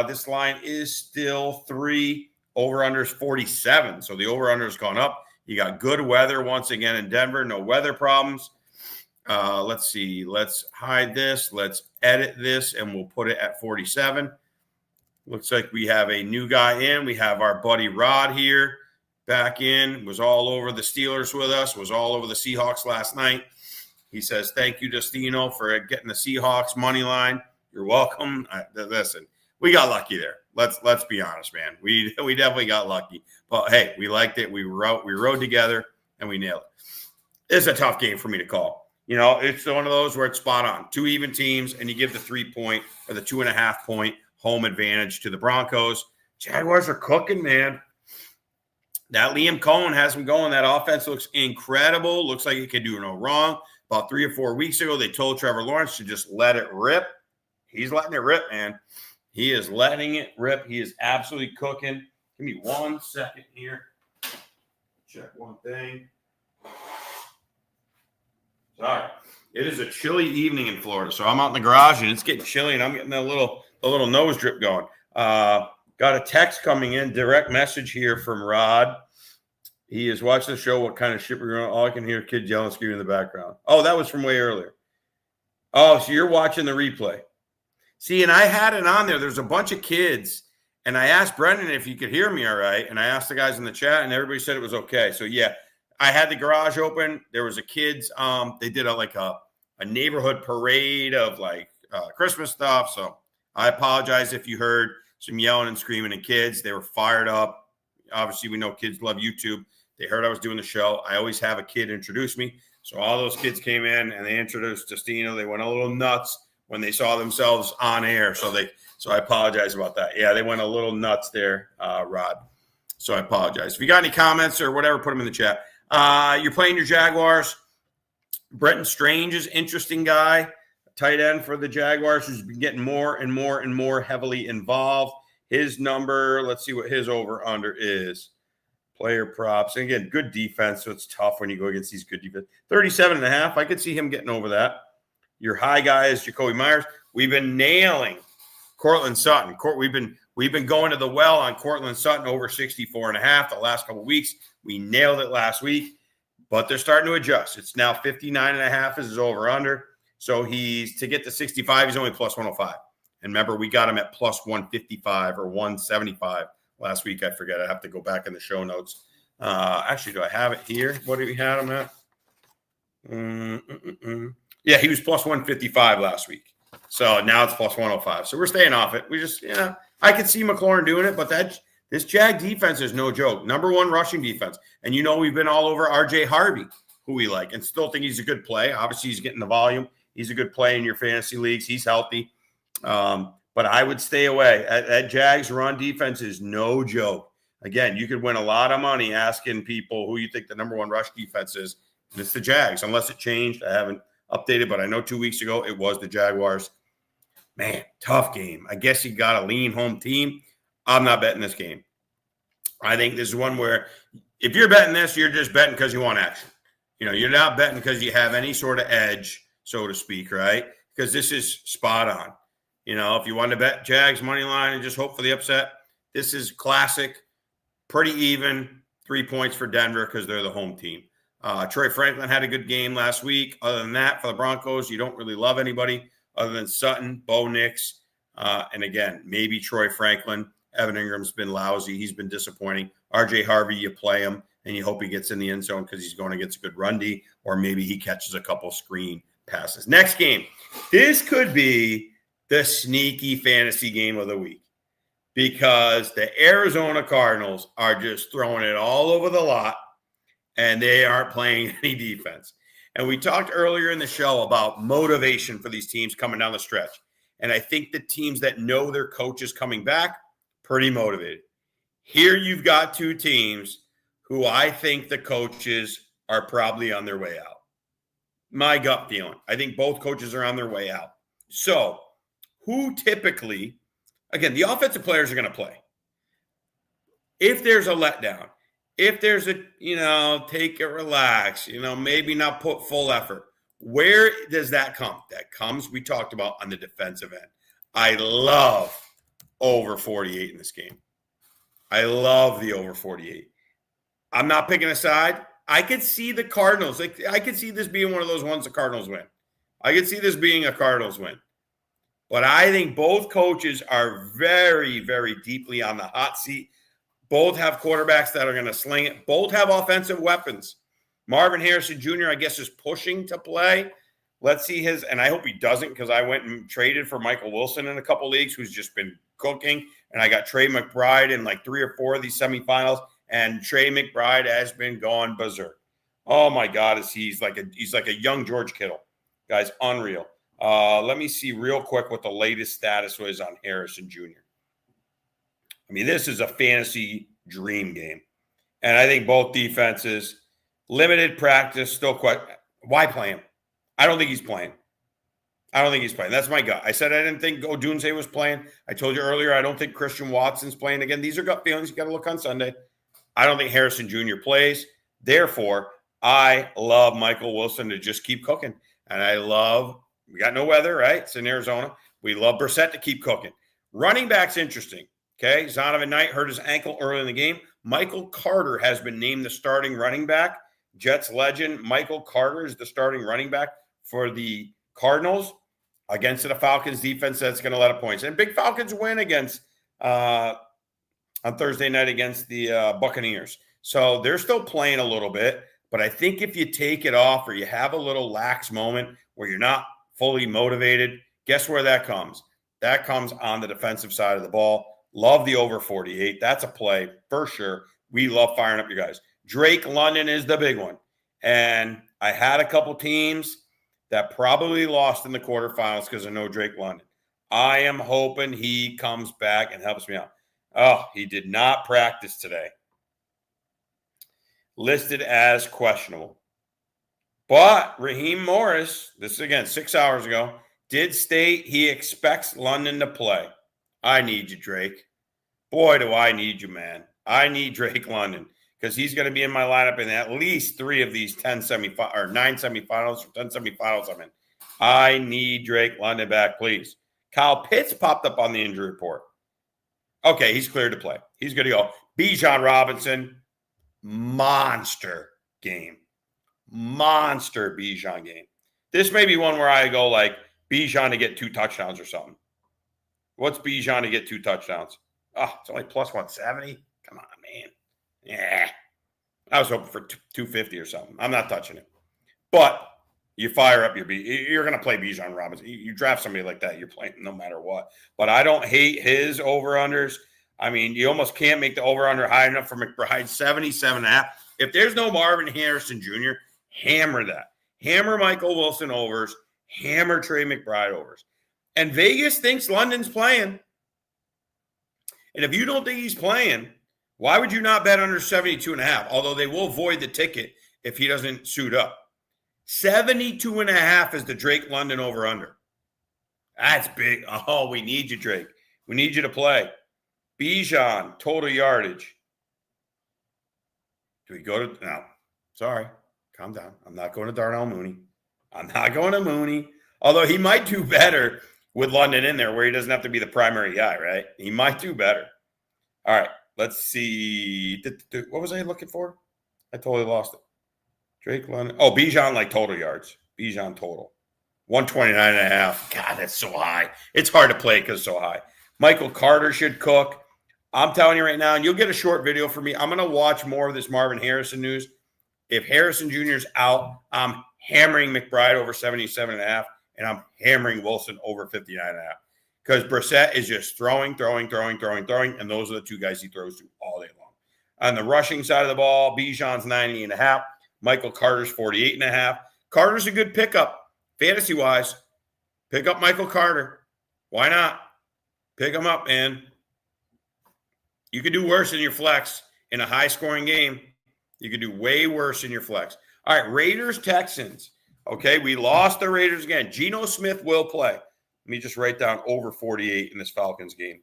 This line is still 3. Over-under is 47, so the over-under has gone up. You got good weather once again in Denver. No weather problems. Let's see. Let's hide this. Let's edit this, and we'll put it at 47. Looks like we have a new guy in. We have our buddy Rod here. Back in, was all over the Steelers with us, was all over the Seahawks last night. He says, thank you, Destino, for getting the Seahawks money line. You're welcome. Listen, we got lucky there. Let's be honest, man. We definitely got lucky. But, hey, we liked it. We rode together, and we nailed it. It's a tough game for me to call. It's one of those where it's spot on. 2 even teams, and you give the 3-point or the 2.5-point home advantage to the Broncos. Jaguars are cooking, man. That Liam Cohen has them going. That offense looks incredible. Looks like it can do no wrong. About 3 or 4 weeks ago, they told Trevor Lawrence to just let it rip. He's letting it rip, man. He is letting it rip. He is absolutely cooking. Give me 1 second here. Check one thing. Sorry. It is a chilly evening in Florida, so I'm out in the garage, and it's getting chilly, and I'm getting a little nose drip going. Got a text coming in, direct message here from Rod. He is watching the show. What kind of shit we're going on? All I can hear kids yelling, screaming in the background. Oh, that was from way earlier. Oh, so you're watching the replay. See, and I had it on there. There's a bunch of kids, and I asked Brendan if you could hear me all right, and I asked the guys in the chat, and everybody said it was okay. So, yeah, I had the garage open. There was a kids. They did a neighborhood parade of Christmas stuff. So I apologize if you heard some yelling and screaming and kids. They were fired up. Obviously, we know kids love YouTube. They heard I was doing the show. I always have a kid introduce me. So all those kids came in and they introduced Destino. They went a little nuts when they saw themselves on air. So I apologize about that. Yeah, they went a little nuts there, Rod. So I apologize. If you got any comments or whatever, put them in the chat. You're playing your Jaguars. Brenton Strange is an interesting guy. Tight end for the Jaguars who's been getting more and more and more heavily involved. His number, let's see what his over-under is. Player props. And again, good defense, so it's tough when you go against these good defense. 37.5. I could see him getting over that. Your high guy is Jacoby Myers. We've been nailing Courtland Sutton. We've been going to the well on Courtland Sutton over 64.5 the last couple of weeks. We nailed it last week, but they're starting to adjust. It's now 59.5 is his over-under. So to get to 65, he's only plus 105. And remember, we got him at plus 155 or 175 last week. I forget. I have to go back in the show notes. Actually, do I have it here? What did we have him at? Yeah, he was plus 155 last week. So now it's plus 105. So we're staying off it. We just, I could see McLaurin doing it, but this Jag defense is no joke. Number 1 rushing defense. And we've been all over RJ Harvey, who we like, and still think he's a good play. Obviously, he's getting the volume. He's a good play in your fantasy leagues. He's healthy. But I would stay away. That Jags run defense is no joke. Again, you could win a lot of money asking people who you think the number 1 rush defense is. And it's the Jags, unless it changed. I haven't updated, but I know 2 weeks ago it was the Jaguars. Man, tough game. I guess you got a lean home team. I'm not betting this game. I think this is one where if you're betting this, you're just betting because you want action. You're not betting because you have any sort of edge, so to speak, right? Because this is spot on. If you want to bet Jags money line and just hope for the upset, this is classic, pretty even, 3 points for Denver because they're the home team. Troy Franklin had a good game last week. Other than that, for the Broncos, you don't really love anybody other than Sutton, Bo Nix, and again, maybe Troy Franklin. Evan Ingram's been lousy. He's been disappointing. RJ Harvey, you play him, and you hope he gets in the end zone because he's going against a good run D, or maybe he catches a couple screen passes. Next game. This could be the sneaky fantasy game of the week because the Arizona Cardinals are just throwing it all over the lot, and they aren't playing any defense. And we talked earlier in the show about motivation for these teams coming down the stretch. And I think the teams that know their coach is coming back, pretty motivated. Here you've got 2 teams who I think the coaches are probably on their way out. My gut feeling. I think both coaches are on their way out. So who typically, again, the offensive players are going to play. If there's a letdown, if there's a, take it relax, maybe not put full effort, where does that come? That comes, we talked about, on the defensive end. I love over 48 in this game. I love the over 48. I'm not picking a side. I could see the Cardinals. I could see this being one of those ones the Cardinals win. I could see this being a Cardinals win. But I think both coaches are very, very deeply on the hot seat. Both have quarterbacks that are going to sling it. Both have offensive weapons. Marvin Harrison Jr., I guess, is pushing to play. Let's see his, and I hope he doesn't, because I went and traded for Michael Wilson in a couple leagues, who's just been cooking, and I got Trey McBride in like 3 or 4 of these semifinals, and Trey McBride has been gone berserk. Oh my God, he's like a young George Kittle, guys, unreal. Let me see real quick what the latest status was on Harrison Jr. I mean, this is a fantasy dream game, and I think both defenses, limited practice, still quite. Why play him? I don't think he's playing. That's my gut. I said I didn't think Odunze was playing. I told you earlier I don't think Christian Watson's playing. Again, these are gut feelings. You got to look on Sunday. I don't think Harrison Jr. plays. Therefore, I love Michael Wilson to just keep cooking. And we got no weather, right? It's in Arizona. We love Brissett to keep cooking. Running back's interesting. Okay, Zonovan Knight hurt his ankle early in the game. Michael Carter has been named the starting running back. Jets legend Michael Carter is the starting running back for the Cardinals against the Falcons defense that's going to let up points. And big Falcons win against on Thursday night against the Buccaneers. So they're still playing a little bit, but I think if you take it off or you have a little lax moment where you're not fully motivated, guess where that comes? That comes on the defensive side of the ball. Love the over 48. That's a play for sure. We love firing up your guys. Drake London is the big one. And I had a couple teams that probably lost in the quarterfinals because of no Drake London. I am hoping he comes back and helps me out. Oh, he did not practice today. Listed as questionable. But Raheem Morris, this is again 6 hours ago, did state he expects London to play. I need you, Drake. Boy, do I need you, man. I need Drake London because he's going to be in my lineup in at least 3 of these 9 semifinals or 10 semifinals I'm in. I need Drake London back, please. Kyle Pitts popped up on the injury report. Okay, he's cleared to play. He's good to go. Bijan Robinson, monster game. Monster Bijan game. This may be one where I go like Bijan to get 2 touchdowns or something. What's Bijan to get 2 touchdowns? Oh, it's only plus 170. Come on, man. Yeah. I was hoping for 250 or something. I'm not touching it. But you fire up you're going to play Bijan Robinson. You draft somebody like that, you're playing no matter what. But I don't hate his over-unders. I mean, you almost can't make the over-under high enough for McBride, 77.5. If there's no Marvin Harrison Jr., hammer that. Hammer Michael Wilson overs. Hammer Trey McBride overs. And Vegas thinks London's playing. And if you don't think he's playing, why would you not bet under 72.5? Although they will void the ticket if he doesn't suit up. 72.5 is the Drake London over-under. That's big. Oh, we need you, Drake. We need you to play. Bijan, total yardage. Do we go to – no, sorry. Calm down. I'm not going to Darnell Mooney. I'm not going to Mooney. Although he might do better with London in there where he doesn't have to be the primary guy, right? He might do better. All right, let's see. What was I looking for? I totally lost it. Drake London. Oh, Bijan like total yards. Bijan total. 129.5. God, that's so high. It's hard to play because it's so high. Michael Carter should cook. I'm telling you right now, and you'll get a short video from me. I'm going to watch more of this Marvin Harrison news. If Harrison Jr. is out, I'm hammering McBride over 77.5, and I'm hammering Wilson over 59.5. Because Brissett is just throwing, and those are the 2 guys he throws to all day long. On the rushing side of the ball, Bijan's 90.5. Michael Carter's 48.5. Carter's a good pickup, fantasy-wise. Pick up Michael Carter. Why not? Pick him up, man. You could do worse in your flex in a high-scoring game. You could do way worse in your flex. All right, Raiders-Texans. Okay, we lost the Raiders again. Geno Smith will play. Let me just write down over 48 in this Falcons game.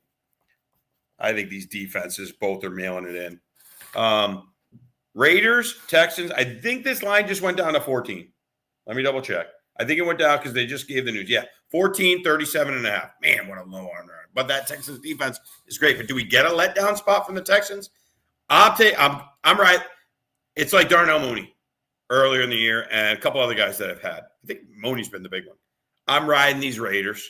I think these defenses both are mailing it in. Raiders, Texans. I think this line just went down to 14. Let me double check. I think it went down because they just gave the news. Yeah, 14, 37.5. Man, what a low arm there. But that Texans defense is great. But do we get a letdown spot from the Texans? I'm right. It's like Darnell Mooney earlier in the year and a couple other guys that I've had. I think Mooney's been the big one. I'm riding these Raiders.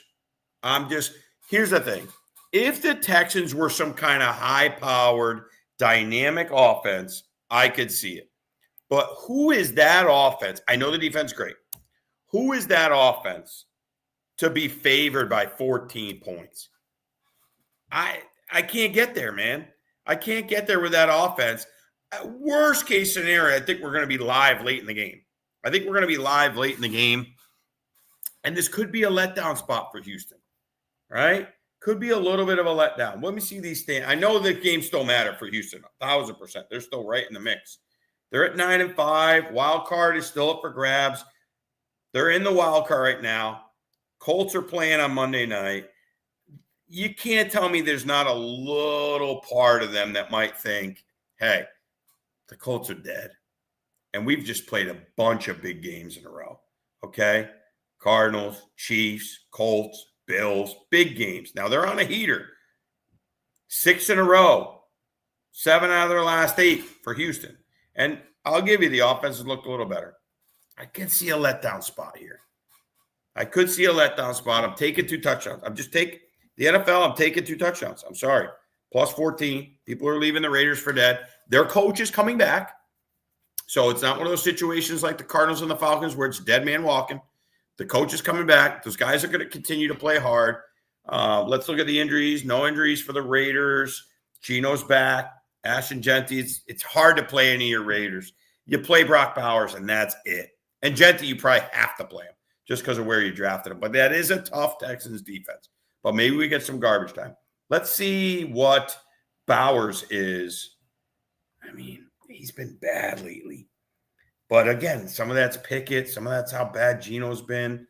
Here's the thing. If the Texans were some kind of high-powered, dynamic offense, I could see it. But who is that offense? I know the defense is great. Who is that offense to be favored by 14 points? I can't get there, man. I can't get there with that offense. Worst case scenario, I think we're going to be live late in the game. And this could be a letdown spot for Houston, right? Could be a little bit of a letdown. Let me see these things. I know the games still matter for Houston, 1,000%. They're still right in the mix. They're at 9-5. Wild card is still up for grabs. They're in the wild card right now. Colts are playing on Monday night. You can't tell me there's not a little part of them that might think, hey, the Colts are dead. And we've just played a bunch of big games in a row, okay? Cardinals, Chiefs, Colts, Bills, big games. Now they're on a heater. 6 in a row. 7 out of their last 8 for Houston. And I'll give you the offense has looked a little better. I can see a letdown spot here. I'm taking 2 touchdowns. The NFL, I'm taking 2 touchdowns. I'm sorry. Plus 14. People are leaving the Raiders for dead. Their coach is coming back. So it's not one of those situations like the Cardinals and the Falcons where it's dead man walking. The coach is coming back. Those guys are going to continue to play hard. Let's look at the injuries. No injuries for the Raiders. Gino's back. Ashton Jeanty. It's hard to play any of your Raiders. You play Brock Bowers, and that's it. And Jeanty, you probably have to play him just because of where you drafted him. But that is a tough Texans defense. But maybe we get some garbage time. Let's see what Bowers is. I mean, he's been bad lately. But again, some of that's Pickett. Some of that's how bad Gino's been.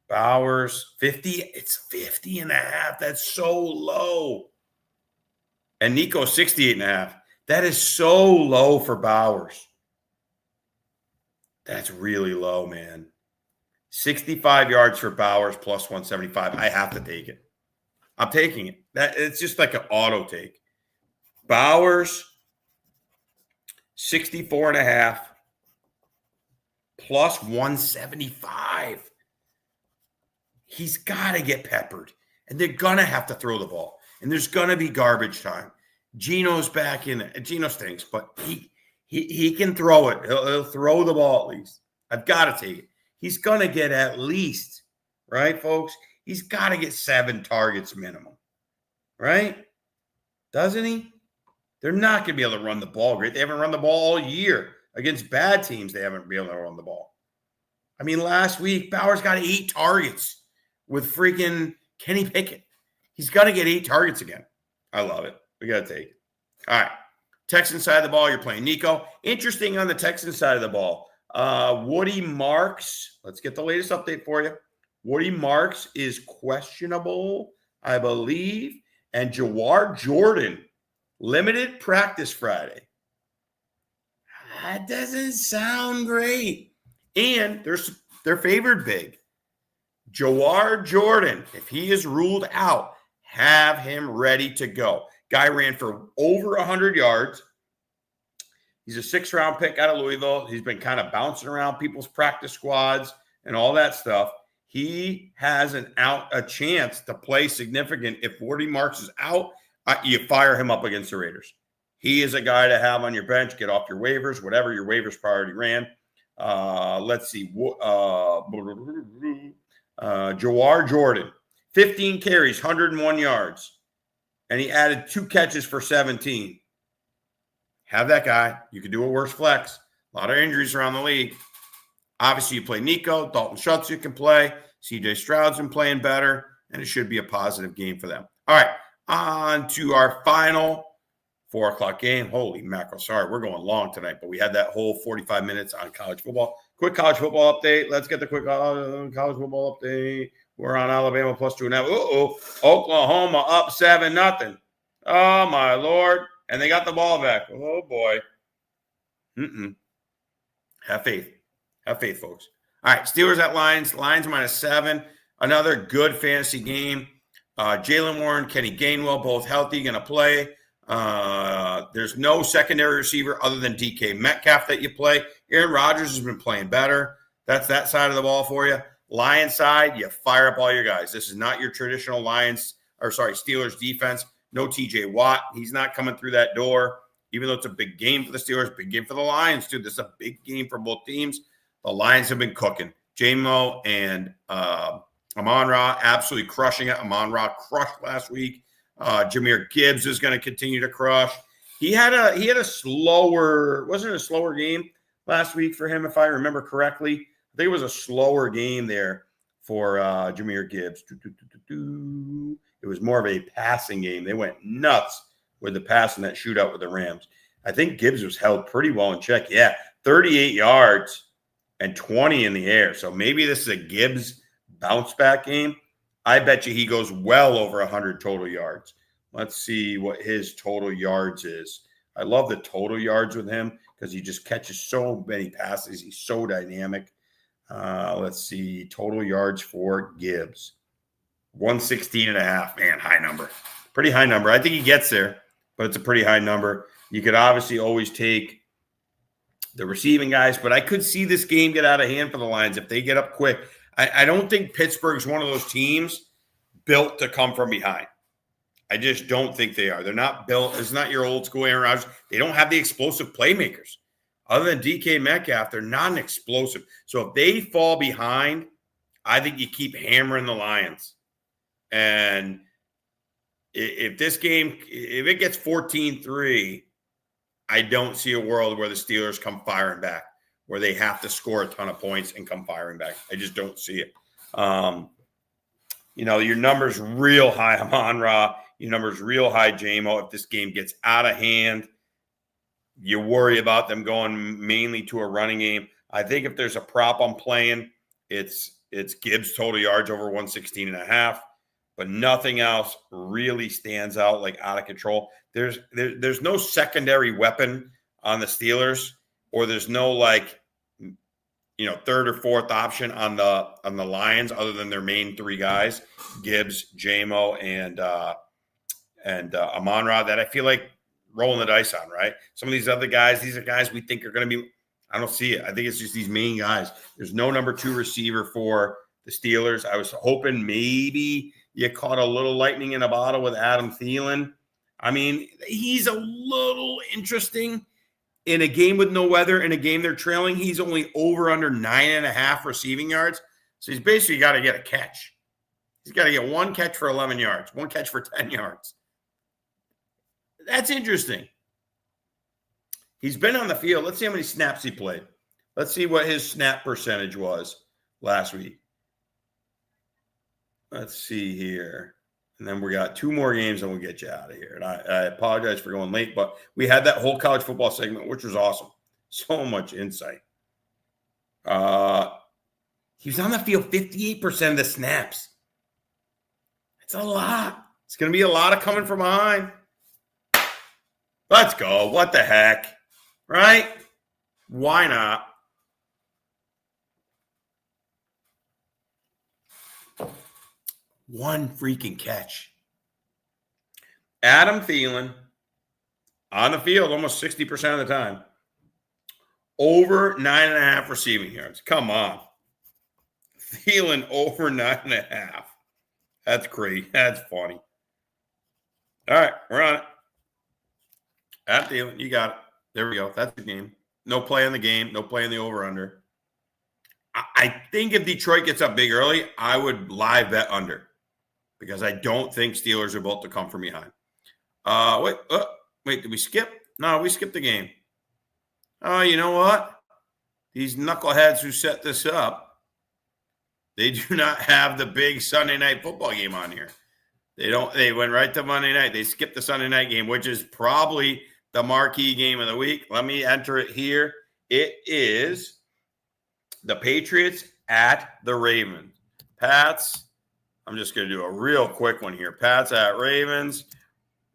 Bowers, 50. It's 50.5. That's so low. And Nico, 68.5. That is so low for Bowers. That's really low, man. 65 yards for Bowers plus 175. I have to take it. I'm taking it. It's just like an auto take. Bowers, 64.5 plus 175. He's got to get peppered. And they're going to have to throw the ball. And there's going to be garbage time. Gino's back in it. Gino stinks, but he can throw it. He'll throw the ball at least. I've got to take it. He's going to get at least, right, folks? He's got to get 7 targets minimum, right? Doesn't he? They're not going to be able to run the ball great. They haven't run the ball all year. Against bad teams, they haven't been able to run the ball. I mean, last week, Bowers got 8 targets with freaking Kenny Pickett. He's got to get 8 targets again. I love it. We got to take it. All right. Texans side of the ball, you're playing Nico. Interesting on the Texans side of the ball. Woody Marks, let's get the latest update for you. Woody Marks is questionable, I believe. And Jawar Jordan, limited practice Friday. That doesn't sound great. And they're favored big. Jawar Jordan, if he is ruled out, have him ready to go. Guy ran for over 100 yards. He's a 6th-round pick out of Louisville. He's been kind of bouncing around people's practice squads and all that stuff. He has a chance to play significant. If Woody Marks is out, you fire him up against the Raiders. He is a guy to have on your bench. Get off your waivers, whatever your waivers priority ran. Let's see. Jawar Jordan, 15 carries, 101 yards. And he added 2 catches for 17. Have that guy. You could do a worse flex. A lot of injuries around the league. Obviously, you play Nico. Dalton Schultz you can play. CJ Stroud's been playing better. And it should be a positive game for them. All right. On to our final 4 o'clock game. Holy mackerel. Sorry, we're going long tonight. But we had that whole 45 minutes on college football. Quick college football update. Let's get the quick college football update. We're on Alabama plus 2.5. Oklahoma up 7-0. Oh, my Lord. And they got the ball back. Oh, boy. Have faith. Have faith, folks. All right, Steelers at Lions. Lions -7. Another good fantasy game. Jaylen Warren, Kenny Gainwell, both healthy, going to play. There's no secondary receiver other than DK Metcalf that you play. Aaron Rodgers has been playing better. That's that side of the ball for you. Lions side, you fire up all your guys. This is not your traditional Steelers defense. No TJ Watt. He's not coming through that door, even though it's a big game for the Steelers, big game for the Lions, too. This is a big game for both teams. The Lions have been cooking. J-Mo and Amon-Ra absolutely crushing it. Amon-Ra crushed last week. Jahmyr Gibbs is going to continue to crush. He had a slower, wasn't it a slower game last week for him, if I remember correctly? I think it was a slower game there for Jahmyr Gibbs. It was more of a passing game. They went nuts with the pass in that shootout with the Rams. I think Gibbs was held pretty well in check. Yeah, 38 yards and 20 in the air. So maybe this is a Gibbs bounce back game. I bet you he goes well over 100 total yards. Let's see what his total yards is. I love the total yards with him because he just catches so many passes. He's so dynamic. Let's see. Total yards for Gibbs. 116.5. Man, high number. Pretty high number. I think he gets there, but it's a pretty high number. You could obviously always take the receiving guys, but I could see this game get out of hand for the Lions if they get up quick. I don't think Pittsburgh's one of those teams built to come from behind. I just don't think they are. They're not built. It's not your old school Aaron Rodgers. They don't have the explosive playmakers. Other than DK Metcalf, they're not an explosive. So if they fall behind, I think you keep hammering the Lions. And if this game, if it gets 14-3, I don't see a world where the Steelers come firing back, where they have to score a ton of points and come firing back. I just don't see it. Your number's real high, Amon-Ra. Your number's real high, J-Mo. If this game gets out of hand, you worry about them going mainly to a running game. I think if there's a prop I'm playing, it's Gibbs total yards over 116.5, but nothing else really stands out like out of control. There's no secondary weapon on the Steelers, or there's no third or fourth option on the Lions other than their main three guys, Gibbs, J-Mo, and Amon-Ra, that I feel like rolling the dice on, right? Some of these other guys, these are guys we think are going to be – I don't see it. I think it's just these main guys. There's no number 2 receiver for the Steelers. I was hoping maybe you caught a little lightning in a bottle with Adam Thielen. I mean, he's a little interesting. In a game with no weather, in a game they're trailing, he's only over under 9.5 receiving yards. So he's basically got to get a catch. He's got to get one catch for 11 yards, one catch for 10 yards. That's interesting. He's been on the field. Let's see how many snaps he played. Let's see what his snap percentage was last week. Let's see here. And then we got 2 more games and we'll get you out of here. And I apologize for going late, but we had that whole college football segment, which was awesome. So much insight. He was on the field 58% of the snaps. It's a lot. It's going to be a lot of coming from behind. Let's go. What the heck? Right? Why not? One freaking catch. Adam Thielen on the field almost 60% of the time. Over 9.5 receiving yards. Come on. Thielen over 9.5. That's great. That's funny. All right, we're on it. At Thielen, you got it. There we go. That's the game. No play in the game. No play in the over-under. I think if Detroit gets up big early, I would live bet under because I don't think Steelers are built to come from behind. Wait, did we skip? No, we skipped the game. Oh, you know what? These knuckleheads who set this up, they do not have the big Sunday night football game on here. They went right to Monday night. They skipped the Sunday night game, which is probably the marquee game of the week. Let me enter it here. It is the Patriots at the Ravens. Pats, I'm just going to do a real quick one here. Pats at Ravens.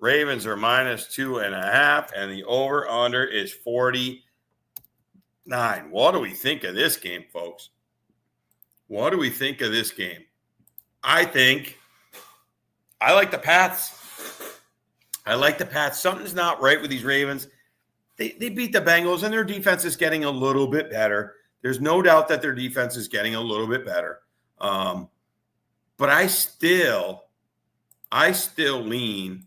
Ravens are -2.5, and the over-under is 49. What do we think of this game, folks? What do we think of this game? I like the Pats. I like the Pats. Something's not right with these Ravens. They beat the Bengals, and their defense is getting a little bit better. There's no doubt that their defense is getting a little bit better. But I still lean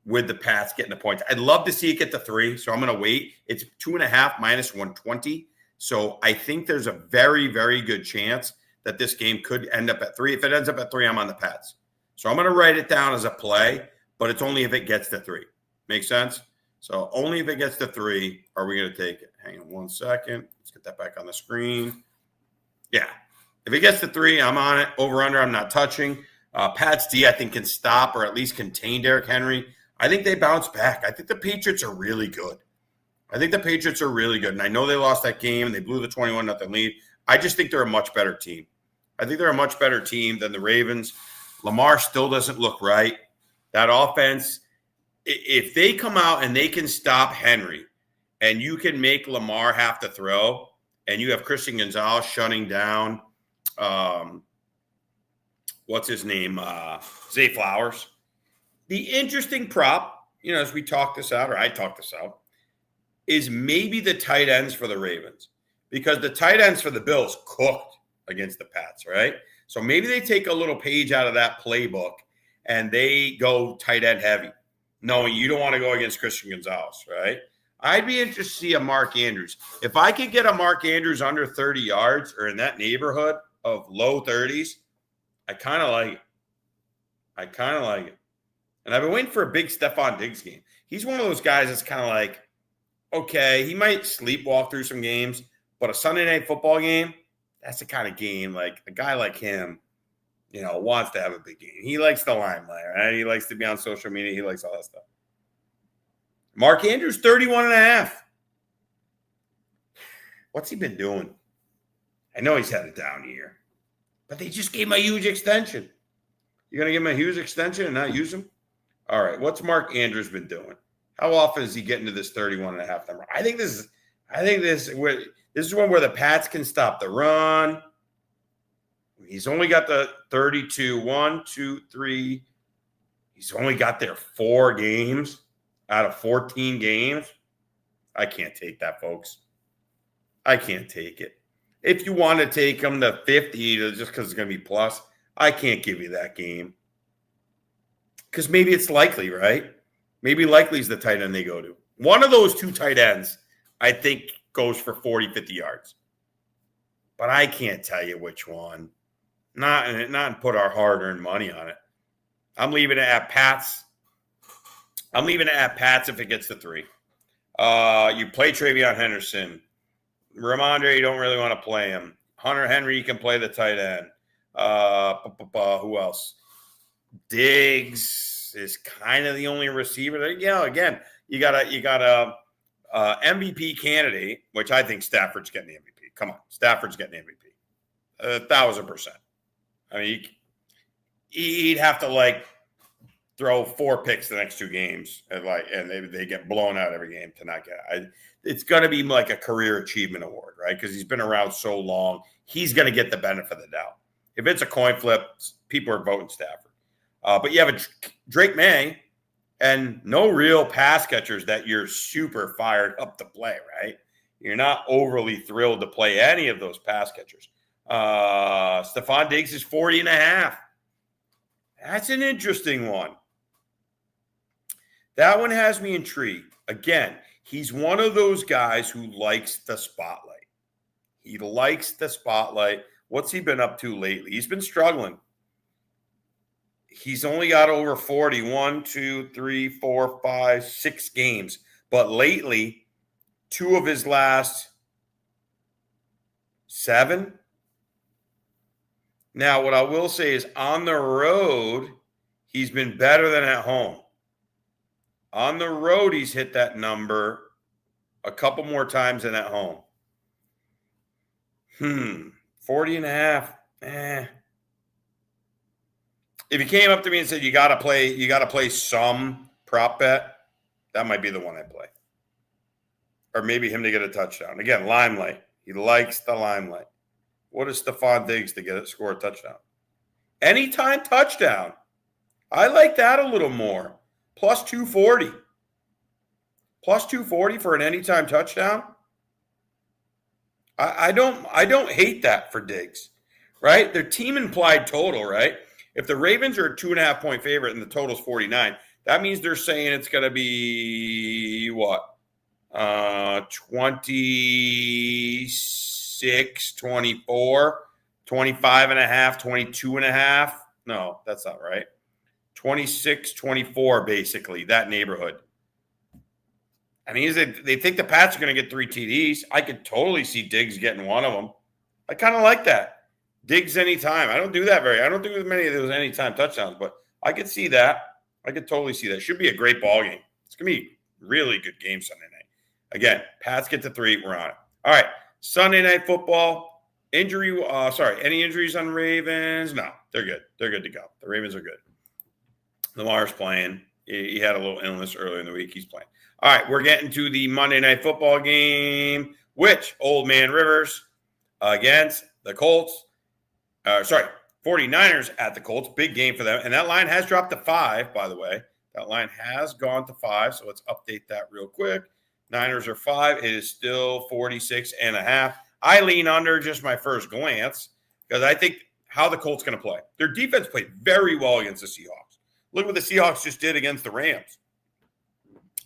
with the Pats getting the points. I'd love to see it get to 3, so I'm going to wait. It's 2.5 -120. So I think there's a very, very good chance that this game could end up at 3. If it ends up at 3, I'm on the Pats. So I'm going to write it down as a play, but it's only if it gets to 3. Make sense? So only if it gets to 3 are we going to take it. Hang on one second. Let's get that back on the screen. Yeah. If it gets to 3, I'm on it. Over, under, I'm not touching. Pats D, I think, can stop or at least contain Derrick Henry. I think they bounce back. I think the Patriots are really good. And I know they lost that game. They blew the 21-0 lead. I just think they're a much better team. I think they're a much better team than the Ravens. Lamar still doesn't look right. That offense, if they come out and they can stop Henry and you can make Lamar have to throw and you have Christian Gonzalez shutting down what's his name? Zay Flowers. The interesting prop, as we talk this out, or I talk this out, is maybe the tight ends for the Ravens. Because the tight ends for the Bills cooked against the Pats, right? So maybe they take a little page out of that playbook and they go tight end heavy, knowing you don't want to go against Christian Gonzalez, right? I'd be interested to see a Mark Andrews. If I could get a Mark Andrews under 30 yards or in that neighborhood of low 30s, I kind of like it. And I've been waiting for a big Stephon Diggs game. He's one of those guys that's kind of like, okay, he might sleepwalk through some games, but a Sunday night football game, that's the kind of game like a guy like him, wants to have a big game. He likes the limelight, right? He likes to be on social media. He likes all that stuff. Mark Andrews, 31.5. What's he been doing? I know he's had a down year. But they just gave him a huge extension. You're going to give him a huge extension and not use him? All right. What's Mark Andrews been doing? How often is he getting to this 31.5 number? I think this is one where the Pats can stop the run. He's only got the 32, 1, 2, 3. He's only got there 4 games out of 14 games. I can't take that, folks. I can't take it. If you want to take him to 50 just because it's going to be plus, I can't give you that game. Because maybe it's likely, right? Maybe likely is the tight end they go to. One of those 2 tight ends, I think, goes for 40, 50 yards. But I can't tell you which one. Not put our hard-earned money on it. I'm leaving it at Pats. If it gets to 3. You play Travion Henderson. Ramondre, you don't really want to play him. Hunter Henry, you can play the tight end. Who else? Diggs is kind of the only receiver. Again, you got a MVP candidate, which I think Stafford's getting the MVP. Come on, Stafford's getting the MVP. 1,000%. I mean, he'd have to throw 4 picks the next 2 games, and they get blown out every game to not get it. It's going to be like a career achievement award, right? Because he's been around so long. He's going to get the benefit of the doubt. If it's a coin flip, people are voting Stafford. But you have a Drake May and no real pass catchers that you're super fired up to play, right? You're not overly thrilled to play any of those pass catchers. Stephon Diggs is 40.5. That's an interesting one. That one has me intrigued. Again, he's one of those guys who likes the spotlight. He likes the spotlight. What's he been up to lately? He's been struggling. He's only got over 40. 1, 2, 3, 4, 5, 6 games. But lately, 2 of his last 7. Now, what I will say is on the road, he's been better than at home. On the road, he's hit that number a couple more times than at home. 40.5. If he came up to me and said, you gotta play some prop bet, that might be the one I play. Or maybe him to get a touchdown. Again, limelight. He likes the limelight. What is Stephon Diggs to score a touchdown? Anytime touchdown. I like that a little more. Plus 240. Plus 240 for an anytime touchdown. I don't hate that for Diggs, right? Their team implied total, right? If the Ravens are a 2.5 point favorite and the total's 49, that means they're saying it's going to be what? 26, 24, 25 and a half, 22 and a half. No, that's not right. 26, 24, basically, that neighborhood. I mean, they think the Pats are going to get 3 TDs. I could totally see Diggs getting one of them. I kind of like that. Diggs anytime. I don't do as many of those anytime touchdowns, but I could see that. I could totally see that. Should be a great ball game. It's going to be a really good game Sunday night. Again, Pats get to 3. We're on it. All right. Sunday Night Football. Any injuries on Ravens? No, they're good. They're good to go. The Ravens are good. Lamar's playing. He had a little illness earlier in the week. He's playing. All right, we're getting to the Monday Night Football game, which Old Man Rivers against the Colts. 49ers at the Colts. Big game for them. And that line has dropped to 5, by the way. That line has gone to 5, so let's update that real quick. Niners are 5. It is still 46.5. I lean under just my first glance because I think how the Colts going to play. Their defense played very well against the Seahawks. Look what the Seahawks just did against the Rams.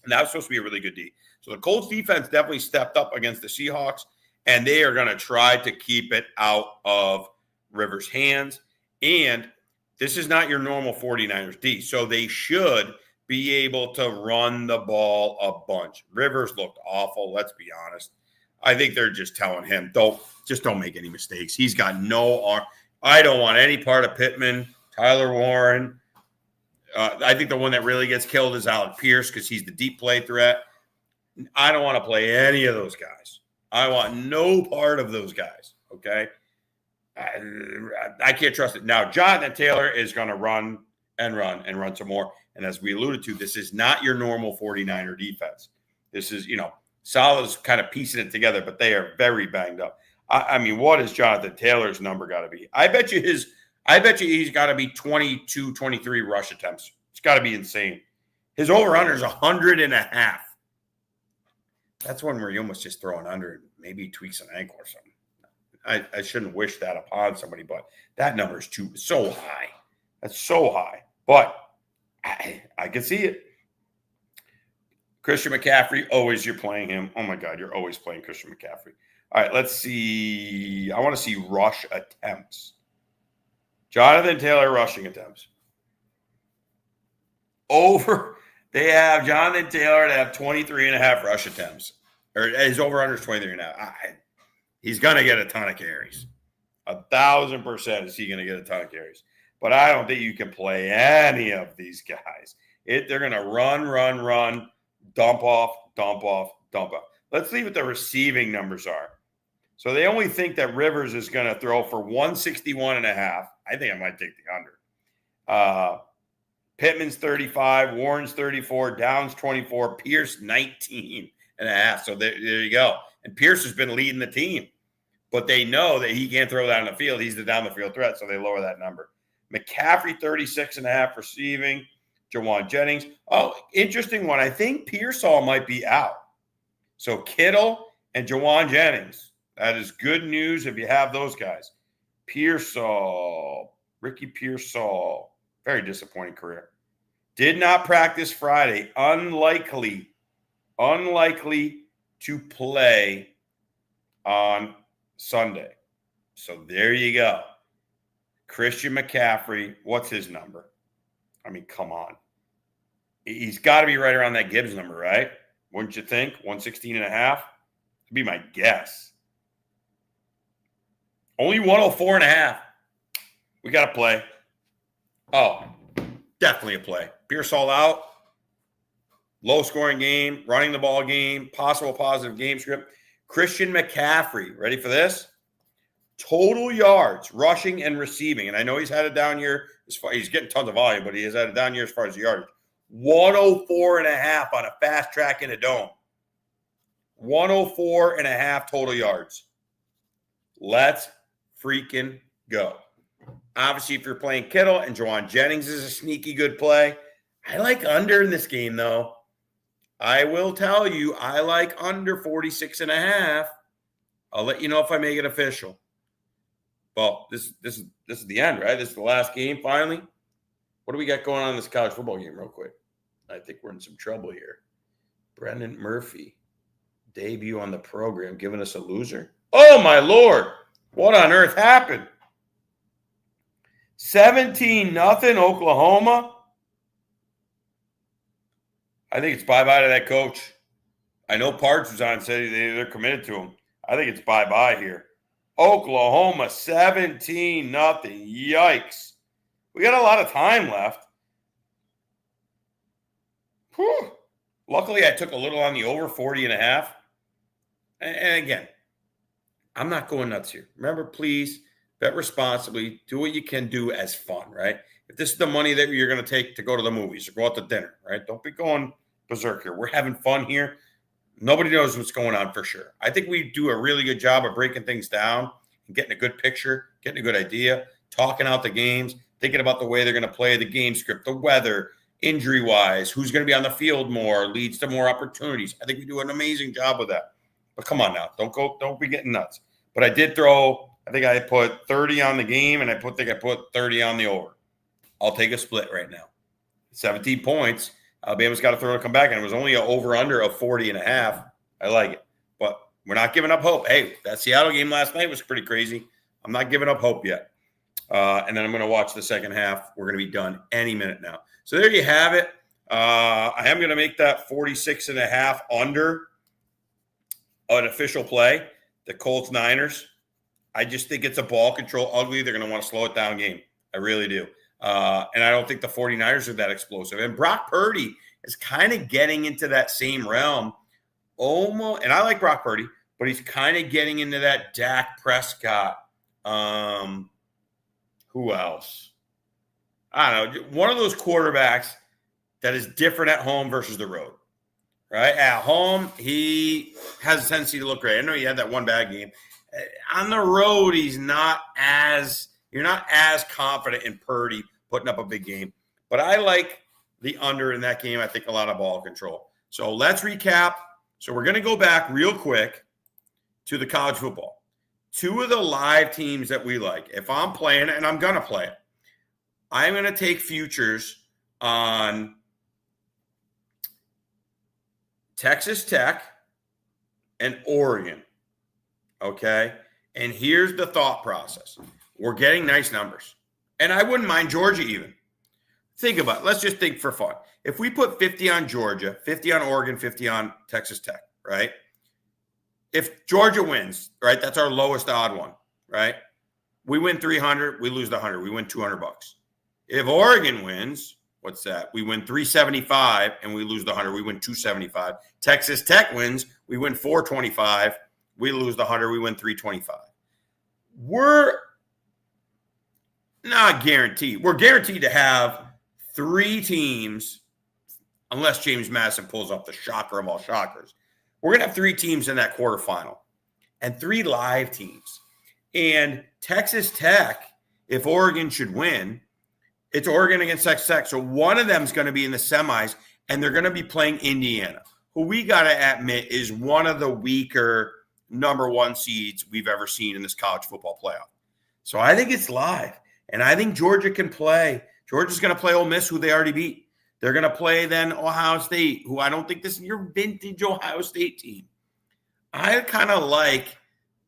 And that was supposed to be a really good D. So the Colts defense definitely stepped up against the Seahawks, and they are going to try to keep it out of Rivers' hands. And this is not your normal 49ers D, so they should be able to run the ball a bunch. Rivers looked awful, let's be honest. I think they're just telling him, don't make any mistakes. He's got no arm. I don't want any part of Pittman, Tyler Warren. I think the one that really gets killed is Alec Pierce because he's the deep play threat. I don't want to play any of those guys. I want no part of those guys, okay? I can't trust it. Now, Jonathan Taylor is going to run some more. And as we alluded to, this is not your normal 49er defense. This is, Salah's kind of piecing it together, but they are very banged up. I mean, what is Jonathan Taylor's number got to be? I bet you he's got to be 22, 23 rush attempts. It's got to be insane. His over-under is 100.5. That's one where you almost just throw an under and maybe tweaks an ankle or something. I shouldn't wish that upon somebody, but that number is so high. That's so high. But I can see it. Christian McCaffrey, always you're playing him. Oh, my God, you're always playing Christian McCaffrey. All right, let's see. I want to see rush attempts. Jonathan Taylor rushing attempts. They have Jonathan Taylor to have 23.5 rush attempts. Or his over-under is 23.5. He's going to get a ton of carries. 1,000% is he going to get a ton of carries. But I don't think you can play any of these guys. They're going to run, dump off. Let's see what the receiving numbers are. So they only think that Rivers is going to throw for 161.5. I think I might take the under. Pittman's 35, Warren's 34, Downs 24, Pierce 19.5. So there you go. And Pierce has been leading the team. But they know that he can't throw down the field. He's the down the field threat, so they lower that number. McCaffrey 36.5 receiving. Jawan Jennings. Oh, interesting one. I think Pearsall might be out. So Kittle and Jawan Jennings. That is good news if you have those guys. Ricky Pearsall. Very disappointing career. Did not practice Friday. Unlikely to play on Sunday. So there you go. Christian McCaffrey, what's his number? I mean, come on. He's got to be right around that Gibbs number, right? Wouldn't you think? 116.5? That'd be my guess. Only 104.5. We got to play. Oh, definitely a play. Pearsall out. Low-scoring game, running the ball game, possible positive game script. Christian McCaffrey, ready for this? Total yards, rushing and receiving. And I know he's had a down year. He's getting tons of volume, but he has had a down year as far as the yardage. 104.5 on a fast track in a dome. 104.5 total yards. Let's freaking go. Obviously, if you're playing Kittle and Jawan Jennings is a sneaky good play. I like under in this game, though. I will tell you, I like under 46.5. I'll let you know if I make it official. Well, this is the end, right? This is the last game, finally. What do we got going on in this college football game real quick? I think we're in some trouble here. Brendan Murphy. debut on the program, giving us a loser. Oh, my Lord. What on earth happened? 17-0 Oklahoma. I think it's bye-bye to that coach. I know Pards was on and said they're committed to him. I think it's bye-bye here. Oklahoma 17-0. Yikes. We got a lot of time left. Whew. Luckily, I took a little on the over 40.5. And again, I'm not going nuts here. Remember, please bet responsibly. Do what you can do as fun, right? If this is the money that you're going to take to go to the movies or go out to dinner, right? Don't be going berserk here. We're having fun here. Nobody knows what's going on for sure. I think we do a really good job of breaking things down and getting a good picture, getting a good idea, talking out the games, thinking about the way they're going to play, the game script, the weather, injury-wise, who's going to be on the field more, leads to more opportunities. I think we do an amazing job with that. But come on now, don't be getting nuts. But I did throw, I think I put 30 on the game, and I put 30 on the over. I'll take a split right now. 17 points. Alabama's got to throw to come back, and it was only an over-under of 40.5. I like it. But we're not giving up hope. Hey, that Seattle game last night was pretty crazy. I'm not giving up hope yet. And then I'm going to watch the second half. We're going to be done any minute now. So there you have it. I am going to make that 46.5 under an official play, the Colts-Niners. I just think it's a ball control ugly. They're going to want to slow it down game. I really do. And I don't think the 49ers are that explosive. And Brock Purdy is kind of getting into that same realm. Almost, and I like Brock Purdy, but he's kind of getting into that Dak Prescott. Who else? I don't know. One of those quarterbacks that is different at home versus the road. Right? At home, he has a tendency to look great. I know he had that one bad game. On the road, you're not as confident in Purdy putting up a big game. But I like the under in that game. I think a lot of ball control. So let's recap. So we're going to go back real quick to the college football. Two of the live teams that we like. If I'm playing it, and I'm going to play it, I'm going to take futures on Texas Tech and Oregon. Okay? And here's the thought process. We're getting nice numbers. And I wouldn't mind Georgia even. Think about it. Let's just think for fun. If we put 50 on Georgia, 50 on Oregon, 50 on Texas Tech, right? If Georgia wins, right, that's our lowest odd one, right? We win 300, we lose the 100. We win $200. If Oregon wins, what's that? We win 375 and we lose the 100. We win 275. Texas Tech wins, we win 425. We lose the 100. We win 325. We're not guaranteed. We're guaranteed to have three teams, unless James Madison pulls up the shocker of all shockers. We're going to have three teams in that quarterfinal and three live teams. And Texas Tech, if Oregon should win, it's Oregon against Texas Tech. So one of them is going to be in the semis, and they're going to be playing Indiana, who we got to admit is one of the weaker number one seeds we've ever seen in this college football playoff. So I think it's live, and I think Georgia can play. Georgia's going to play Ole Miss, who they already beat. They're going to play then Ohio State, who I don't think this is your vintage Ohio State team. I kind of like,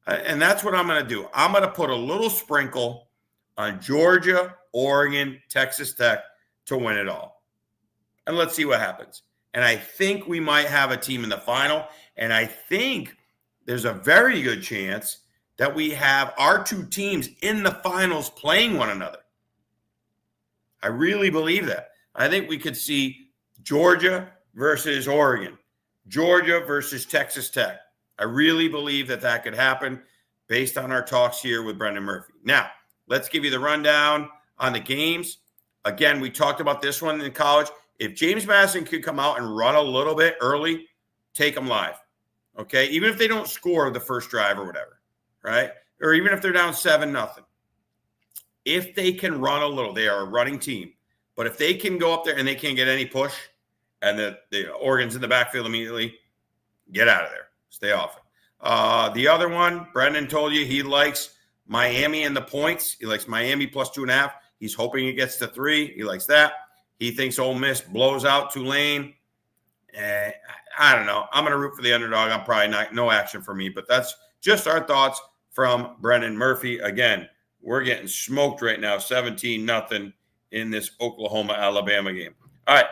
and that's what I'm going to do. I'm going to put a little sprinkle on Georgia, Oregon, Texas Tech to win it all. And let's see what happens. And I think we might have a team in the final. And I think there's a very good chance that we have our two teams in the finals playing one another. I really believe that. I think we could see Georgia versus Oregon, Georgia versus Texas Tech. I really believe that could happen based on our talks here with Brendan Murphy. Now, let's give you the rundown on the games. Again, we talked about this one in college. If James Madison could come out and run a little bit early, take them live. Okay? Even if they don't score the first drive or whatever, right? Or even if they're down 7-0. If they can run a little, they are a running team. But if they can go up there and they can't get any push and the Oregon's in the backfield immediately, get out of there. Stay off it. The other one, Brendan told you he likes Miami and the points. He likes Miami plus 2.5. He's hoping it gets to 3. He likes that. He thinks Ole Miss blows out Tulane. I don't know. I'm going to root for the underdog. I'm probably not, no action for me, but that's just our thoughts from Brendan Murphy. Again, we're getting smoked right now, 17-0 in this Oklahoma-Alabama game. All right,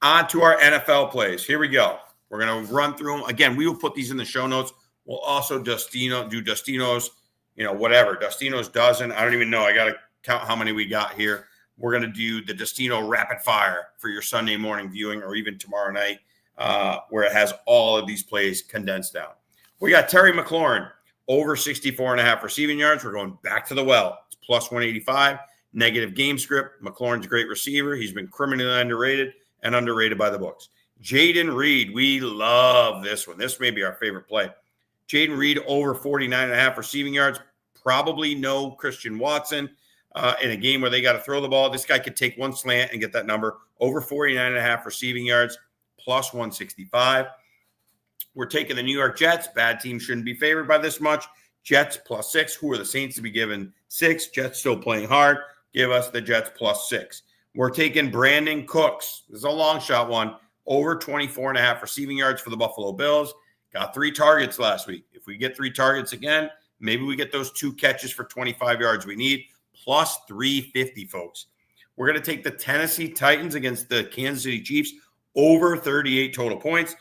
on to our NFL plays. Here we go. We're going to run through them. Again, we will put these in the show notes. We'll also do Dustino's, whatever. Dustino's dozen. I don't even know. I got to count how many we got here. We're going to do the Dustino Rapid Fire for your Sunday morning viewing or even tomorrow night, where it has all of these plays condensed down. We got Terry McLaurin, over 64.5 receiving yards. We're going back to the well. It's plus 185. Negative game script. McLaurin's a great receiver. He's been criminally underrated and underrated by the books. Jaden Reed, we love this one. This may be our favorite play. Jaden Reed, over 49.5 receiving yards. Probably no Christian Watson. In a game where they got to throw the ball, this guy could take one slant and get that number. Over 49.5 receiving yards, plus 165. We're taking the New York Jets. Bad team shouldn't be favored by this much. Jets plus 6. Who are the Saints to be given 6? Jets still playing hard. Give us the Jets plus 6. We're taking Brandon Cooks. This is a long shot one. Over 24.5 receiving yards for the Buffalo Bills. Got 3 targets last week. If we get 3 targets again, maybe we get those 2 catches for 25 yards we need. Plus 350, folks. We're going to take the Tennessee Titans against the Kansas City Chiefs, over 38 total points.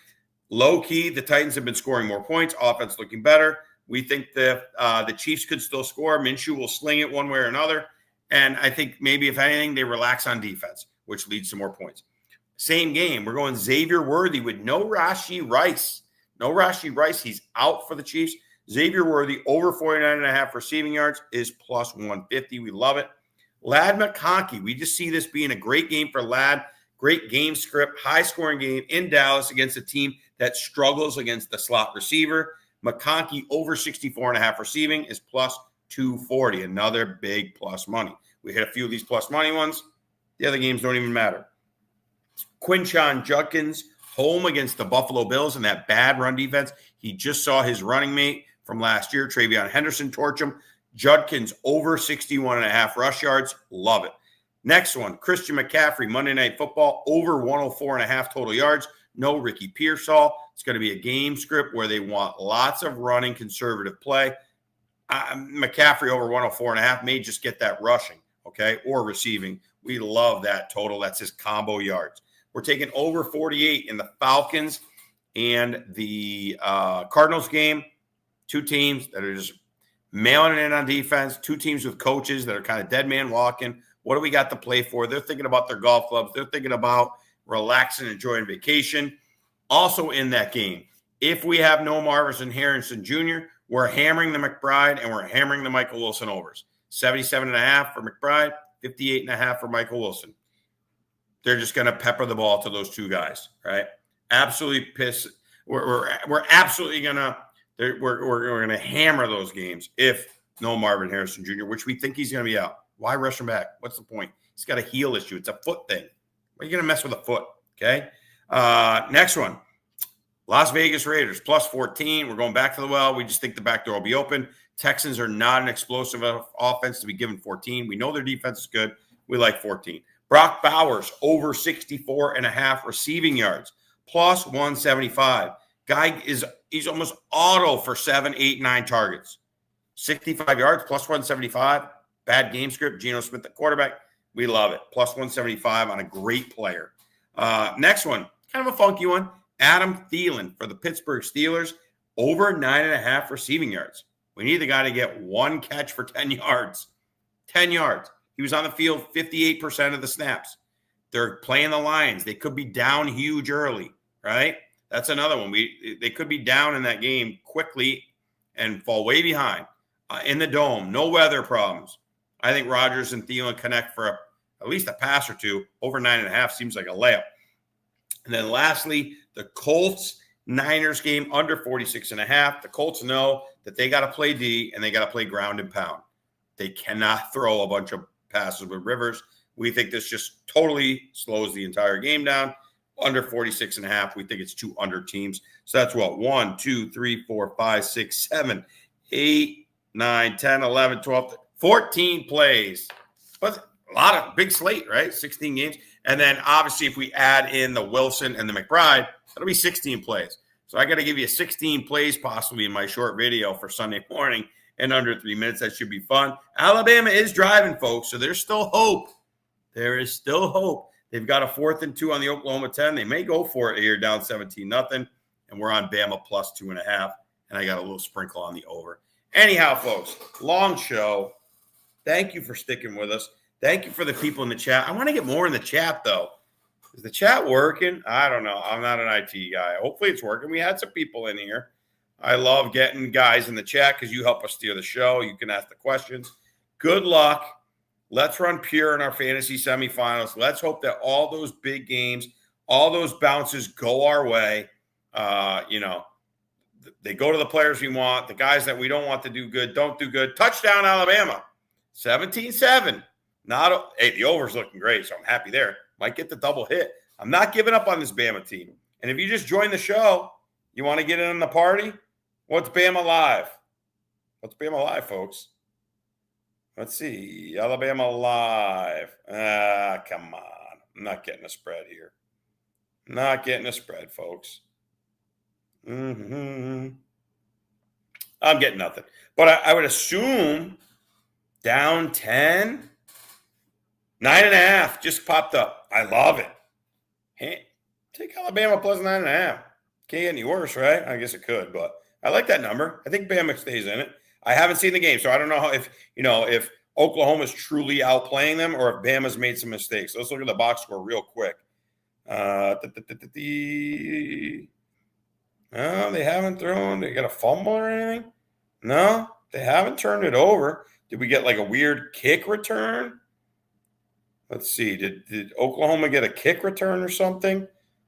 Low key, the Titans have been scoring more points. Offense looking better. We think the Chiefs could still score. Minshew will sling it one way or another. And I think maybe, if anything, they relax on defense, which leads to more points. Same game. We're going Xavier Worthy with no Rashee Rice. No Rashee Rice. He's out for the Chiefs. Xavier Worthy, over 49.5 receiving yards, is plus 150. We love it. Ladd McConkey, we just see this being a great game for Ladd. Great game script, high-scoring game in Dallas against a team that struggles against the slot receiver. McConkey, over 64.5 receiving, is plus 240. Another big plus money. We hit a few of these plus money ones. The other games don't even matter. Quinshon Judkins, home against the Buffalo Bills and that bad run defense. He just saw his running mate from last year, Travion Henderson, torch him. Judkins, over 61.5 rush yards. Love it. Next one, Christian McCaffrey, Monday Night Football, over 104.5 total yards. No Ricky Pearsall. It's going to be a game script where they want lots of running, conservative play. McCaffrey, over 104.5, may just get that rushing, okay, or receiving. We love that total. That's his combo yards. We're taking over 48 in the Falcons and the Cardinals game. 2 teams that are just mailing it in on defense. 2 teams with coaches that are kind of dead man walking. What do we got to play for? They're thinking about their golf clubs. They're thinking about relaxing, enjoying vacation. Also in that game, if we have no Marvin Harrison Jr., we're hammering the McBride and we're hammering the Michael Wilson overs. 77.5 for McBride, 58.5 for Michael Wilson. They're just going to pepper the ball to those 2 guys, right? Absolutely piss. We're absolutely going to we're going to hammer those games if no Marvin Harrison Jr., which we think he's going to be out. Why rush him back? What's the point? He's got a heel issue. It's a foot thing. Why are you going to mess with a foot? Okay. Next one. Las Vegas Raiders, plus 14. We're going back to the well. We just think the back door will be open. Texans are not an explosive offense to be given 14. We know their defense is good. We like 14. Brock Bowers, over 64.5 receiving yards, plus 175. Guy he's almost auto for 7, 8, 9 targets. 65 yards, plus 175. Bad game script. Geno Smith, the quarterback. We love it. Plus 175 on a great player. Next one, kind of a funky one. Adam Thielen for the Pittsburgh Steelers, over 9.5 receiving yards. We need the guy to get 1 catch for 10 yards. 10 yards. He was on the field 58% of the snaps. They're playing the Lions. They could be down huge early, right? That's another one. They could be down in that game quickly and fall way behind. In the dome, no weather problems. I think Rodgers and Thielen connect for at least a pass or 2. Over 9.5 seems like a layup. And then lastly, the Colts-Niners game, under 46.5. The Colts know that they got to play D and they got to play ground and pound. They cannot throw a bunch of passes with Rivers. We think this just totally slows the entire game down. Under 46.5. We think it's 2 under teams. So that's what? 1, 2, 3, 4, 5, 6, 7, 8, 9, 10, 11, 12, 14 plays. But a lot of big slate, right? 16 games. And then obviously if we add in the Wilson and the McBride, that'll be 16 plays. So I got to give you 16 plays possibly in my short video for Sunday morning in under 3 minutes. That should be fun. Alabama is driving, folks, so there's still hope. There is still hope. They've got a 4th and 2 on the Oklahoma 10. They may go for it here, down 17-0, and we're on Bama plus 2.5, and I got a little sprinkle on the over. Anyhow, folks, long show. Thank you for sticking with us. Thank you for the people in the chat. I want to get more in the chat, though. Is the chat working? I don't know. I'm not an IT guy. Hopefully it's working. We had some people in here. I love getting guys in the chat because you help us steer the show. You can ask the questions. Good luck. Let's run pure in our fantasy semifinals. Let's hope that all those big games, all those bounces go our way. They go to the players we want. The guys that we don't want to do good don't do good. Touchdown, Alabama. 17-7. Hey, the over's looking great, so I'm happy there. Might get the double hit. I'm not giving up on this Bama team. And if you just joined the show, you want to get in on the party? What's Bama Live? What's Bama Live, folks? Let's see. Alabama Live. Come on. I'm not getting a spread here. Not getting a spread, folks. I'm getting nothing. But I would assume down 10, 9.5 just popped up. I love it. Hey, take Alabama plus 9.5. Can't get any worse, right? I guess it could, but I like that number. I think Bama stays in it. I haven't seen the game, so I don't know if Oklahoma's truly outplaying them or if Bama's made some mistakes. Let's look at the box score real quick. No, they haven't thrown. They got a fumble or anything? No, they haven't turned it over. Did we get like a weird kick return? Let's see. Did Oklahoma get a kick return or something?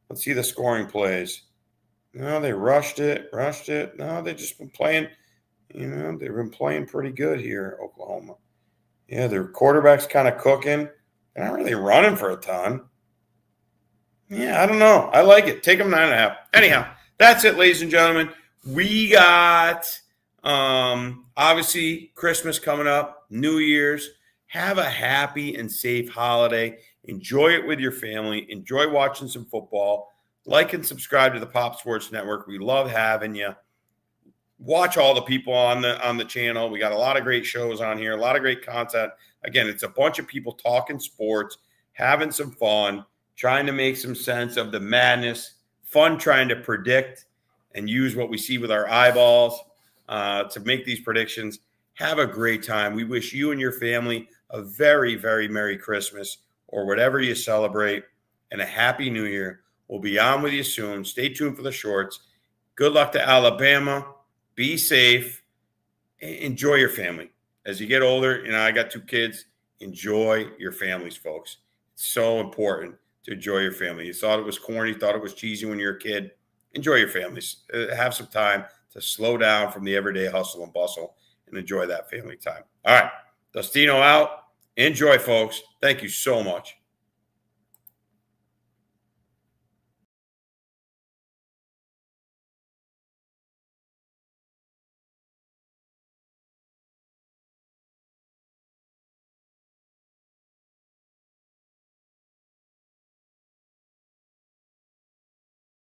Let's see the scoring plays. No, they rushed it. No, they've just been playing. They've been playing pretty good here, Oklahoma. Yeah, their quarterback's kind of cooking. They're not really running for a ton. Yeah, I don't know. I like it. Take them 9.5. Anyhow, that's it, ladies and gentlemen. We got obviously Christmas coming up, New Year's. Have a happy and safe holiday. Enjoy it with your family. Enjoy watching some football. Like and subscribe to the Pop Sports Network. We love having you. Watch all the people on the channel. We got a lot of great shows on here, a lot of great content. Again, it's a bunch of people talking sports, having some fun, trying to make some sense of the madness, fun trying to predict and use what we see with our eyeballs to make these predictions. Have a great time. We wish you and your family a very, very Merry Christmas or whatever you celebrate, and a Happy New Year. We'll be on with you soon. Stay tuned for the shorts. Good luck to Alabama. Be safe. Enjoy your family. As you get older, I got 2 kids. Enjoy your families, folks. It's so important to enjoy your family. You thought it was corny, thought it was cheesy when you're a kid. Enjoy your families. Have some time to slow down from the everyday hustle and bustle and enjoy that family time. All right. Dustino out. Enjoy, folks. Thank you so much.